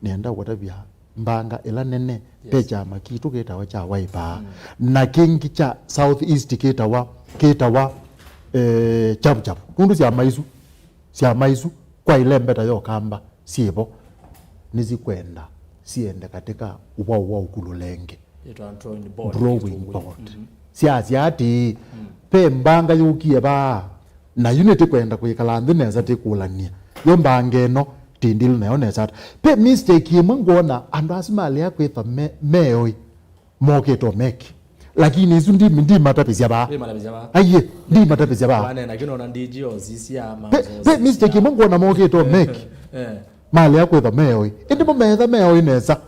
nenda watabia mbanga ila nene pe chama kitu kitawa cha Wiper na kingi cha South East kitawa chap kundu sia maisu kwa ile mbeta yo kamba siebo nizikwenda siende katika uwa ukululenge drawing board siati pe mbanga yukie ba na unity kwenda kuikala nthine tikulania yo mbange no tindil na onesa pe mistake yimongona andu asimali yakwitha meoi moketo meki lakini isu ndi matapizia ba aye ndi matapizia ba bana na kino na DGO zisia pe mistake yimongona moketo meki mali yakwitha meoi indi mumetha meoi nesa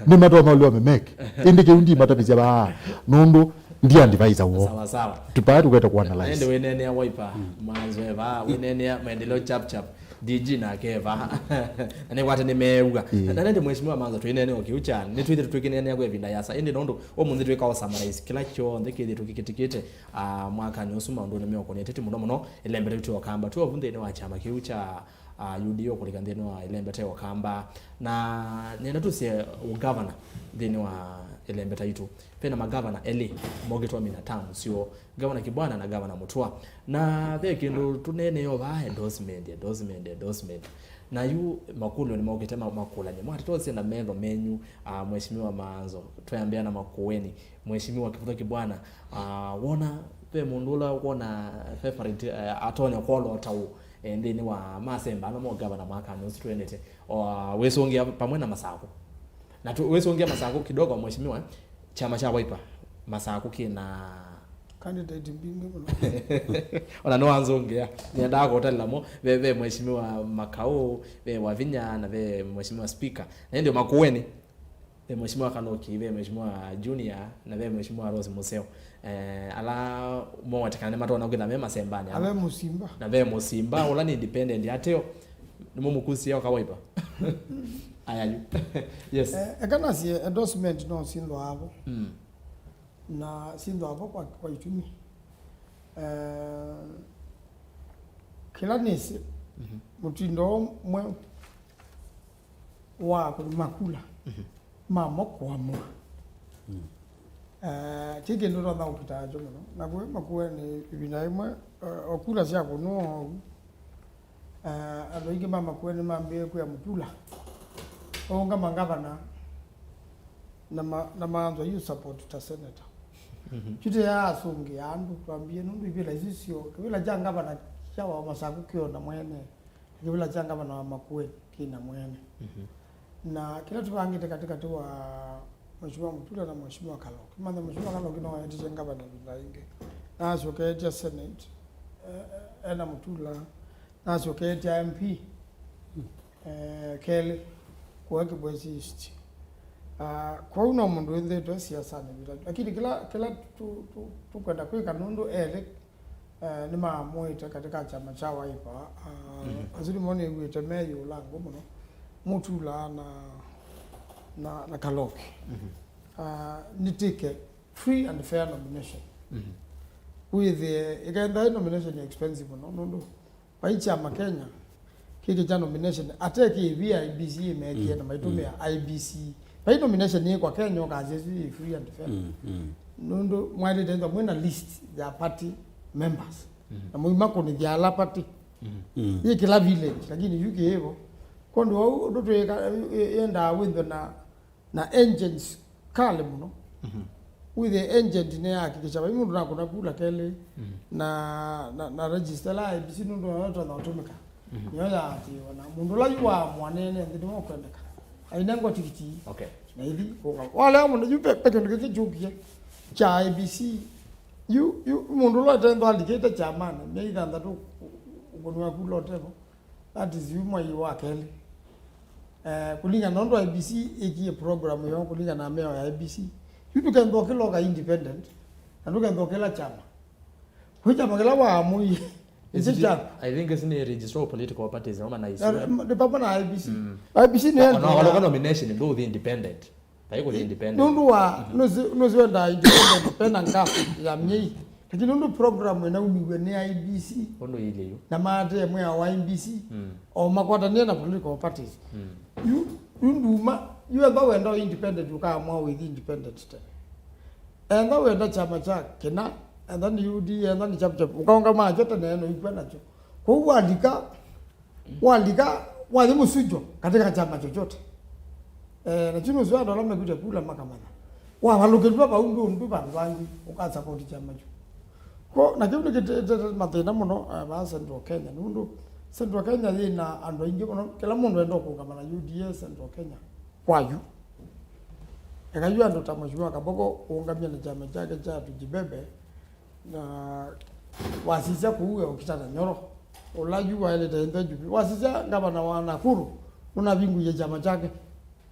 ni matoma ulio memeki indi ke ndi matapizia ba nundu ndi andivaiza wo sawa tupatu kweta ku analyze ende wenene ya Wiper manzo eva wenene ya maendeleo chap DG na keva ane wate ni meuga na nende mheshimiwa manzo twinene okiucha ni twithe twikinene ya kwevinda yasa indi nondo omunthi twika wa summarize kila kyo ndekithie tukikitikite mwaka ni usuma ndo ne meko netete muno elembere tu okamba tu obunde ne wa chama kiucha UDO kulika ndene wa elembete okamba na nenda tu se governor ndene wa elembeta itu pena magavana ele mogetwa mina tamu sio governor Kibwana na governor Mutua na the kindu tunene yo ba endorsement na yu makulu ni mogitema makula ni mwati tose na mendo menyu mheshimiwa manzo tuyambiana makueni mheshimiwa Kibwana wona pe mundula wona favorite atone kwolo tawu ndeni wa masemba no mo governor mwaka no strenete wesongia pamwe na Masako na tu wesongia Masako kidogo mheshimiwa chama cha Wiper Masako kina candidate mbingi ona no anzongea nienda ko hotelamo bebe mheshimiwa Makao be Wavinya na be mheshimiwa speaker na ndio makueni be mheshimiwa Kanoki be mheshimiwa Junior na be mheshimiwa Rose Museo ala mo watakane matona kugenda mema sembani abe Musimba na be Musimba ola ni independent ateo nimo mukusi yao ka Wiper ayayu yes ekana si endorsement no sindo hapo na sindo hapo kwa itumi kila nisi mutindo mwe wa makula mama kwa mwa tike ndo na ukitajo no na kwa makuwa ni binaimwe okula sia kuno aloige mama kwa ni mambe kwa mutula onga mangavana na manzo you support ta senator chite ya asungi andu kwambie nundu ibila isisio kibila janga bana chawa Masaku kiona mwene kibila janga bana makwe kina mwene na kila tubangite katika tu wa mheshimiwa Mutula na mheshimiwa Kaloki maana mheshimiwa Kaloki no yati janga bana bindainge na sokeja senate ena Mutula na sokeja MP kele kwa kibwezi east kwa una mundu ende to siasa ni bila lakini kila tu kwenda kwa kanundu ele ni maamuita katika chama cha Wiper azuri mone gwete meyo lango muno Mutula na Kaloki nitike free and fair nomination with the igenda nomination expensive no by chama Kenya kiki cha nomination ateke IBC mekie na maitumia IBC by nomination ni kwa Kenya kazi free and fair nundo mwali denda mwena list ya party members na muimako ni ya party hii kila village lakini yuki hivyo kondo ndo yenda window na engines kale muno with the engine ne hakikisha ba mundu nakuna kula kele na register la IBC nundo watu wanatumika yola ati wana mundu la yuwa mwanene ndi mo kwendeka ainango tikiti okay na hivi wala mundu yupe peke ndike jukie cha IBC you mundu la tendo alikete chamana meida ndatu ugonwa kuloteko that is you mwa yuwa kele kulingana na ndo IBC ikie program yo kulingana na meo ya IBC yutu kendo kilo ka independent ando kendo kila chama huja magala wa mui is it I think it's a register of political parties no man is the papa na IBC IBC ne no wala nomination ndo the independent haiko the independent ndo wa no zwenda independent pena ngafu ya mnyei lakini ndo program na umiwe ne IBC ndo ile yo na mate mwe wa IBC o makwata ne na political parties nduma you ndo wenda independent ukaamua with independent enda wenda chama cha kina enda ni UD enda ni chapa ukaonga macho tena neno iko nacho kwa walika wale msujo katika chama chochote na chino sio ndo lama kuja kula makamana wa walukilwa ba undu bantu ukasupport chama cho ko na kibu kete matena muno ba Central Kenya nundu Central Kenya ina ando ingi muno kila mundu endo kukamana UDA Central Kenya kwayu akajua ndo tamashua kaboko kuungamia na chama chake cha tujibebe na wasisa kuuya ukitana nyoro ulajua ile tendo jupi wasisa gavana wa Nakuru una vingu ya chama chake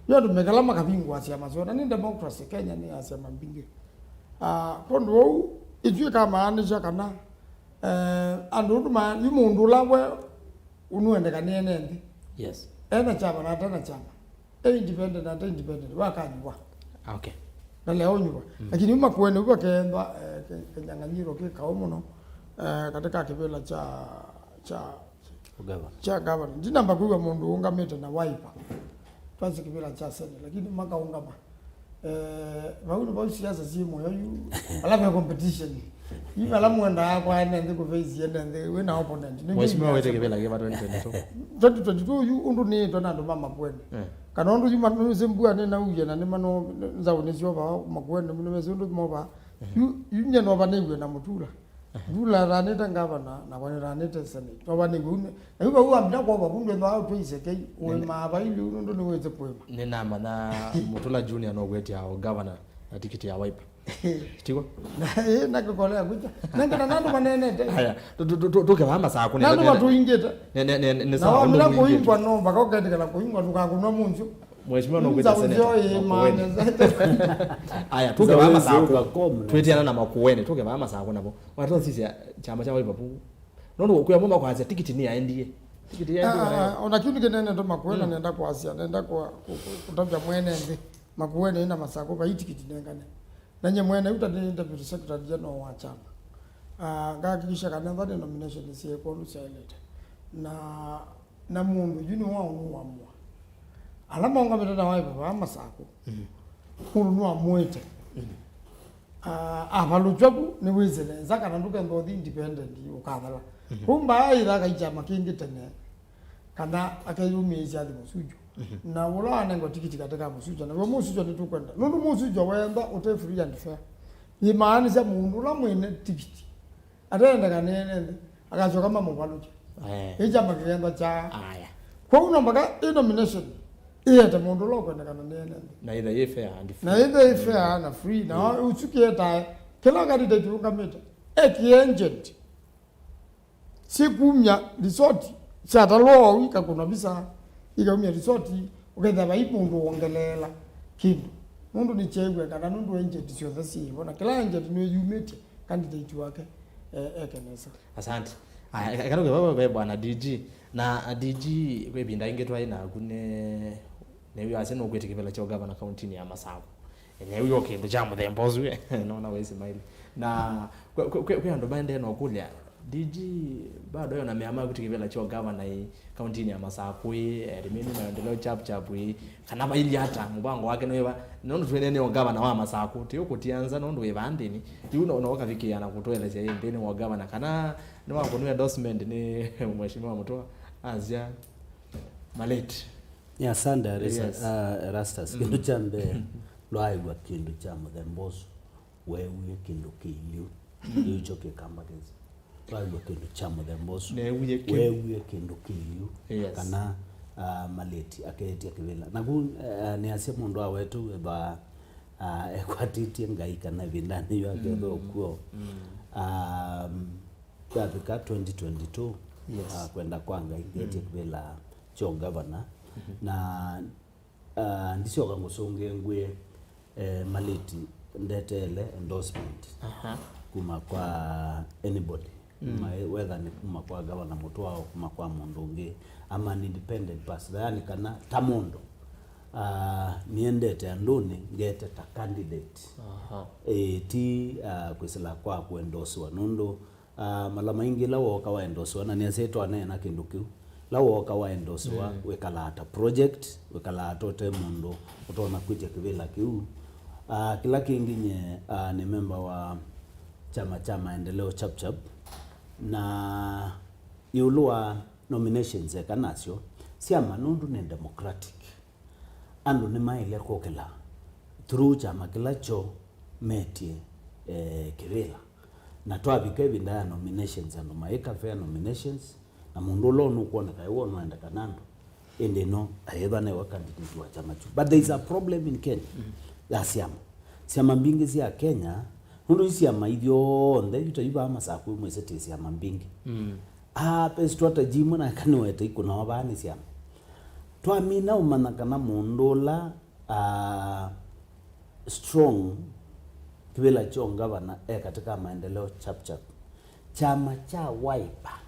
yote mekalama kabingu wa chama zote ni democracy Kenya ni asema mbinge kondo ijue kama anisha kana andu ma yumundu lawe unuende kanene ndi yes ena chama na tena chama independent na independent wakanywa okay na leo nywa lakini uma kuene kwa kendwa kenyanganyiro ke kaomuno katika kibela cha gavana ndina mbakuwa mundu ungamete na wiper twazi kibela cha sene lakini maka ungama bauna ba siasa si moyo yu ala competition yiba la mwenda kwa ene ndiko face yende we na opponent mheshimiwa wete kibela ke 2022 yu undu ni donado mama kwene kanondo yuma nuzimbua ne na uje na nemano nzawo nezyo ba makwende munemezondo moba yunya no banengwe na mutula dula raneta ngavana na bwana raneta sene to banengwe na yuba uwa mda kwa babunde ndo auto iseke we mabaili undo ndo weze poema ne nama na mutula junior no gweti hao governor na tikiti ya wiper tiko na kokolea kuja nanga nando manene haya tuke mama saa kuna nando watu ingeta ne sawa ndo kuingwa no baka katika kuingwa tukakunwa munju mheshimiwa no gweta seneta haya tuke mama saa twetiana na makuene tuke mama saa kuna bo watu sisi chama cha wiper pu nondo kuya mama kwa tikiti ni aendie tikiti ya ndio ona kitu kinene ndo makuene nenda kwa Asia nenda kwa kutavya mwene ndi makuene ina masako ba tikiti nengane nanye mwene utadini deputy secretary general wa chama ngakikisha kana ndani nomination isiye kwa lusailete na mundu juni wa unuamwa alama ungameta na waipa ba masako mundu wa mwete abaluchwaku ni wizele zaka nanduka ndo independent ukadala kumba aidha kaichama kingi tene kana akayumezi adi musujo na wala anengo tikiti katika musujo na musujo ni tukwenda nundu musujo wenda ute free and fair ni maana za mundu la mwene tikiti atenda kanene akacho kama mubalucho chama kigenda cha kwa una mpaka nomination iyete mundu lo kwenda kana nene na either ye fair and free na either fair na free na uchukie ta kila candidate tungameta agent sikumya resort chatalo wika kuna bisa ikamya resort ukenda baipundu ongelela kindu mundu ni chegwe kana nundu agent sio thasi bona kila agent ni yumete candidate wake ekenesa asante aya karoge baba bwana DG na DG kwebinda ingetwa ina kune neyo aseno kwete kibela cha governor county ni ya Masako enyewe yo kindu cha muthembozwe naona wezi maili na kwa ndo bande no kulya DG bado yana meama kutikibela cha governor hii county ni ya Masako rimeni maendeleo chap kana baili hata mubango wake no nondo twenene wa governor wa Masako tiyo kutianza nondo webandini yuno no wakafikiana kutoeleza yeye ndeni wa governor kana ni wako ni endorsement ni mheshimiwa mtoa azia maleti ya sanda rastas kindu chambe lwaigwa kindu cha muthemboso wewe kindu kiyu icho kikambageza lwaigwa kindu cha muthemboso wewe kindu kiyu kana maleti aketia kivila nagu ni asia mundu awetu ba ekwatiti ngai kana vindani yake okuo katika 2022 kwenda kwanga ingetia kivila cho governor na ndisio kangusunge ngwe Maleti ndetele endorsement kuma kwa anybody whether ni kuma kwa governor mutu au kuma kwa mundu ungi ama an independent person yani kana tamondo niendete anduni ngete ta candidate ti kwisila kwa kuendoswa nundu malama ingi lawo kawa endoswa na niaseto anena kindukiu lawo kawa endoswa wekalata project wekalata te mundu utona kwije kivila kiu kila kinginye ni member wa chama maendeleo chap na yulua nominations kanasio siama nundu ni democratic andu ni maile kokela through chama kilacho metie kivila na twabike binda nominations andu maika fair nominations na mundu lo nukuona kaiwo no enda kanando ende no aidha ne wa candidate wa chama chu but there is a problem in Kenya ya siama mbingi cia Kenya nundu siama ithio ndhe yutaiba masaku mwesete siama mbingi pe strategy muna kanwete ikuna wabani siama twamina umana kana mundu la strong kivila chonga bana katika maendeleo chap chama cha Wiper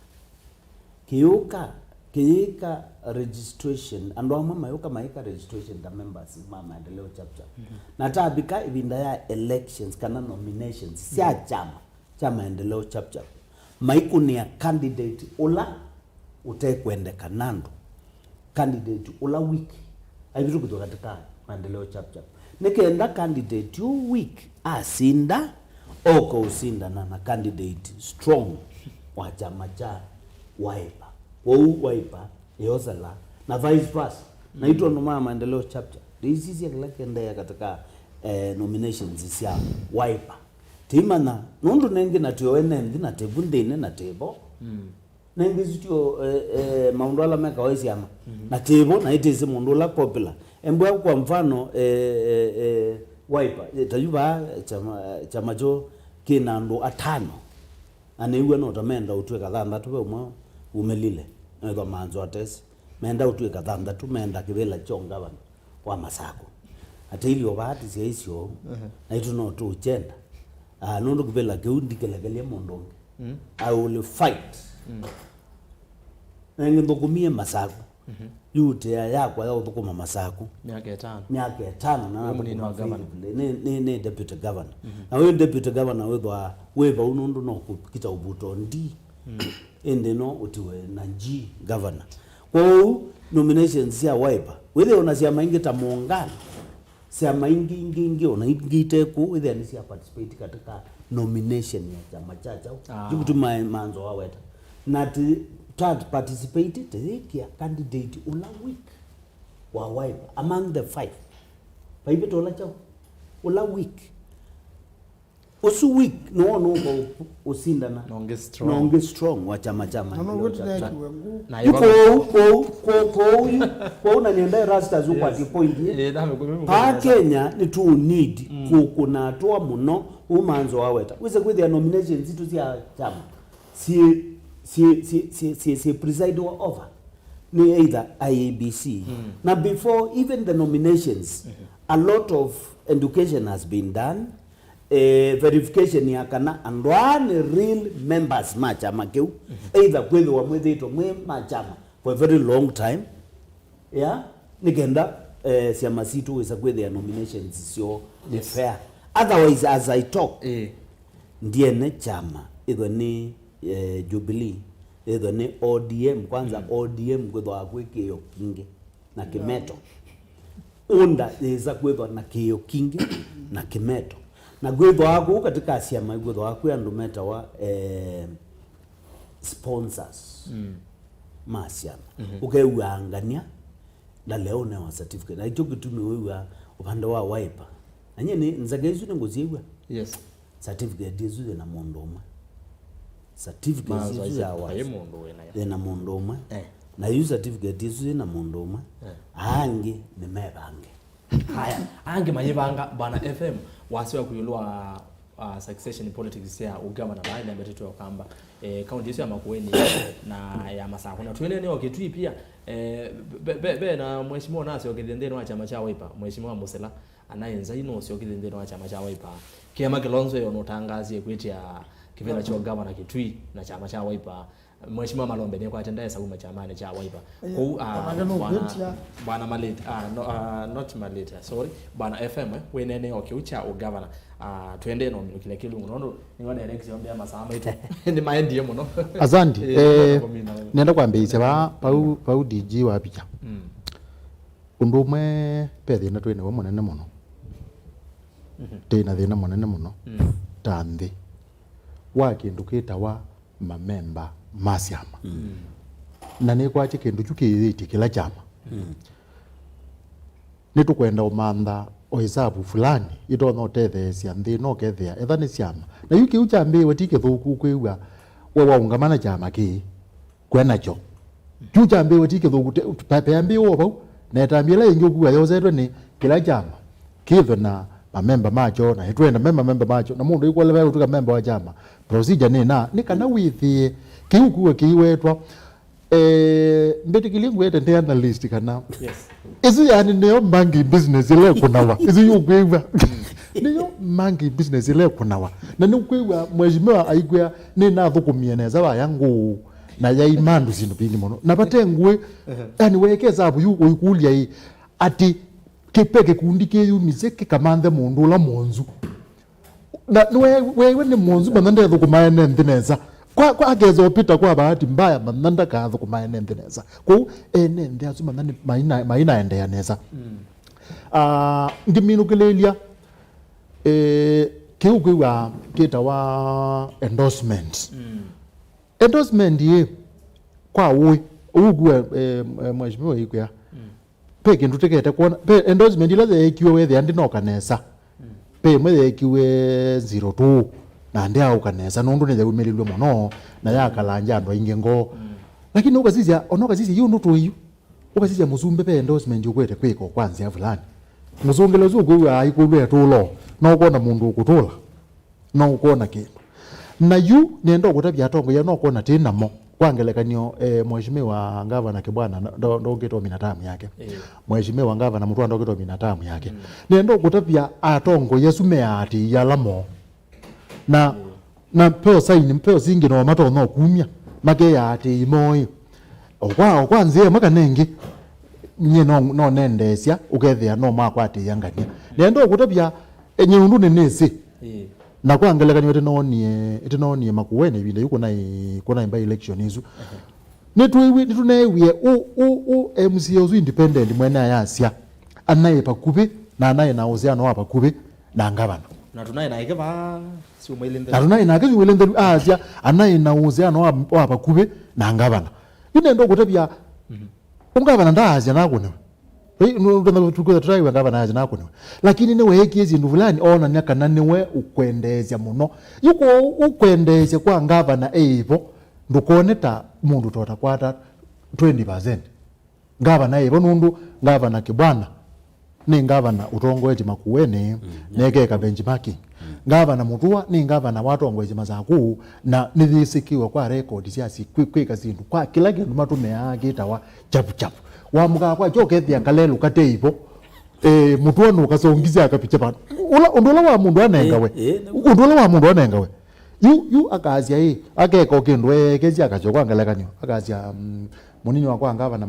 kiika registration ando mama yoka maika registration the members mama maendeleo chap na tabika ibinda ya elections kana nominations sia chama maendeleo chap maiku ni candidate ula utekwende kanando candidate ula week aibiru kutoka katika maendeleo chap nikenda candidate you week asinda oko usinda na candidate strong wa chama cha Wiper Wiper yosala na vice versa na ito noma maendeleo chapter this is yakenda katika nominations sia Wiper timana nundu nengi na tuwene ndina tebundene na tebo nengi zitio maundala meka wezi ama na tebo na itezi mundula popular embwa kwa mfano Wiper tajuba chama jo kinando atano aneiwe no tamenda utwe kadhanda tuwe umwe umelile ndo manzo atesi menda utwe kadhanda tu menda kivela chonga bana wa masako ate ilio bahati sia isio na itu no tu chenda nundu kivela keundikelegelia mondonge I will fight nengi ndokumie masako yute yakwa ya utukuma masako miaka 5 na munini wa governor ni deputy governor na wewe deputy governor weba unundu no kupita ubuto ndi ende no utiwe na G governor kwa nominations ya Wiper wewe unasia maingi ta muungano sia maingi unaingite ku wewe ni sia participate katika nomination ya chama chacha jukutu manzo waweta na third participate tekia candidate ula week wa Wiper among the 5 paibe tola chao ula week usu week no usinda na nonge strong wa chama na ko una nienda rasta zuko ati point pa Kenya ni to need kuna toa muno umanzo waweta wise with their nominations zitu cia chama si preside over ni either IABC na before even the nominations a lot of education has been done verification ya kana andwane real members machama keu either kweli wa mwethito mwe machama for a very long time nigenda siama situ wisa kweli ya nominations sio fair otherwise as I talk ndiye ne chama idho ni Jubilee idho ni ODM kwanza ODM kwethwa kwikio kingi na kimeto unda iza kwethwa na kio kingi na kimeto na gwethwa wako katika siama gwethwa wako andu meta wa sponsors masiama ukeuangania na leo na wa certificate na icho kitumi wewe upande wa Wiper anye ni nzagezu ngoziwa certificate yezu na mondoma certificate yezu ya wa na mondoma na yu certificate yezu na mondoma angi ni mebange haya ange mayibanga bana FM wasiwa kuyulwa succession politics ya ugavana baina ya betetu okamba county yesu ya Makueni na ya Masako na tuenene oketui pia be na mheshimiwa nasi okithendeno wa chama cha Wiper mheshimiwa Musela anayenza ino sio okithendeno wa chama cha Wiper kiama Kilonzo yo notangazie kwetia kivela cha ugavana kitui na chama cha Wiper mheshimiwa Malombe ni kwa atendaya sauma chama cha Wiper bwana Malete not Malete sorry bwana FM wenene okiucha ugavana tuende no kile kilungu nondo nione election ya masama ito ni maendie muno asante nenda kwambia pa DG wa picha undumwe pethe na twene wa munene muno tena thina munene muno tandi wa kindu kitawa mamemba masiama na ni kwa kindu chukithiti kila chama nitukwenda umanda o hisabu fulani ito no tethesia nthi no kethea etha ni ciama na yuki uchambi watike thuku kwiwa wa ungamana chama ki kwena cho chuchambi watike thuku peambi wo bau na tambia la ingi kuwa yozetwe ni kila chama kitho na mamemba macho na itwenda member macho na mundu iko level tuka member wa chama procedure ni na ni kana withi kiukuwa kiwetwa mbeti kilingu yete ndi analyst kana yes izi yani niyo mangi business ile kunawa izi yukwiwa niyo mangi business ile kunawa na nukwiwa mheshimiwa aigwa ni na thukumia neza ba yangu na ya imandu zindu bingi muno na batengwe yani wekeza abu yuko ikulia hii ati kipeke kundi ke yumise kikamanthe mundu la monzu na wewe ni monzu manande thukuma nende neza kwa agezo pita kwa bahati mbaya mananda ka thukuma nende neza kwa nende azuma nani maina ende ya neza ngiminu kilelia kiukiwa kita wa endorsement endorsement ye kwa uwe ugwe mheshimiwa ikwa pe kindu tekete kuona pe endorsement ile yekiwe wethe andi no kanesa pe mwe yekiwe 02 na ndi au kanesa nundu ne yagumelilwe muno na yakalanja ndo ingengo lakini ukazizia onoka sisi yu ndutu yu ukazizia muzumbe pe endorsement ukwete kwiko kwanza ya fulani muzungelo zugu aikulwe tulo no kuona mundu ukutula no kuona kindu na yu nendo kutabya tongo ya no kuona tinamo kwangelekanyo mheshimiwa ngavana kibwana ndo geto minatamu yake mheshimiwa ngavana mtu ndo geto minatamu yake nendo kutapia atongo yesume ati yalamo na peo saini peo singi no mato no kumya make ya ati imoi okwanze makanengi nye no nendesia ukethia no makwati yangania nendo kutapia nyundu nesi na kwangelekanyo etinonie Makueni binde yuko na imba election izu nitunewie MC ozu independent mwene ayasia anaye pakubi na anaye na uziano wa pakubi na ngavana na tunaye na ikeba si umwelende na tunaye na kizu welende asia anaye na uziano wa pakubi na ngavana ine ndo kutabia ngavana ndaazia nakone ndo tuko try ngavana azia nakone lakini ne weki ezindu fulani ona nyaka nanewe ukwendezya muno yuko ukwendezya kwa ngavana eivo ndukoneta mundu tota kwata 20% ngavana eivo nundu ngavana kibwana ni ngavana utongoeje Makueni negeka benchmarking ngavana mutua ni ngavana watongoeje mazaku na nithisikiwa kwa record cia kwika zindu kwa kila kindu matume agitawa chapu wa mga kwa chokethia kalelu kateivo mutua no kasongizia akapicha bana undula wa mundu anengawe undula wa mundu anengawe yu akazia akeka kindu kezia akachokwa ngalekanyo akazia munini wakwa ngavana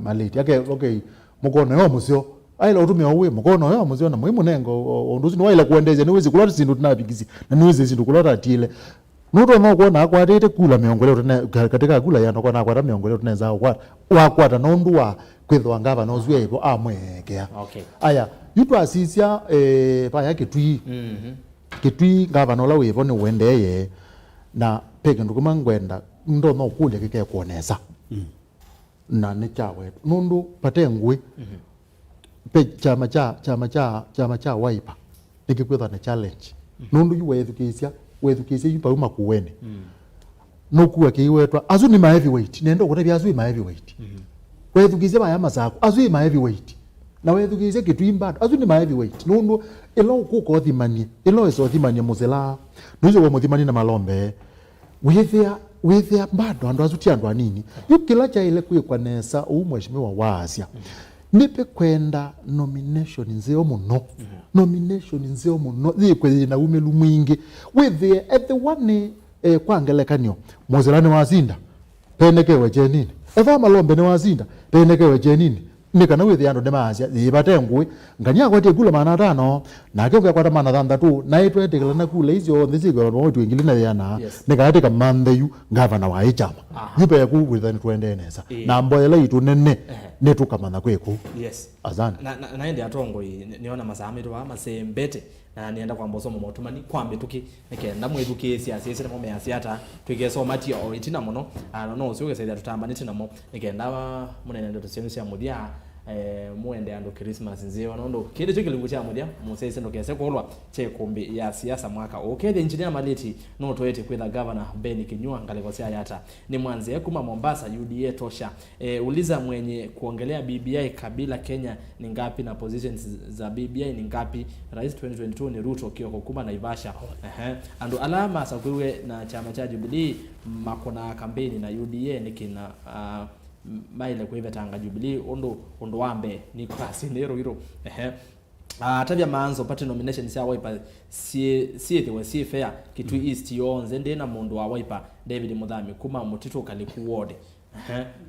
maleti okay mukono yo musio aila utume owe mukono yo musio na muhimu nengo onduzi no aila kuendeze niwezi kulota sindu tunabigisi na niwezi sindu kulota tile nuto no kuona akwatete kula miongoleo katika kula yana kwa akwata miongoleo tunaweza wakwata nondu wa kwithwa ngava nozwe ivo amwekea okay aya yutu asisia pa yake twi kitwi ngava no lawe ivo ni wendeye na peke ndukuma ngwenda ndo no kulya kike kuonesa na ne chawe nundu patengwe pe chama cha Wiper nikikwetha na challenge nundu yuwethukisia yupa Makueni nokuwa kiwetwa azu ni ma heavyweight nendo kutabia azu ma heavyweight wethukisia ba yama zako azu ma heavyweight na wethukiise kitwimba azu ni ma heavyweight nundu ilo kuko thimanie ilo eso thimanie muzela nuzo wa muthimani na malombe withia bado andu azuti andu anini yukila cha ile kwikwa nesa u mheshimiwa wa Asia nipe kwenda nomination nzeo muno nomination nzeo muno thikwe na umelu mwingi withie at the one kwangelekanio muzelani wazinda penekewe jenini eva malombe ne wazinda penekewe jenini nikana withia andu nemaasya thibate ngui ngania kwatie kula mana tano na ke kwa mana thanda tu na itu etikala na kula izio ndisigo no tu ingili na yana nikatika mantheyu governor wa ichama yupe ku withani twende nesa na mboyela itu nene netukamana kweku azani na ende atongo niona masamitu wa masembete na nienda kwa mboso motumani kwambe tuki nikenda mwethuki siasa ese mo me siata twigesa omati o itina muno no usiuge saida tutamba nitina mo nikenda munene ndo tusemisia mudia muende ando Christmas nzio nondo kile cyo kilingu cha mudia musese ndo kese kolwa che Ikumbi ya Siasa mwaka okede engineer Maleti no toete kwenda governor Ben Kinyua ngalekosia yata ni mwanze kuma Mombasa UDA tosha uliza mwenye kuongelea BBI kabila Kenya ni ngapi na positions za BBI ni ngapi rais 2022 ni Ruto Kioko kuma Naivasha ando alama sakwiwe na chama cha Jubilee makona kampeni na UDA nikina maile kuive tanga Jubilee ondo wambe ni klasi nero hiro tabia manzo pate nomination sia Wiper si fair kitu East yonze ndena mundu wa Wiper David Muthami kuma mutito kaliku ward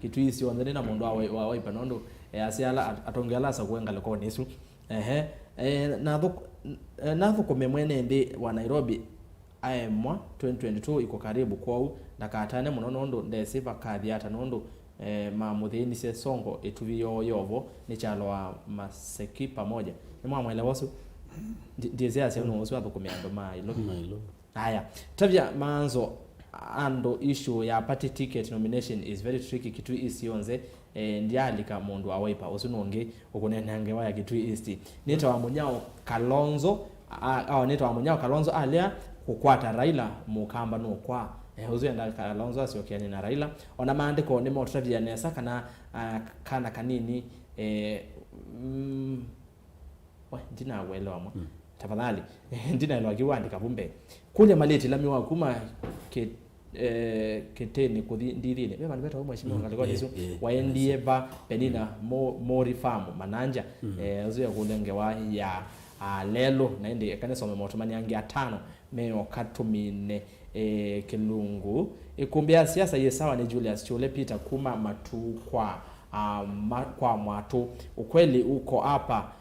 kitu East yonze ndena mundu wa Wiper nondo asiala atongela sa kuenga leko nesu natho komemwene ndi wa Nairobi aemwa 2022 iko karibu kwao ndakatane muno nondo ndesiva kadhi ata nondo mamuthini se songo etuviyo yovo ni chalo wa maseki pamoja ni mwamwele wasu ndiye ase no wasu athukumiando mailo haya tabia manzo ando issue ya party ticket nomination is very tricky kitu isionze ndialika mundu wa Wiper usunonge ukunenange waya kitu East nita wa munyao Kalonzo au nita wa munyao Kalonzo alia kukwata Raila mukamba no kwa uzuenda Kalonzo asiokiani na Raila ona maandiko ni motravia nesa kana kanini ndina welewa mo tafadhali ndina ilo akiwandika bumbe kuja Maleti lami wa kuma keteni kudhindithine bema nibeta mheshimiwa ngalikuwa nisu waendie ba penina mori farm mananja uzuya kulengewa ya lelo naende kanesome motomani yangi atano meo katumine Kilungu Ikumbi ya Siasa yesawa ni Julius Chole Peter kuma matu kwa mwatu ukweli uko hapa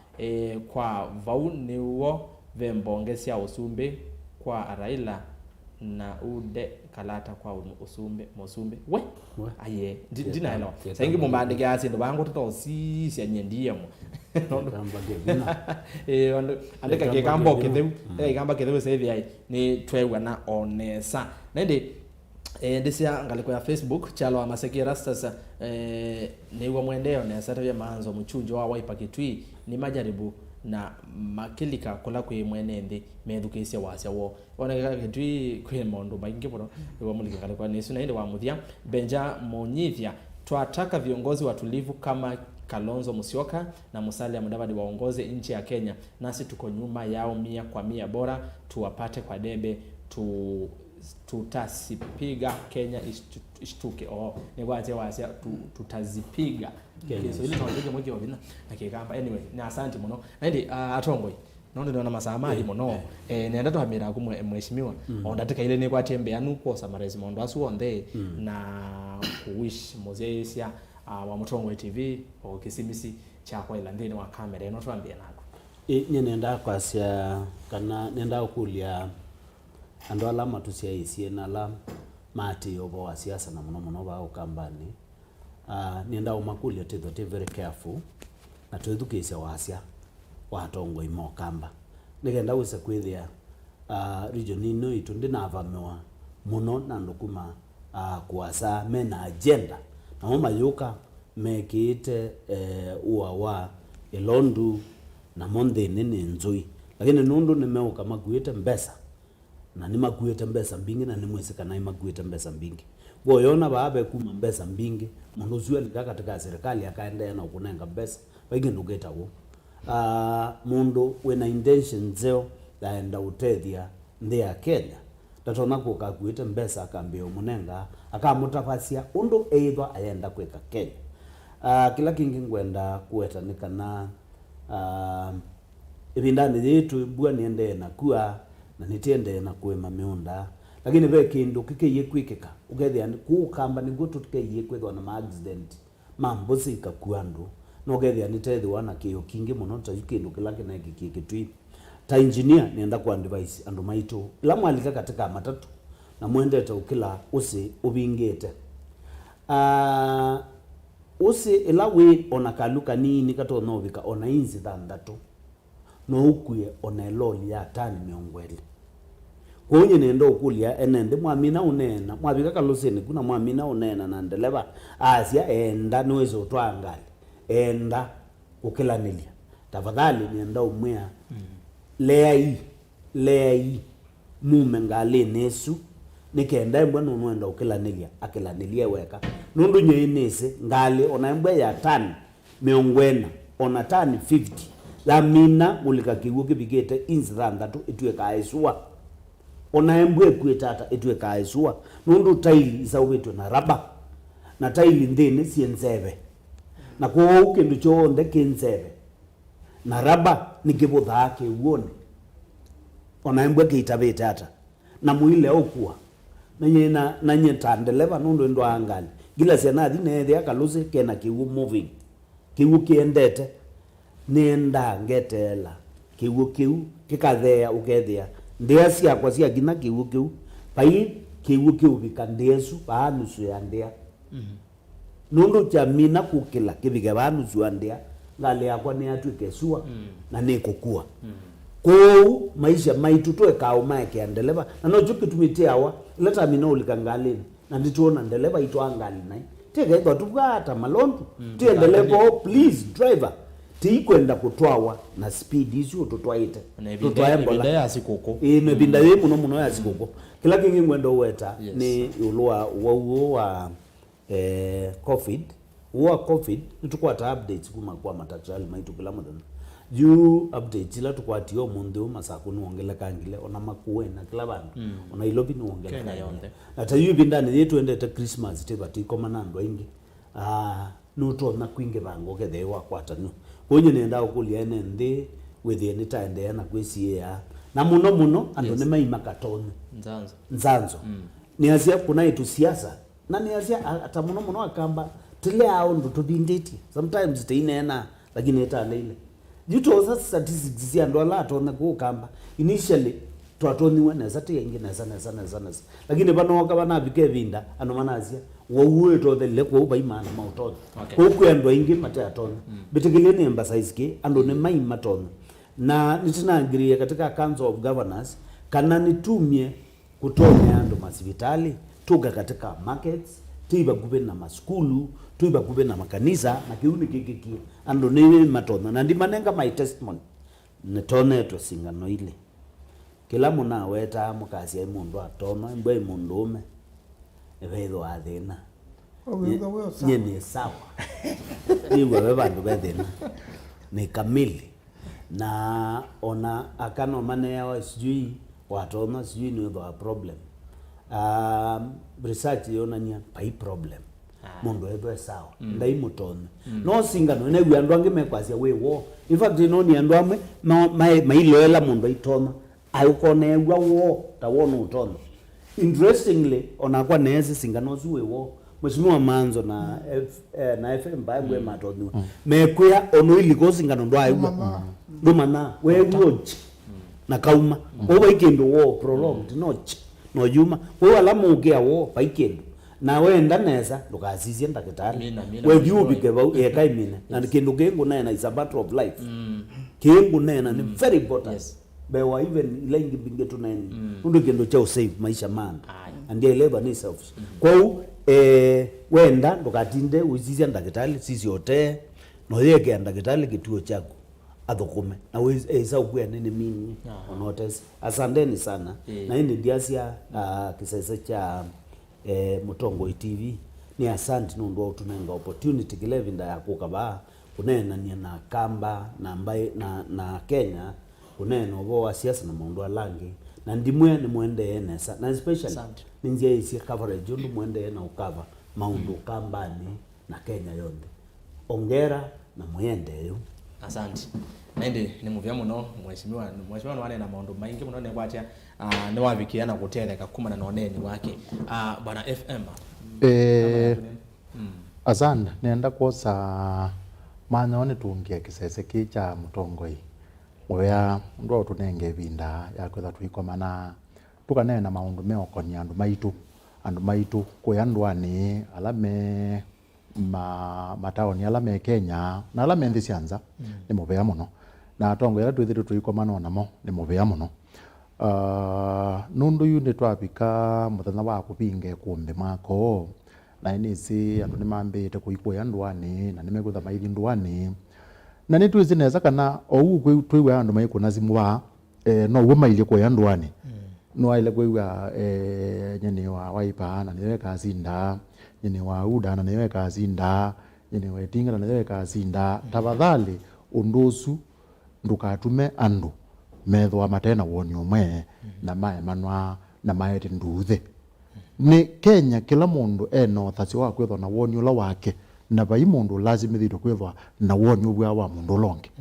kwa vauni uo vembongesia usumbe kwa Raila na ude kalata kwa musumbe we aye ndina hello saingi mumbande gasi ndo bango toto sisi anyendiyemo andika ke kambo kedeu kamba kedeu save ai ni twewa na onesa nende ndisia ngaliko ya Facebook chalo amaseki rastas ni wa mwendeo na satavya manzo mchujo wa Wiper kitwi ni majaribu na makilika kola kwe mwenende medukisia wasya wo ona kitwi kwe mondo maingi bono wa mulika ngaliko ni suna inde wa muthia Benja Monyithia twataka viongozi watulivu kama Kalonzo Musyoka na Musalia Mudavadi waongoze nchi ya Kenya nasi tuko nyuma yao 100% bora tuwapate kwa debe tutasipiga Kenya ishtuke ni waje wasya tutazipiga Kenya so ile tunataka mmoja wa vina akikamba anyway na asante muno ndi atongoi nondo ndona masamali muno nenda to hamira ku mheshimiwa ondateka ile ni kwa tembe anu kwa summarize mondo asu onde na wish mozesia wa Mutongo TV o kisimisi cha kwa ilandeni wa kamera ino twambia nako nenda kwa sia kana nenda ukulia ando alama tusiaisie na la mati obo wa siasa na muno ba ukambani nenda umakulia tetho very careful na twethukisia wasia watongo imo kamba nigenda wisa kwithia region ino itu ndinavamewa muno na ndukuma kuasa mena agenda na mama yuka mekite uwa wa elondu na monde nene nzui lakini nundu nimeuka maguete mbesa na nimaguete mbesa mbingi na nimweseka na imaguete mbesa mbingi boyona baabe kuma mbesa mbingi mundu zueli katika serikali akaendea na kunenga mbesa baige ndugeta wo mundu wina intention zeo daenda utethia nthi ya Kenya tatona kukakuite mbesa akambia munenga akamutafasia undu eithwa ayenda kwika Kenya. Kila kingi ngwenda kuetanika na ibindani yetu bua niende na kuwa na nitiende na kuema miunda lakini ve kindu kikeye kwikika ugethia kukamba niguo tutikeye kwithwa na accident mambuzi ikakuandu no gethia nitethi wana kiyo kingi muno ta kindu kila kina kikitwi ta engineer nienda ku advise andu maitu ila mwalika katika matatu na mwendete ukila usi ubingete usi ila we ona kaluka nini kato no vika ona inzi thandatu no ukuye ona loli ya tani miongweli kunye nendo ukulia enende mwamina unena mwabika kaloseni kuna mwamina unena na ndeleva asia enda nwezo twangali enda ukilanilia tafadhali nienda umwea lei mume ngali nesu nikenda mbwa nunwenda ukilanilia akilanilia weka nundu nyenese ngali ona mbwa ya tani miongwena ona tani 50 la mina mulika kiwo kibigete inzranda tu itwe kaiswa ona mbwe kwetata itwe kaiswa nundu taili isawetwe na raba na taili ndene sienzebe na kwa ukindu chonde kinzebe na raba nikibutha ke uone ona mbwe kitabete ata na muile okua na nyetandeleva nundu ndo angali gila sena thine thia kaluze kena kiwu moving kiwu kiendete nenda ngetela kiwu kikathea ukethia ndia cia kwa cia gina kiwu pai kiwu bikandesu banusu ya ndia nundu cha mina kukila kibige banusu ya ndia ngale yakwa ni atwike sua na nikukua ko maisha maitu to kauma kiendeleva na no juki tumitia wa leta mina ulikangalini na ndituona ndeleva itwangali nai tege ndo tubata malondu tiendeleva please driver tikwenda kutwawa na speed hizo tutwaite tutwaembola ya sikoko imebinda ye muno ya sikoko kila kingi ngwendo weta ni ulwa wa covid nitukwata updates kuma kwa matachali maitu kila muthenya you updates la tukwatio mundu masaku nuongela kangile ona makuena kila bandu ona ilobi nuongela kangile ata yu bindani yetu endete Christmas tebati koma nando ingi nuto na kwinge bango kethe wakwata nu konye nenda ukulia nende wethi ni taende na kwisia na muno andu ne maima katone nzanzo ni asia kuna itu siasa na ni asia ata muno akamba tile ao ndo tubinditi sometimes teinena lakini eta leile juto za statistics ya ndo la tona kukamba initially twatoniwa na zati yengine sana lakini bano wakabana bike vinda ano manazia wauwe to the leko baimana mautono kukwendwa ingi mate atona bitigileni emphasize ke ando ne mai matono na nitina agree katika council of governors kana nitumie kutonya ando masivitali tuga katika markets tuiba kube na maskulu tuiba kube na makanisa na kiuni kikiki ando ne matono na ndimanenga my testimony netone to singano ile kila muna weta mukasi mundu atoma mbwe mundu ume ebedo adena ni sawa iwe bandu bedena ni kamili na ona akano mane ya sijui watoma sijui ni the problem research yona nya pai problem mundu edo sawa ndai mutone no singano ne gwandu angemekwazia wewo in fact no ni andu amwe mailoela mundu itoma ayukone wo tawona utono interestingly onakwa nezi singano zuwe wo mheshimiwa manzo na FM bangwe matoni mekwea ono iliko singano ndo ayuwa ndumana wewo na kauma oba ikendo wo prolonged no juma wo alamu ukia wo baikendo na wenda neza ndukazizia ndakitali we byubike ba ekaimina na kendo kengo na is a matter of life kengo na ni very important bewa even ilengi bingetu nani undu kendo cha save maisha man and they labor ni self kwa wenda ndokatinde uzizia ndakitali sisi yote no yeke ndakitali kituo chako athukume na weza ukwe nini mini onotes asanteni sana na hii ndiasia kisasa cha Mutongo TV ni asante nundu tunenga opportunity kilevinda ya kukaba kunenania na kamba na ambaye na Kenya kuneno bo wa siasa na maundu alangi na ndimwe ni mwende nesa na especially ninjia isi coverage undu mwende na ukava maundu kambani na Kenya yonde ongera na mwende yo. Asante. Naende ni muvya muno mheshimiwa nwane na maundu maingi muno ne kwatia ne wabikiana gutereka kuma na noneni wake bwana FM. Asante nenda kosa manyone tungia kisese kicha mutongoi wea ndo tunenge binda ya kwetha twikomana tukanena maundu meokonia andu maitu kuyandwani alame mataoni alame Kenya na alame nthi cianza ni muvea muno na tongo ya twithiru twikomana namo ni muvea muno. Nundu yu nitwapika muthenya wa kupinga kumbe mako na inisi andu nimambite kuikuya ndwani na nimegutha maithi ndwani na ni twizi neza kana ou twiwa andu maikuna zimwa no uwe maile kuya ndwani no aile kuiwa nyene wa waipa na niwe kazinda nyene wa uda na niwe kazinda nyene wa tinga na niwe kazinda tafadhali undusu ndukatume andu methwa matena woni umwe na mae manwa na maete nduthe ni Kenya kila mundu eno thasi wa kwethwa na woni ula wake na bai mundu lazima thito kwethwa na woni ubwa wa mundu longe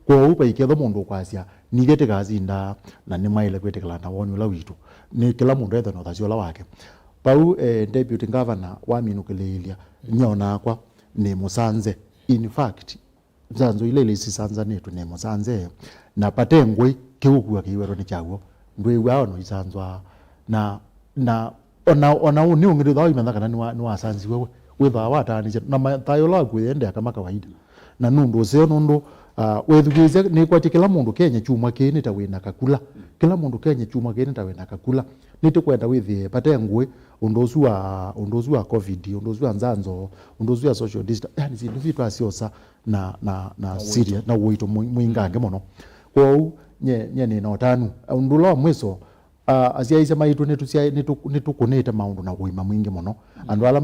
kwa upa iketho mundu kwasia nigete kazinda na ni maile kwetekala na woni ula witu ni kila mundu etho na thasi ula wake pau deputy governor wa minukililia nyona kwa ni musanze in fact zanzo ile sisanza netu ni musanze na patengwe kiukua kiwero ni chawo ndwe wao no isanzwa na ona uni ungiri dhawi mendaka ni wasanzi wewe witha watani na mathayo la kuende kama kawaida na nundu useo nundu wethugize ni kwa kila mundu Kenya chuma kini ta wina kakula kila mundu Kenya chuma kini ta wina kakula nitikwenda withi patengwe undozu wa covid undozu wa nzanzo undozu wa social distance yani zindu vitu asiosa na serious na wito muingange muno kwa nye ni notanu undulo mweso asiaisa maitu nitukunete maundu na uima mwingi muno andu ala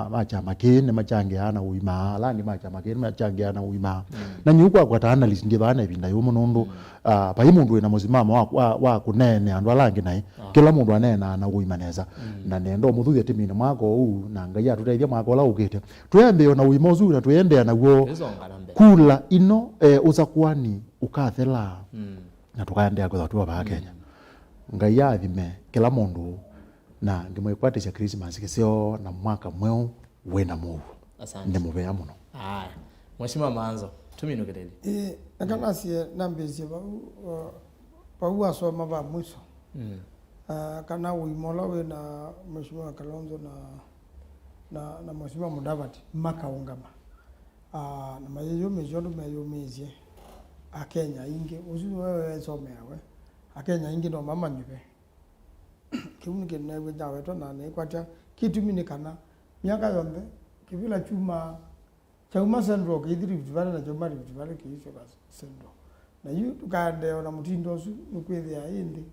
machama kene machange ana uima ala ni machama kene machange ana uima na nyuko kwa analyst ngi bana ibinda yo mundu pa imundu ina muzimama wa kunene andu ala ngi nai kila mundu anena na uima neza na nendo muthuthia timina mwako u na ngai atuteithia mwako la ukite twende na uima uzura twende na guo kula ino uzakwani ukathela na tukaendea kwa watu wa Kenya ngai athime kila mundu na ngimwikwatisha Christmas kisio na mwaka mweu wena muvu. Asante. Ndi muvea muno. Haya. Mheshimiwa Manzo, tumino kedeli. Nakana sie nambezi pa asoma ba mwiso. Kana uimola we na Mheshimiwa Kalonzo na Mheshimiwa Mudavadi makaungama. Na mayeyo mejondo mezie. Akenya ingi uzu wewe someawe. Akenya ingi no mama nyupe kiuni kene weja weto na ne kwacha kitu minikana miaka yonde kivila chuma sendro kidiri vitwale na chuma vitwale kiisho basi sendro na yu tukade ona mutindo su nukwezi ya indi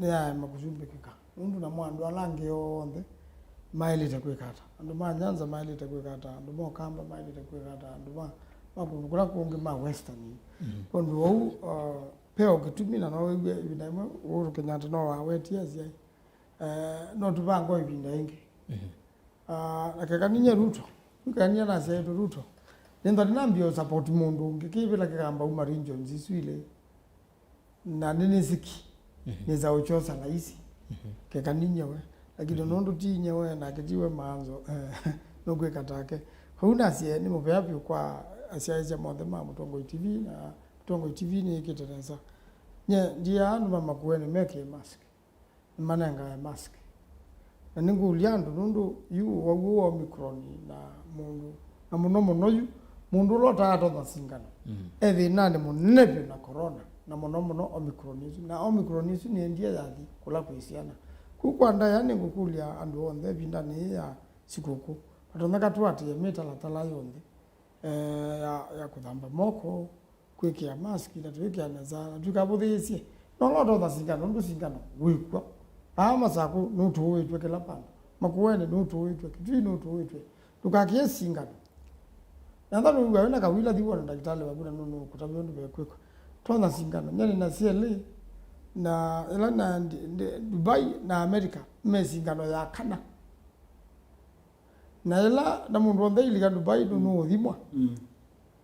ne ya makusumbe kika undu na mwandu alange yonde maili takwekata andu manyanza maili takwekata andu mo kamba maili takwekata andu makungula kungi ma western kondu wau peo kitumina no wewe ibindaimo uru Kenyatta no wawetia zia no tubango ibinda ingi akakaninya Ruto ukania na seto Ruto nenda dinambio support mundu ngikibila kigamba umarinjo nziswile na nini ziki niza uchosa laisi kekaninya we lakini nondo tinye we na kitiwe manzo no kwekatake huna sie ni mubeapi kwa asiaje mothe ma Mutongo TV na Mutongo TV ni kiteneza nye ndia andu mama kuene meke mask mananga ya mask na ningu uliandu nundu yu waguo Omicron na mundu na muno yu mundu lota ato na singana evi nane munebe na corona na muno Omicron na Omicron ni ndia yadi kula kuisiana kukwanda yani ngukulia andu onde bindani ya sikuku atonaka tuati ya meta la tala yonde ya kuthamba moko kwikia maski na twikia neza tukabuthiesie no lodo tha singano ndu singano wikwa ama saku nutu witwe kila panda makuene nutu witwe kitwi nutu witwe tukakie singano Nadhani ugaona kawila diwa na daktari wabuna nunu kutabia ndu bekweko. Tona singano nyani na CLA na ila na Dubai na America mesingano ya kana. Na ila na mundu ondhe ilika Dubai nunu thimwa.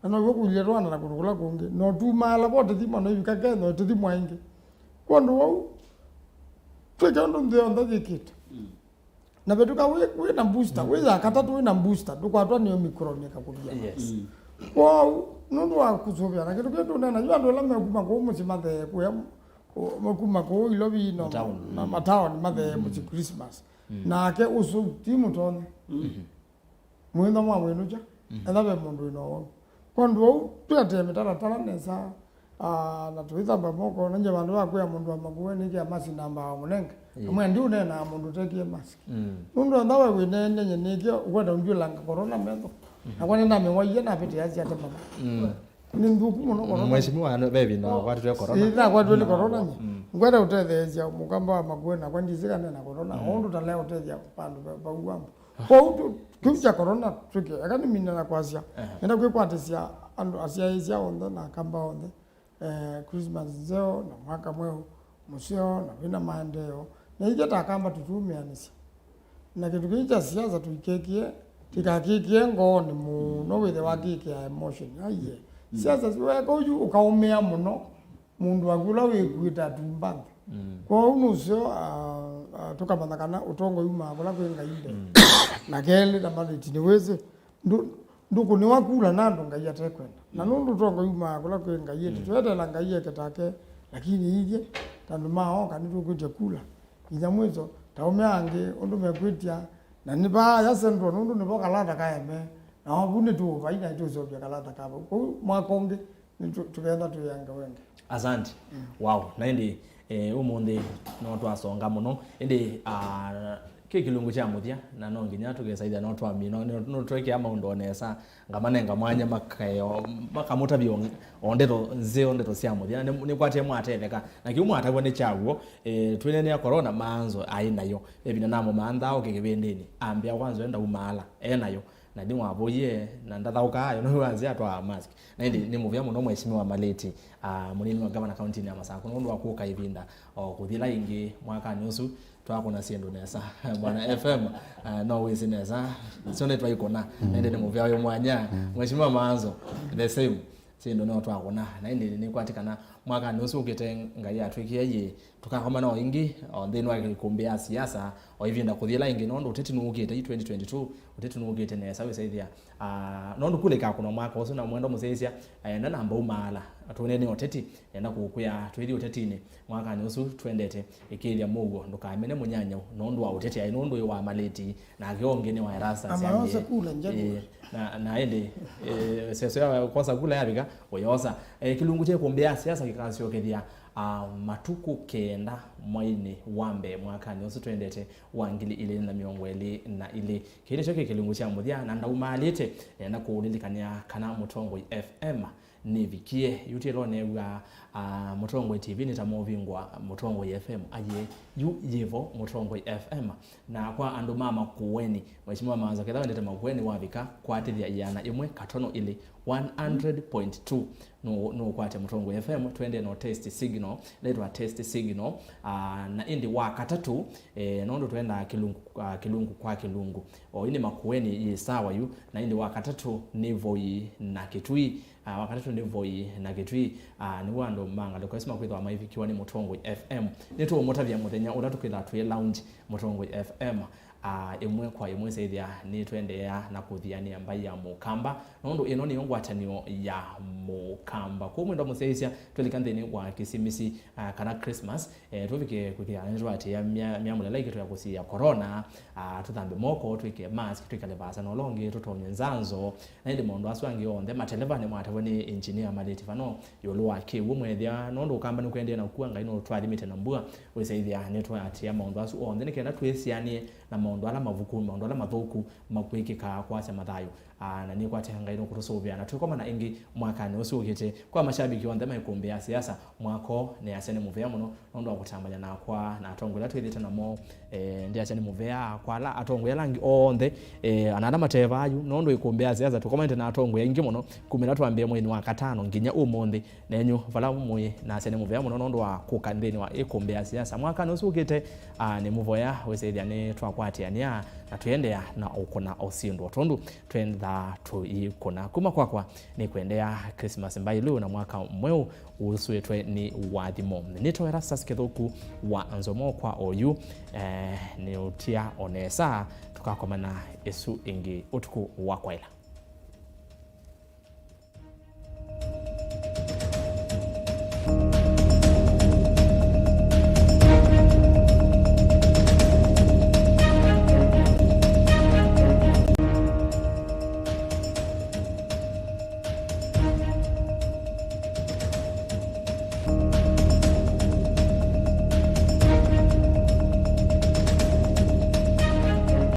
Ana go kulirwa na kurukula konge no tumala bote thimwa no yukake no thimwa inge. Kondo wau tweka ndo ndio ndo dikita. Na betuka we na booster we za katatu we na booster tukwatwa ni Omicron ikakudia. Yes. Wow, nundu wa kuzobya na kitu kitu na najua ndo lama kuma ko musimate ko ya kuma ko ilobi no na matown mate mu Christmas. Na ke usu timu tone. Mwenda mwa mwenuja. Enda be mundu ino. Kondo tuyateme taratara nesa na tuiza bamoko nje bandu bakwe mundu amakuwe niki amasi namba munenge. Mwe ndi unena mundu tekie mask. Mundu ndawe winene nyenike ukwenda unjulanga corona mendo. Akwane na mewaye na pete yazi ate mama. Ni nduku muno corona. Mheshimiwa ano baby no kwatu ya corona. Ina kwatu ni corona ni. Ngwenda utethezia mukamba makuwe na kwandizika na corona. Ondu taleo utethia pandu ba uambo. Kwa utu kiucha corona tuke akani mina na kwasia. Enda kwatisia andu asia isia onda na kamba onda. Christmas zeo na mwaka mweo musio na vina maendeleo na ijeta kamba tutumianisi na kitu kicha siasa tuikekie tikakikie ngoni muno withe wakike emotion aiye siasa siwe ko yu ukaumia muno mundu agula wikuita tumbanga kwa unusio tukamanakana utongo yuma agula kwenga inde na kele na maliti niweze nduku ni wakula nando ngaiya tekwenda na nundu tongo yuma agula kwenga yete twete la ngaiya ketake lakini ije tandu mao kanitu kuje kula ija mwezo taumeange undu mekwitia na niba ya sendo nundu nibo kalata kaeme na wabune tu vaina tu zo bya kalata kabo ko mwakonge tugenda tuyanga wenge. Asante. Wow, naindi umundi no twasonga muno indi kikilungu kya muthia na no nginya tugesaithia no twamino no tweke ama undonesa ngamanenga mwanya makayo makamutabio ondero nze ondero cia muthia ni kwate mwatereka na kiumu atagwo ni chaguo twine ne corona manzo ainayo ebina namo mandao kigibendini ambia kwanza enda umala enayo na ndi mwaboye na ndathauka ayo no wanzi atwa mask na ndi ni muvya muno Mheshimiwa Maleti munini wa Governor County ya Masako nundu akuka ivinda kuthila ingi mwaka nusu twakona siendo nesa bwana FM no wezi nesa sone twaikona nende ni muvya yo mwanya Mheshimiwa Manzo the same siendo no twakona na ndi ni kwatikana mwaka nusu ukite ngai atwikia ye tukakoma no ingi then wa Ikumbi Ya Siasa oivinda kuthila ingi nondo uteti nuukite 2022 uteti nuukite nesa we saithia nondo kuleka kuna mwaka uso na mwendo museisia na namba umala atone ni uteti enda kukuya twili utetini mwaka nusu twendete ikilia mugo ndukamene munyanya nondo wa uteti ai nondo wa Maleti na gionge ni wa rasa amawasa kula njani na ende seso ya kosa kula yabika oyosa kilungu che Ikumbi Ya Siasa kikasio kethia matuku kenda mwaini wambe mwaka nusu twendete wangili ile na miongweli na ile kile choke kilungu cha muthia na ndaumalite na kuulilikania kana Mutongo FM ni vikie yutelo newa Mutongo TV nitamovingwa Mutongo FM aje yu yevo Mutongo FM na kwa andu mama kuweni Mheshimiwa Manzo kethawe ndete makuweni wavika kwatithia yana imwe katono ile 100.2 no kwate Mutongo FM twende no test signal letwa test signal na indi wa katatu nondo twenda kilungu kwa kilungu ini makuweni sawa yu na indi wa katatu ni voi na kitui wakati ndi voi na kitui ni wando manga lokosima kwithwa maivikiwa ni Mutongo FM neto motavya muthenya uratukitha twi lounge Mutongo FM imwe kwa imwe saithia ni twendea na kuthiania mbai ya mukamba nondo ino ni ngwatanio ya mukamba ko mwendo museisia twelikantheni kwa kisimisi kana Christmas tuvike kuthia njo ati ya miamula like tu ya kusia corona tuthambe moko twike mask twikale basa no longi tutonye nzanzo na ndi mondo aswangi onde mateleva ni mwatavoni engineer Maleti fano yolwa ke umwethia nondo ukamba ni kwendea na kuanga ino twa limit na mbua we saithia ni twa ati ya mondo asu onde ni kenda twesianie na maondo ala mavuku maondo ala mathuku makwikika kwasya mathayo na ni kwa tenga ino kutusubia na tukoma na ingi mwaka ni usukite kwa mashabiki wa ndema Ikumbi Ya Siasa mwako ne asene muvea muno nondo akutambanya na kwa na atongola twithite na mo ndi asene muvea kwa la atongola langi onde anana mateva ayu nondo Ikumbi Ya Siasa tukomante na atongola ingi muno kumira twambie mwini wa katano nginya umonde nenyu vala muye na asene muvea muno nondo akukandeni wa Ikumbi Ya Siasa mwaka ni usukite ni muvoya wesethia ni twakwatiania na tuendea na ukona osindo tondu twenda tuikona kuma kwakwa ni kuendea Christmas mbailu na mwaka mweu usuetwe ni wathimo nito Erastus Kithuku wa Nzomo kwa OU ni utia onesa tukakomana esu ingi utuku wa kwaila.